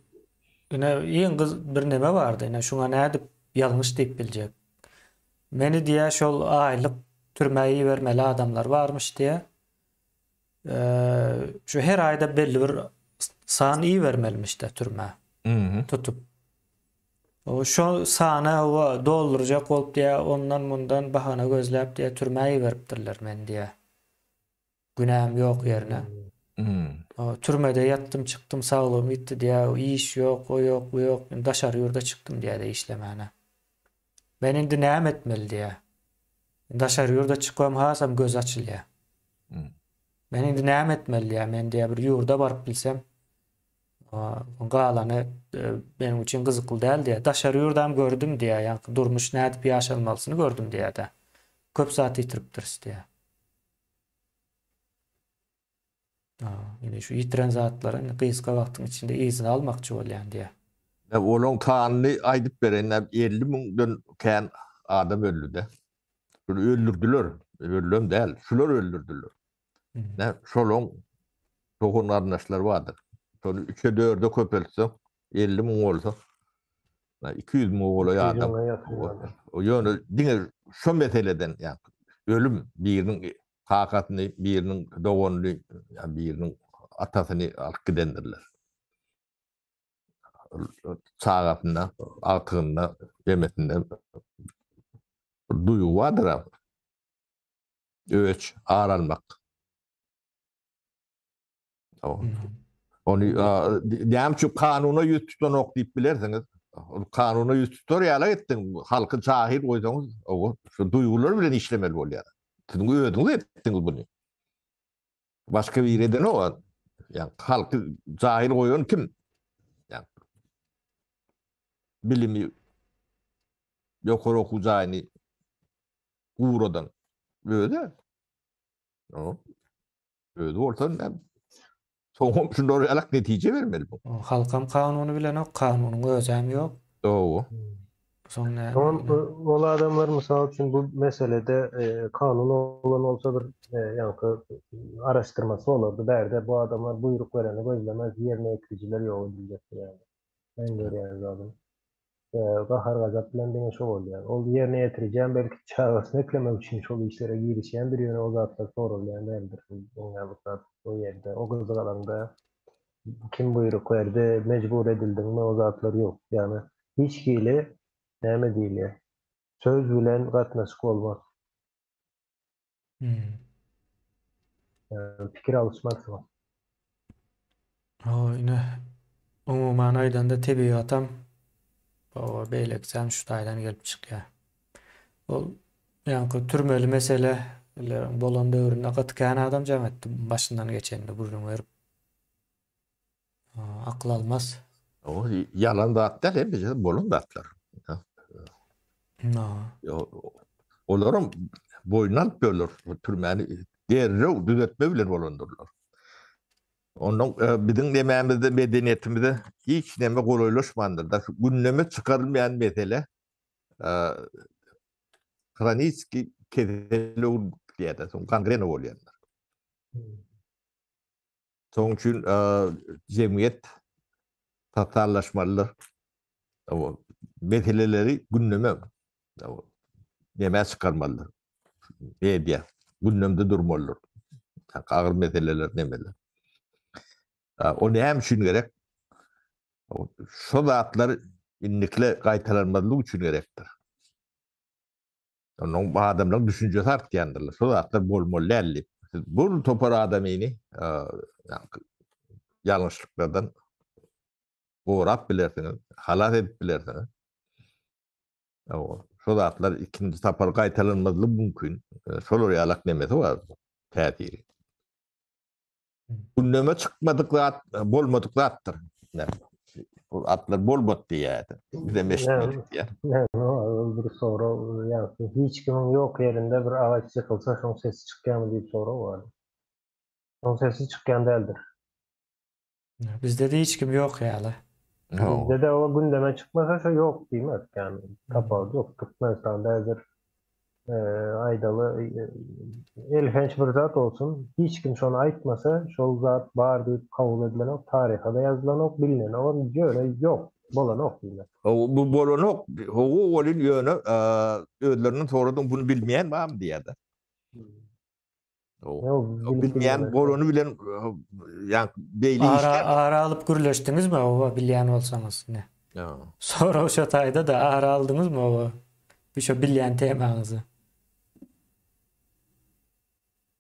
ine iň bir neme bardy. Ine şuňa nädip ýalňyş diýip biljek. Meni diýä şol aýlyk türmäge bermeli adamlar barmyş diýä. Şu her aýda belli bir san iyi vermelmiş de türmä tutup. O şu sana o dolduracak bolup diýä ondan mundan bahana gözläp diýä türmäge beripdirler men diýä. Günäm ýok ýerine. O türmede yattım çıktım sağlığım gitti diye iş yok o yok bu yok daşar yurda çıktım diye de işlemene. Ben indi näme etmeli diye. Daşar yurda çıkmam hasam göz açılıyor. Ben indi näme etmeli diye men diye bir yurda barıp bilsem galany benim için kızıklı değil diye. Daşar yurdam gördüm diye yani durmuş nädip ýaşalmalysyny gördüm diye de. Köp saat ýitiripdir diye. Yine şu yitiren zatların kıyıska wagtyň içinde izin almakçı bolýan diye. Olon kanunu aýdyp berenler 50 000'dan kän adam öldü. Şunu öldürdüler. Öldüm değil. Şular öldürdüler. Ne şolon tohun arnaşlar vardır. Sonra 3'e 4'e köpelse 50 000 olsa 200 000 bolýar adam. O ýöne diňe şu meseleden yani ölüm biriniň hakatyny, biriniň doganyny, biriniň atasyny alyp gidendirler. Çağatynda, atygynda, demesinde duýu bardyr. Öç, aralmak. Onu näme kanuny ýüz tutanok diýip bilersiňiz. Kanuny ýüz tutar ýaly etdiň, halky jahil goýsaňyz, o şu duýgular bilen işlemeli bolýar. Siz öýdüňiz etdiňiz buny. Başka bir eden o. Yani halkı jahil goýan kim? Yani bilimi ýokary okujaýyny guradan öýde. O. Öýde bolsa soňam şundan alak netije bermeli bu. Halkam kanuny bilen o kanunyň özäm ýok. O. Soňra Ol adamlar mysal üçin bu meselede kanun olan olsa bir yankı araştırması olurdu. Berde bu adamlar buyruk vereni gözlemez, yerine etkiciler ýok diýecekdir yani. Ben görýän zadım. Gahar gazap bilen deňe şol bolýar. Ol yerine ýetirjän belki çağasyny eklemek üçin şol işlere girişýän bir ýöne o zatlar sorulýan däldir. O ýerde, o gyzgalanda kim buyruk berdi, mecbur edildiňmi o zatlar ýok. Yani hiç kili näme diýilýär? Söz bilen gatnaşyk bolmaz. Pikir alışmazsın. O ine umuman aýdanda tebigatam o beýleksem şu taýdan gelip çykýar. Ol ýanky türmeli mesele bolan döwründe gatkan adam jamatdy başyndan geçende burun berip akıl almaz. O yalan zatlar hem de bolan zatlar. Olaram boynan bölür türmäni derrew düzeltme bilen bolandyrlar. Onun bizim dememizde medeniyetimizde hiç neme golaylaşmandır. Da şu gündeme çıkarılmayan mesele Kraniski kedeli diye de son gangrena oluyorlar. Son için cemiyet tatarlaşmalılar. O meseleleri gündeme yemeğe çıkarmalılar. Medya gündemde durmalılar. Ağır meseleler nemeler. O ne hem için gerek? Şu zatlar inlikle kaytalanmadığı için gerektir. Onun adamların düşüncesi artyanlarlar. Şu zatlar bol elli. Bu topar adamini yanlışlıklardan uğrap bilirsiniz, halat edip bilirsiniz. Şu zatlar ikinci tapar kaytalanmadığı mümkün. Şol orayalak nemesi var. Tədiri. Gündeme çıkmadıkları bolmadıkları attır. Bu atlar bolmadı diye. Bir de meşguliyet diye. Yani o bir soru yani hiç kimin yok yerinde bir ağaç yıkılsa şunun sesi çıkıyor mu diye bir soru var. Şunun sesi çıkıyor değildir. Bizde de hiç kim yok yani. Bizde de o gündeme çıkmasa şu yok demez yani. Kapalı yok. Türkmenistan değildir. Aydalı ilginç bir zat olsun. Hiç kim şunu aytmasa şol zat bağır deyip kabul edilen o tarihada yazılan o bilinen o öyle yok. Bolan ok bilinen. Bu bolonok, o olin yönü ödlerinin sonradan bunu bilmeyen var mı diye de. O bilmeyen bolonu bilen yani beyli işler. Ağır alıp gürleştiniz mi o bilyen olsanız ne? Sonra o şatayda da ağır aldınız mı o? Bir şu bilyen temanızı.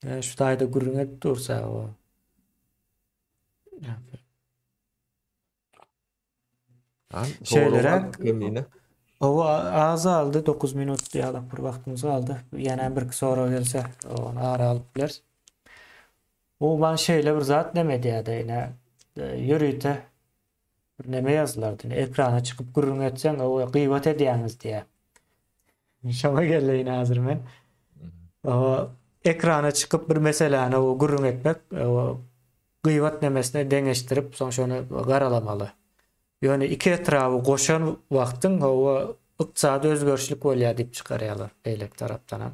Yani şu tayda gürüne dursa o. Şeylere o ağzı aldı 9 minut diyalog bir vaktimiz aldı. Yani bir sonra gelse onu ağır alıp bileriz. O ben şeyle bir zat demedi ya da yine yürüyte neme yazılardı. Ekrana çıkıp gürün etsen o gıyvat ediyeniz diye. Şama geldi yine hazır men. O ekrana çıkıp bir meseleni o gürün etmek o gıyvat nemesine dengeştirip sonra onu garalamalı. Yani iki etrafı koşan vaktin o iqtisadi özgörçlük bolýar diýip çykarýarlar beýlek tarapdan.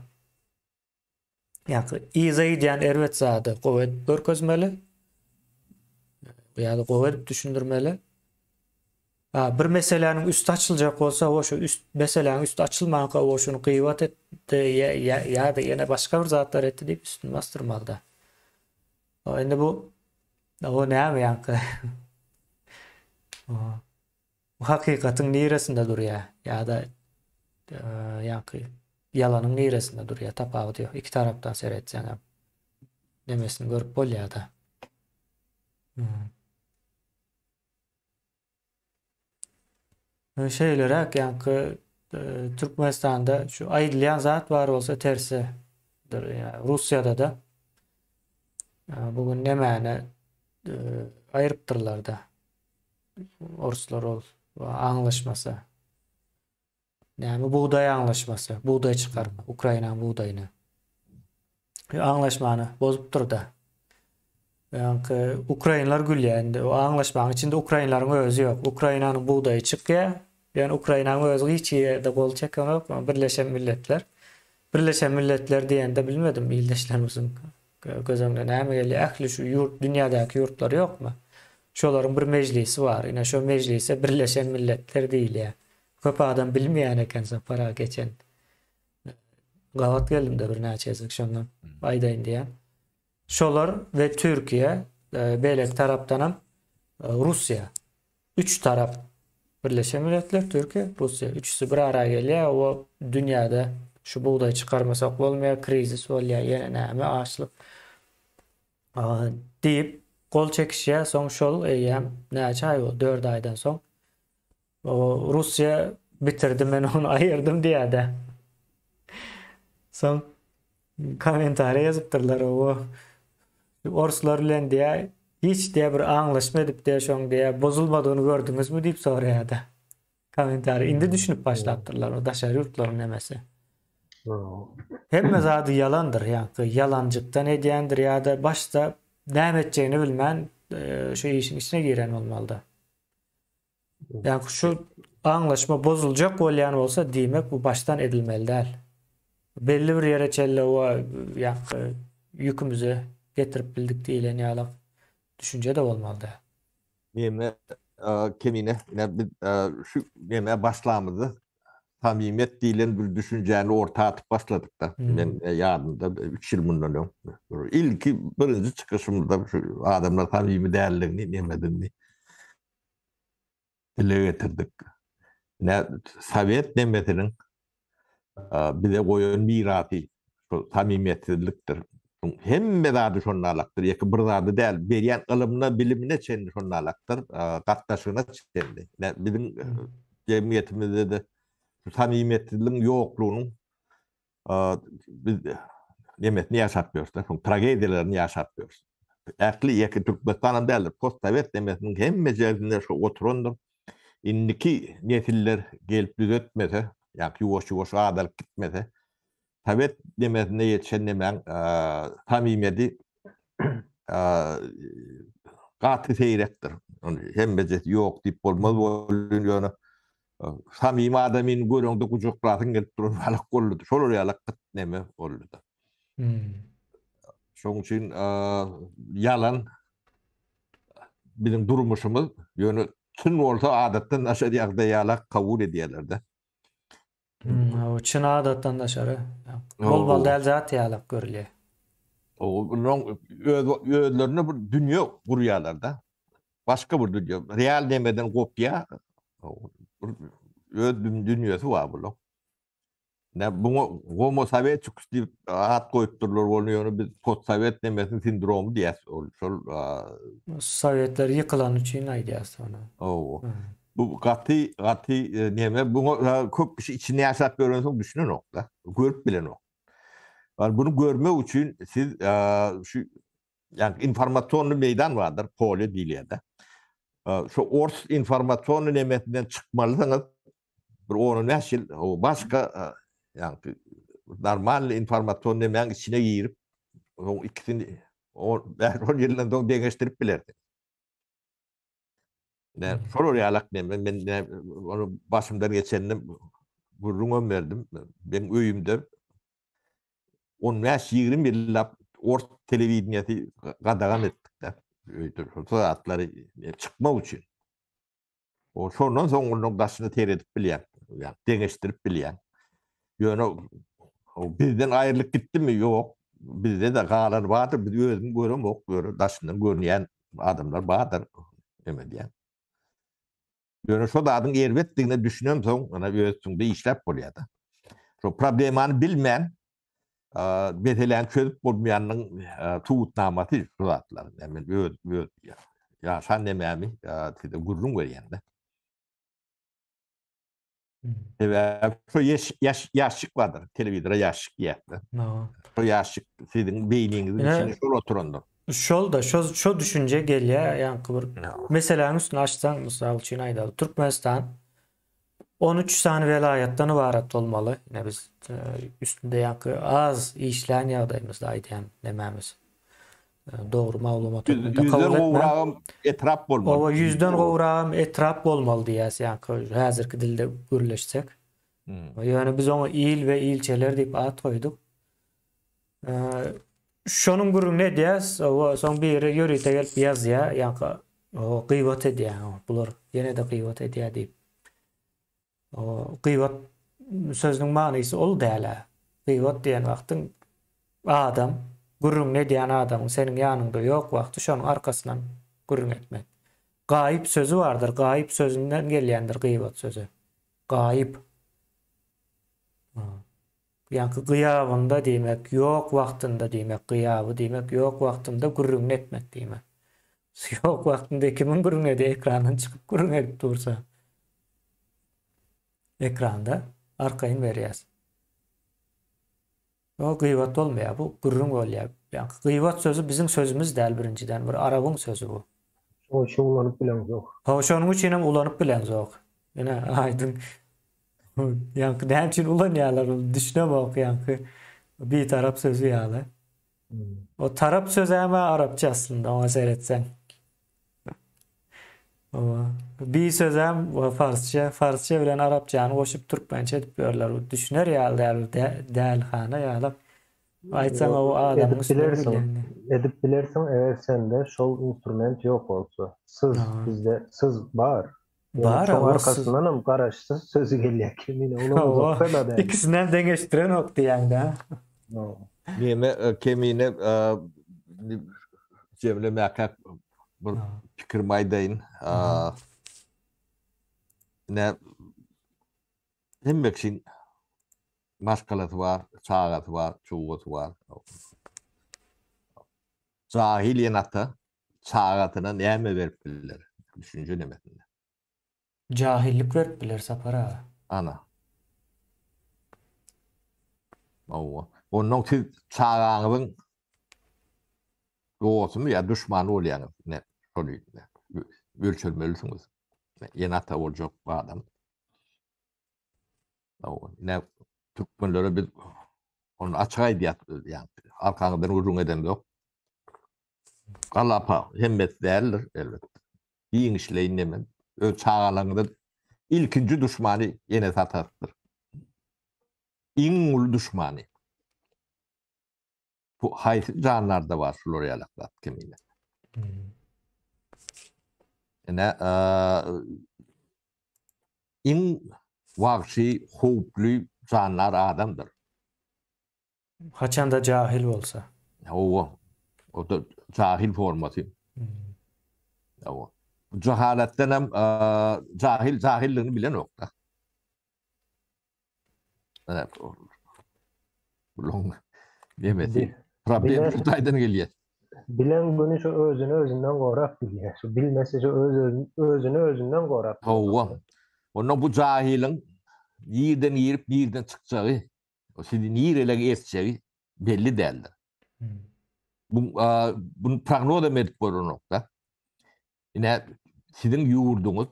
Yani izah edýän erwet zady gowet görkezmeli. Ýa-da gowet düşündirmeli. Bir meseleniň üstü açyljak bolsa, o şu üst meseleniň üstü açylmagyna o şunu gıybat etdi ýa-da ýene başga bir zatlar etdi diýip üstüne bastyrmaly da. Endi bu o näme ýa-da bu hakikatin niresinde durýar ýa-da ýa-da ýalanyň niresinde durýar tapagy diýip iki tarapdan seretsen hem nemesini görüp bolýar da. Şeylerek yani Türkmenistan'da şu aýdylýan zat var bolsa tersidir. Yani Russiýada da bugün nemeni aýrypdyrlar da. Orslar ol anlaşması. Yani buğday anlaşması, buğday çıkarma, Ukrayna'nın buğdayını. Anlaşmanı bozup durdu. Yani Ukraynalar gülýär. O anlaşmanın içinde Ukraynaların özü yok. Ukrayna'nın buğdayı çıkıyor. Yani Ukrayna'nın özü hiç de gol çeken yok. Birleşen Milletler. Birleşen Milletler diýende bilmedim ildeşlerimizin gözümde näme gelýär. Ähli şu yurt, dünyadaki yurtlar yok mu? Şoların bir meclisi var. Yine şu meclise Birleşen Milletler diýil ya. Köp adam bilmeýän ekense para geçen. Gawat gelimde bir näçezik şondan aýdaýyn diýen. Şolar ve Türkiye beýlek tarapdanam Rusya. Üç tarap Birleşen Milletler, Türkiye, Rusya. Üçüsü bir araya gelýär. O dünyada şu buğday çıkarmasak bolmaýar, krizis bolýar, ýene näme açlyk diýip kol çekişe son şol näçe ay bol 4 aydan soň o Rusya bitirdi men onu ayırdım diye de son komentary yazıpdyrlar o Orslar bilen diye hiç diye bir anlaşma edip diye şoň diye bozulmadygyny gördüňizmi diýip soraýardy. Komentary indi düşünüp başlapdyrlar o daşary ýurtlaryň nemesi. Hemme zady yalandır yani yalancıktan edýändir ýa-da başta näme etjegini bilmän şey işin içine giren olmalı da. Yani şu anlaşma bozulacak bolyan olsa demek bu baştan edilmeli değil. Belli bir yere çelle o yani yükümüzü getirip bildik diye yalan düşünce de olmalı da. Yeme kemine ne şu yeme başlamızı samimiyet dilen bir düşünceni ortaya atıp başladık da. Ben yarında 3 yıl bundan ilki birinci çıkışımızda şu adamlar samimi değerlerini demedin dile getirdik. Ne Sovyet demetinin bize koyun mirası şu samimiyetsizliktir. Hem medarı şonalaktır, yakı birdarı değil, beriyen ılımına, bilimine çenli şonalaktır, katlaşına çenli. Bizim cemiyetimizde de şu samimiyetsizliğin yokluğunun biz demetini yaşatmıyoruz da, tragedilerini yaşatmıyoruz. Erkli yakı Türkmenistan'ın değerli, post-Sovyet demetinin hem mecelinde şu oturundur, indiki nesiller gelip düzeltmese, yani yuvaş adalık gitmese, Sovyet demetine yetişen demen samimiyeti katı seyrektir. Hem beceti yok deyip olmaz oluyor. Samimi adamın göründü kucaklatın gelip durun balık oldu. Şol yalık neme oldu. Şoň için yalan bizim durmuşumuz yönü tün olsa adattan aşağı ýagda ýalak kabul edýärler-de. O çyn adatdan daşary. Bol däl zat ýalak görülýär. Onun özlerine bir dünýä gurýarlar-da. Başka bir dünýä. Real demeden kopya öz dünýäsi bar bu. Ne bu Homo Sovietçuk diýip at goýupdurlar oluyor. Biz post Sovet demesinin sindromu diýäs. Şol Sovetler yıkılan için aýdýas ona. Bu gaty neme bu köp bir şey içine ýaşap görensem düşünen nokta. Görüp bilen ok. Bunu görmek için siz şu yani informasyonlu meydan vardır polio diliyede. Şu ors informasyonlu nemetinden çıkmalısınız. Bir onu nesil o başka yani normal informasyon nemen içine girip o ikisini o ben yıldan sonra değiştirip bilerdi. Ne soru realak ben onu başımdan geçendim gurrun verdim. Ben öyümde 15-20 yıllap ors televizyoneti qadağan etdik de. Saatları çıkmak için. O sondan sonra onun başını teredip bilýän, yani deňeşdirip bilýän. Ýöne bizden aýrylyk gitdi mi? Ýok. Bizde de galan bardyr, biz özüm görem ok, daşyndan görnýän adamlar bardyr. Eme diýen. Ýöne şo dadyň erbetdigine düşünem soň, ana özüňde işläp bolýar-da. Şo problemany bilmän, meselen çözüp bolmaýanyň tuğutnamasy şu zatlar. Yani öz ya sen demämi, tide gurrun berýär-de. Evet, şu yaşık vardır. Televizyona yaşık ýetdi. O yaşık sizin beyninizin içine şol oturundur. Şol da şu düşünce gelýär ýanky bir meseleň üstüne açsaň mysal üçin aýdaly. Türkmenistan 13 sany velayatdan ibaret bolmaly. Ne biz üstünde ýanky az işlän ýagdaýymyzda aýdýan nemämiz. Doğru maglumat kabul etmem. Etrap bolmaly. O 100'den gowram etrap bolmaly diýäs ýanky häzirki dilde gürleşsek. Ýöne biz oňa il we ilçeler diýip at goýduk. Şonun gurrun ne diýäs? O soň biri ýörite gelip ýazýar ýanky o gıybet edýär. Bular ýene de gıybet edýär diýip. O gıybet sözüniň manysy ol däl. Gıybet diýen wagtyň adam gurrun ne diýen adamyň seniň ýanynda ýok wagty şonuň arkasyndan gurrun etmek. Gaýyp sözü vardır. Gaýyp sözünden gelýändir gıybet sözü. Gaýyp. Ýanky gıyabynda diýmek, ýok wagtynda diýmek, gyýaby diýmek, ýok wagtynda gurrun etmek diýmek. Ýok wagtynda kimin gurrun edi ekrandan çykyp gurrun edip dursa. Ekranda arkaýyn berýäs. O gıybet bolmaýar, bu gurrun bolýar. Yani gıybet sözü bizim sözümüz däl birinciden, bir arabyň sözü bu. O şu ulanyp bilen zok. Şonuň üçin hem ulanyp bilen zok. Ene aýdyn. Ýanky näme üçin ulanýarlar, düşünemok ýanky. Bir tarap sözü ýaly. O tarap sözü hem Arapça aslında, onu seyretsen. O bir sözem Farsça bilen Arapçany goşup Türkmençe edip berler. Düşüner ýaly däl hana ýaly. Aýtsaň o adamyň Edip üstüne bilersin. bilýänni. Edip bilersin eğer sende şol instrument yok olsa. Sız Aa. bizde sız var. Yani Bar şoň orsuz. arkasyndanam garaşsız sözü gelýär. Kimine ulamaz O oksa da däl. ikisinden deňeşdiren ok diýäňde. Neme kemine cevlemäkä bir pikir maýdaýyn. Ne hemmeksin maskalat var, çağat var, çuwat var. Cahil ýanata çağatyna näme berip bilýär? Düşünje nemetinde. Jahillik berip biler sapara. Ana. Onun siz çağağınızın dostu mu ya düşmanı olayanız ne soruyor ne ölçülmelisiniz. Yanata olacak bu adam. Ne Türkmenlere bir onu açığa diyat yani arkanızdan uzun eden yok. Kalapa hemmet değerler elbette. İyi işleyin hemen. Ö çağalarında ilkinci düşmanı yine sataktır. İngul düşmanı. Bu haysi canlarda var şurayalaklar kemiyle. Yani in vahşi, huplu canlar adamdır. Haçan da cahil bolsa. O da cahil formatı. O. Cehaletten hem cahilliğini bilen yok da. Evet. Bulun. Demesi. Problem şutaydan geliyor. Bilen bunu şu özünü özünden gorak bilýär. Şu bilmese şu özünü özünden gorak. Onun bu cahilin yerden yiyip yerden çıkacağı, o sizin yerlere eseceği belli değildir. Bunu prognoz edip bir nokta. Yine sizin yurdunuz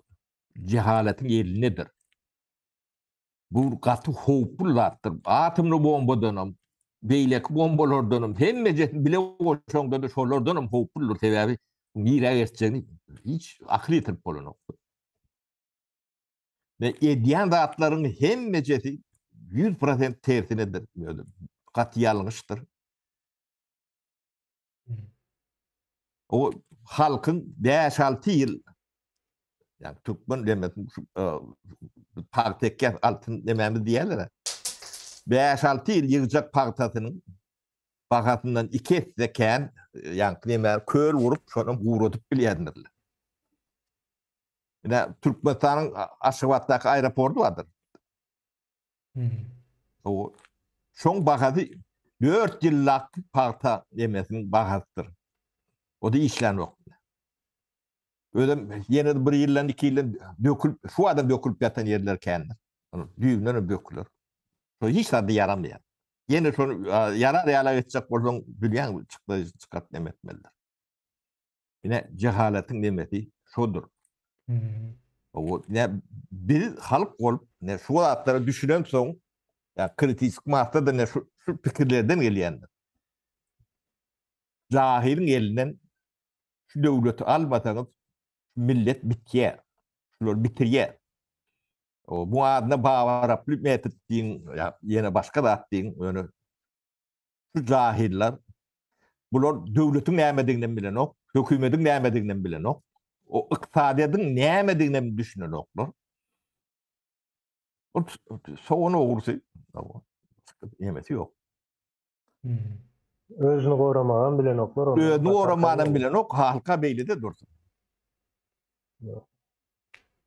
cehaletin elindedir. Bu katı hopurlardır. Atımlı bombadanım, beylek bombalardanım, hem mecetin bile koşandan da şolardanım hopurlar sebebi yere eseceğini hiç akli tırp olan nokta. Ve ediyen rahatların hem meceti 100% tersinedir. Katı yanlıştır. O halkın 5-6 yıl yani Türkmen demedim partiye altın dememiz diyorlar. 5-6 yıl yığacak partisinin bakatından 2 zeken yani demer köl vurup sonra vurup bilyendirler. Yine Türkmenistan'ın Aşgabat'taki aeroportu vardır. O son bakatı 4 yıllık parta demesinin bakatıdır. O da işlen yok. Öyle yine bir yıldan 2 yıldan dökülüp, şu adam dökülüp yatan yerler kendi. Düğümden dökülür. So hiç tadı yaramıyor. Yine sonra yarar yala edecek bolsan bilýän çıkart demetmeliler. Yine cehaletin demeti şodur. O ne bir halk olup ne şu atları düşünen soň ya kritik mahta da ne şu pikirlerden gelýändir. Cahilin elinden şu döwleti almasaňyz millet bitýär. Şular bitirýär. O bu adına bawaraply metot diýin ya ýene başga da diýin öňe şu cahiller bular döwletiň näme bilen ok, hökümetiň näme bilen ok. O yktysadyň näme düşünen oklar. O soňa ogursa ýemesi ýok. Özünü goramagan bilen oklar. Özünü goramagan bilen ok halka beýlede dursun.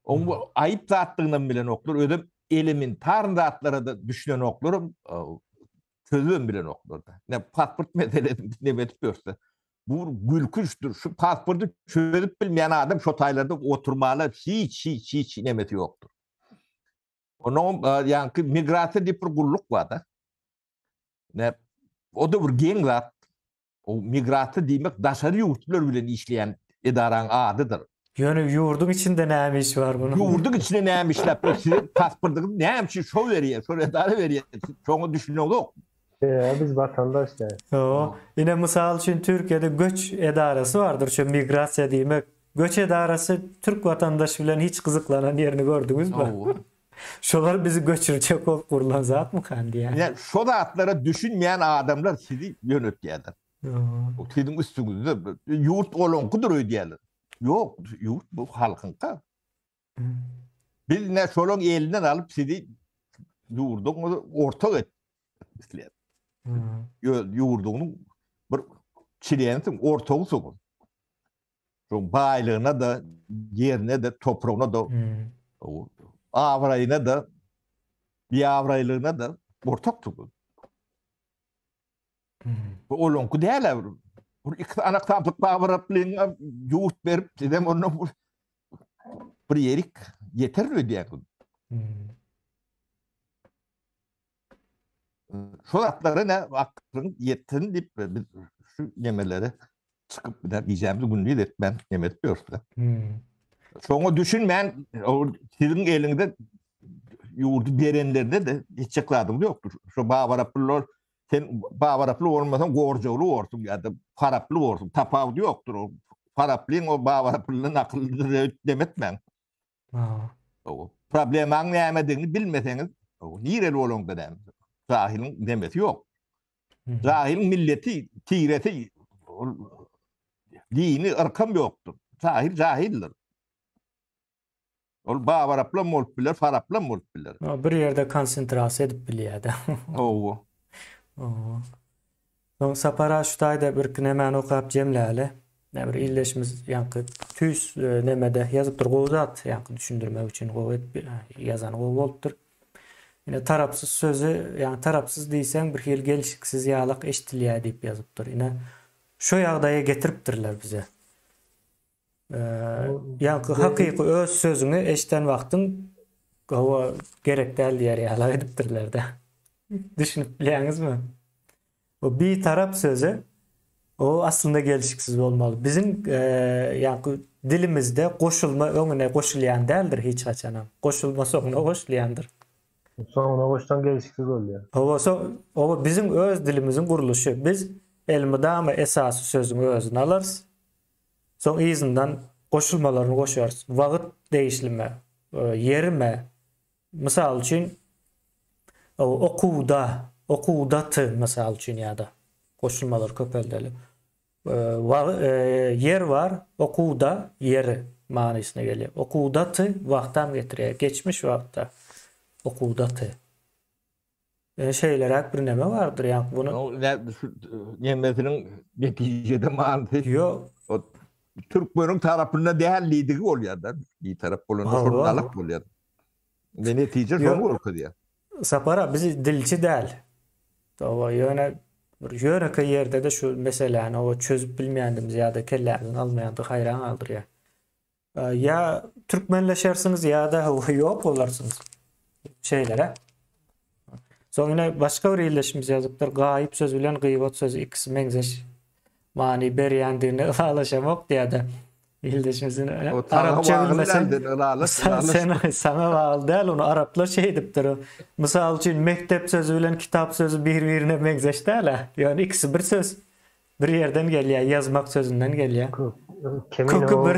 O ayıp zatlygyny bilen oklar, ödüm elementar zatlara da düşünen oklar, çözüm bilen oklar da. Ne pasport meselesi ne etip görse. Bu gülküşdür. Şu pasportu çözüp bilmeyen adam şu taylarda oturmalı hiç nemeti yoktur. Onun yani migrasiya diýip bir gulluk var da. Ne o da bir geň zat. O migrasiya diýmek daşary ýurtlar bilen işleýän edaraň adydyr. Ýöne ýurdun içinde näme iş var bunun? Ýurdun içinde näme işläp sizin pasportuňyz näme şey şo berýär, şo edara berýär. Şoňa düşünýän yok. Biz vatandaşlar. Yine misal üçün Türkiye'de göç edarası vardır. Şu migrasiya diýmek göçe arası Türk vatandaşı bilen hiç kızıklanan yerini gördünüz mü? Oo. Şolar bizi göçürecek ol kurulan zat mı kandi yani? Yani şu zatlara düşünmeyen adamlar sizi yönetiyorlar. O sizin üstünüzde yurt olonkudur ödeyeler. Yok, yurt bu halkın ka. Biz ne şolon elinden alıp sizi yurdun ortak etmişler. Yurdunun bir çileyensin ortağı sokun. Şu baylığına da, yerine de, toprağına da, avrayına da, bir avraylığına da ortak sokun. Bu olonku değerler. Bu iki anaktamlık bağıraplığına yurt verip size onu bir yerik yeter ödeyen. Şu atları ne aklın yetin deyip biz şu yemeleri çıkıp bir de diyeceğimiz bunu değil ben yemek diyoruz. Şunu düşünmeyen sizin elinde yurdu verenlerde de hiç çıkladım yoktur. Şu bağıraplılar sen bağıraplı olmasan gorcalı olsun ya da paraplı olsun. Tapavdı yoktur o. Paraplığın o bağıraplının akıllı demet ben. O problemin ne yemediğini bilmeseniz nireli olun dedem. Zahilin demesi yok. Zahilin milleti, tireti, dini ırkım yoktur. Zahil zahildir. Ol bağıraplı molup bilir, paraplı molup bilir. Bir yerde konsentrasyon edip biliyordu. Oo. Son sapara şutayda bir hemen okuyup cemleli. Ne bir illeşimiz yankı tüys nemede yazıp dur gozat yankı düşündürmek için yazan o bolupdur. Yine tarapsız sözü yani tarapsız değilsen bir yıl gelişiksiz yağlak eşitliğe deyip yazıptır. Yine şu yağdaya getiriptirler bize. Yankı hakiki öz sözünü eşten vaktin o gerek değil diğer yağlak ediptirler de. Düşünüp biliyorsunuz mu? O bir taraf sözü o aslında gelişiksiz olmalı. Bizim yani dilimizde koşulma önüne koşulayan değildir hiç açanam. Koşulma sonuna koşulayandır. Sonuna koştan gelişiksiz oluyor. O bizim öz dilimizin kuruluşu. Biz elmidamı esası sözünü özüne alırız. Son izinden koşulmalarını koşuyoruz. Vakit değişilme, yerime. Misal için okudatı misal için ya da koşulmalar köpeldeli. Yer var, okuda yeri manasına geliyor. Okudatı vaktan getiriyor. Geçmiş vakta. Okudatı. Şeyler bir neme vardır yani bunu. Yemesinin neticede mantığı. Yok. Türkmen'in tarafında değerliydiği oluyor da. Bir taraf olunca sorumluluk oluyor. Ve netice sonu oluyor. Sapara bizi dilci değil. O yöne yerde de şu mesela o çözüp bilmeyendim ziyade kellerden almayandı hayran aldır ya. Ya Türkmenleşersiniz ya da yok olarsınız şeylere. Sonra başka bir iyileşimiz yazıptır. Gayip söz bilen gıybat sözü ikisi menzeş mani beriyandığını alaşamak diye de iyileşimizin Arapça bilmesen sana bağlı değil onu Araplar şey ediptir. Misal için mektep sözü bilen kitap sözü birbirine menzeş değil. Yani ikisi bir söz. Bir yerden geliyor. Yazmak sözünden geliyor. Kemin o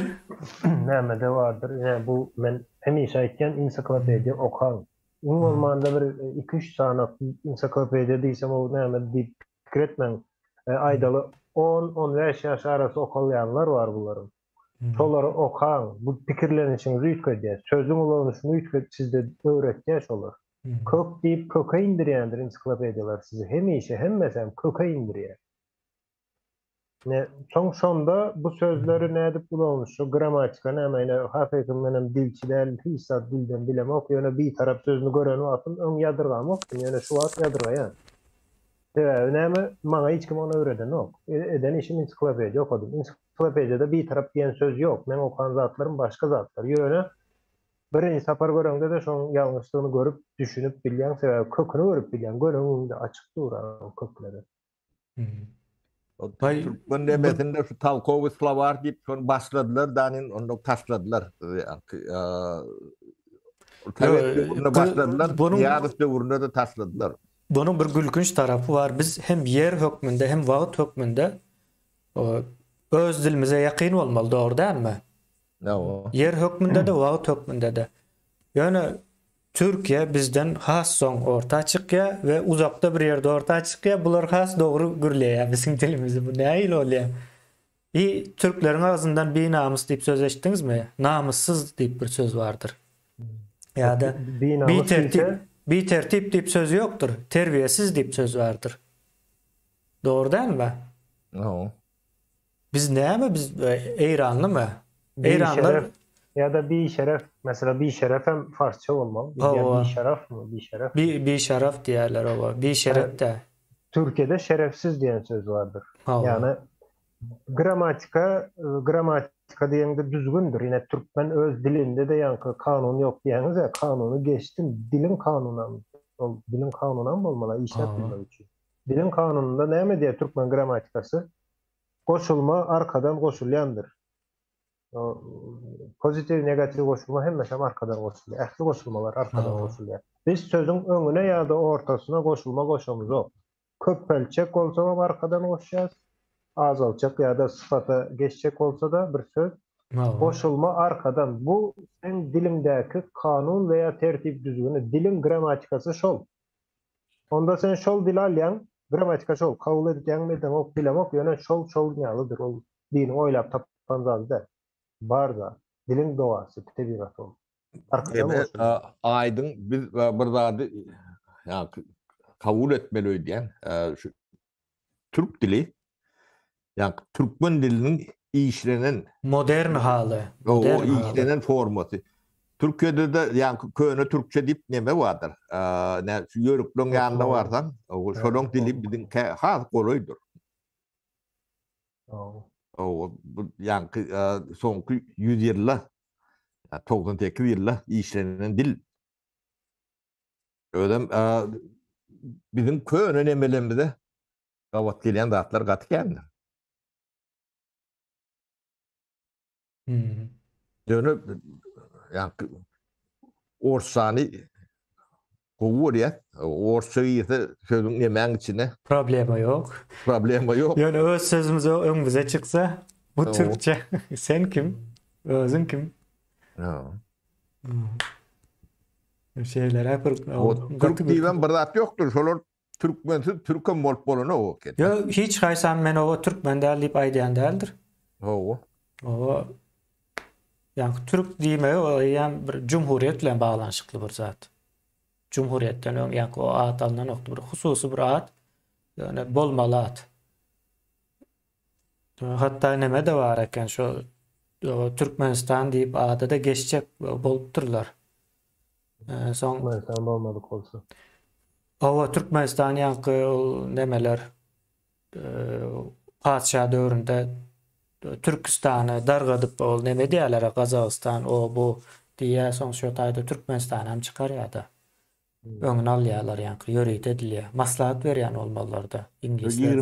nemede vardır. Yani bu ben hemişe aytken ensiklopediya okan. Olmanda bir 2-3 tane ensiklopediya diysem o nemede deyip fikir etmem. Aydalı 10-15 yaş arası okalayanlar var bunların. Şoları okan, bu fikirlerin için rüytkediye, sözün olanışını rüytkediye sizde öğretken olur. Kök deyip köke indiriyendir ensiklopediyalar sizi. Hemişe hemmesem köke indiriyen. Sonda bu sözleri ne edip bulunmuş, o gramatika ne hemen hafikim benim dilçiler, hissat dilden bilemek, yani bir taraf sözünü gören vaktin ön yadırlamak, yani şu vakit yadırlayan. Önemli, bana hiç kim onu öğreden yok. Eden işim ensiklopediya okudum. Ensiklopediyada bir taraf diyen söz yok. Ben okuyan zatlarım başka zatlar. Yani birinci sapar görende de şunun yanlışlığını görüp, düşünüp bilyen, kökünü görüp bilyen, gönlünde açık duran kökleri. Türkmen demesinde şu Talkovi Slavar deyip sonra başladılar, danin onu taşladılar. Onu başladılar, yarısı uğruna da taşladılar. Bunun bir gülkünç tarafı var. Biz hem yer hükmünde hem vakit hükmünde öz dilimize yakın olmalı, doğru değil mi? Ne o? Yer hökmünde de, wagt hökmünde de. Yani Türkiye bizden has soň orta çykýar we uzakda bir ýerde orta çykýar. Bular has dogry gürleýär bizim dilimizi. Bu näil bolýar? Türkleriň ağzından bir namus diýip söz eşitdiňizmi? Namussuz diýip bir söz vardır. Ya da Bir namus bir tertip diýip söz ýokdur. Terbiýesiz diýip söz vardır. Doğru değil mi? Ne o? Biz näme biz Eýranly mı? bir Eýranlar şeref ya da bir şeref, mesela bir şeref hem Farsça olmalı. Ova. Bir şeref mi? Bir şeref. bir şeref diýerler oba. Bir şeref de. Türkiye'de şerefsiz diyen söz vardır. Ova. Yani gramatika diýende düzgündür. Yine Türkmen öz dilinde de yankı kanun yok diýeniz ya, kanunu geçtim. Dilin kanunan, dilin kanunan bolmaly işletilmek üçin. Dilin kanununda näme diýer Türkmen gramatikasy? Goşulma arkadan goşulýandyr. Pozitif, negatif goşulma hemmesem arkadan goşulýar. Ähli goşulmalar arkadan goşulýar. Biz sözün öňüne ýa-da ortasyna goşulma goşamyz ok. Köppelçek bolsa da arkadan goşýar. Azalçak ýa-da sıfata geçecek bolsa da bir söz goşulma arkadan. Bu sen dilindäki kanun veya tertip düzgünü, dilin gramatikasy şol. Onda sen şol dil alýan, gramatika şol, kabul edýän bilen ok bilemok ýöne şol ýalydyr. Ol dini oýlap tappan zat bar da dilin doğası, tebigatı ol. Arkadan Evet, goşulma. aydın biz bir zady yani kabul etmeli diyen şu Türk dili, yani Türkmen dilinin işlenen Modern haly. o Modern haly. işlenen formatı. Türkiye'de de yani köne Türkçe dip neme vardır. Ne yörüklerin yanında varsan o şolong dili bizim has goloydur. O yani soňky 100 ýyllar 98 ýyllar işlenen dil. Ödem bizim köne nemelerimize gawat gelen zatlar gatkendir. Dönüp yani orsany gowur ya, orsa ýetse sözüň nemäň içine Problema yok. problema yok. Yani öz sözümüz öňümüze çyksa bu Türkçe. Sen kim? Özün kim? Şeyler Türk diýen bir zat ýokdur. Şolar türkmensiz türkmen bolup bolany o eken. Yo hiç haýsam men o türkmen däl diýip aýdýan däldir. O yani Türk diýme o ýa bir cumhuriyet bilen baglanşykly bir zat. Cumhuriyetten yani o at alınan nokta bir hususy bir at. Yani bolmaly at. Hatta neme de var eken şu Türkmenistan diýip ada da geçecek bolupdurlar. Türkmenistan bolmadyk bolsa. O Türkmenistan ýa-da nemeler padşah döwründe Türkistany dargadyp ol neme diýerler Gazagystan o bu diýä soň şu taýda Türkmenistan hem çykarýardy. Öňüne alýarlar ýa-da ýöret edilýär. Maslahat berýän bolmalarda inglizler.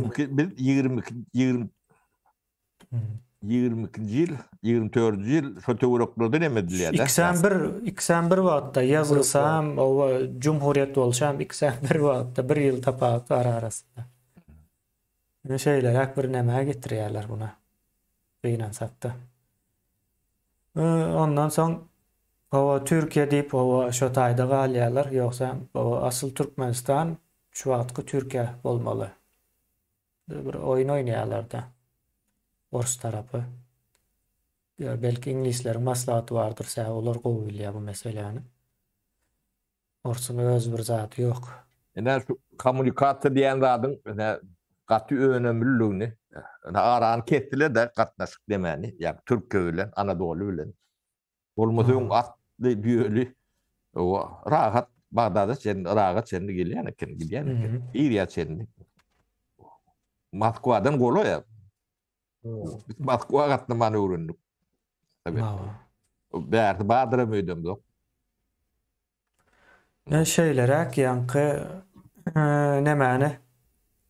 22 ýyl, 24 ýyl şo töwerekleri nemediler. 81 wagtda ýazylsam, o Cumhuriyet bolşam 81 wagtda bir ýyl tapak arasynda. Ne şeyler hak bir näme getirýärler buna. Beýnan satda. Ondan soň o Türkiye diýip o şo taýda galýarlar, ýoksa o asyl Türkmenistan şu wagtky Türkiye bolmaly. Bir oýun oýnaýarlar da. Ors tarapy. Ya belki inglizlerin maslahaty vardır, sä olar goýulýar bu meseleni. Orsun öz bir zaty ýok. Ene şu kommunikasiýa diýen zadyň gaty önemliligini aran ketdiler de gatnaşyk demeni, yani Türkiýe bilen, Anadolu bilen. Bolmasyn atly büýeli o rahat Bagdada sen rahat sen gelýän eken, Iriýa sen. Moskwadan golo ya. Moskwa gatnamany öwrendik. Tabii. Bäri badyra möýdüm dok. Ne şeylerek yankı nemeni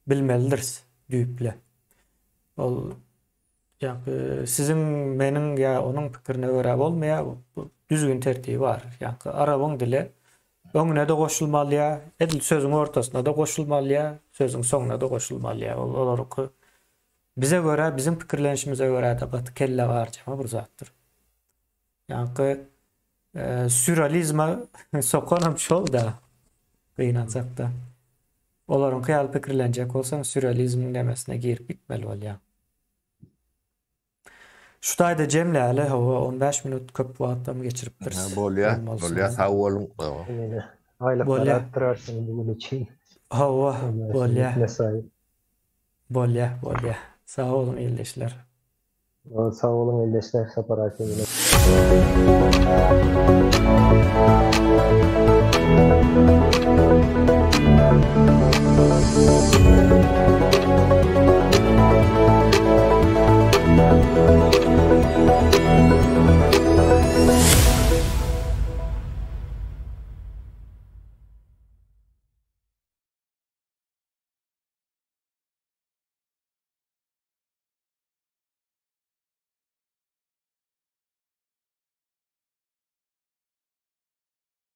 bilmelidirsiz düýple. Ol yankı sizin menin ya onun pikirine göre bolmaýar, düzgün tertibi var. Yankı arabyň dili öňüne de goşulmaly, edil sözüň ortasyna da goşulmaly, sözüň soňuna da goşulmaly. Bize göre, bizim pikirlenişimize göre de gaty kelle barjama bir zatdyr. Yani sürrealizme sokanım şol da kıynansak da. Olaryň hyýal pikirlenjek bolsaň sürrealizm demesine girip bitmeli bolýar. Şu taýda jemläli 15 minut köp wagtym geçiripdir. Bolya sağ olun. Yine aylıklar Bolya. arttırarsın bugün için. Hawa bolýa. Mesai. Bolýa. Sağ olun ýyldaşlar. Sağ olun, eldeşler, separatörler.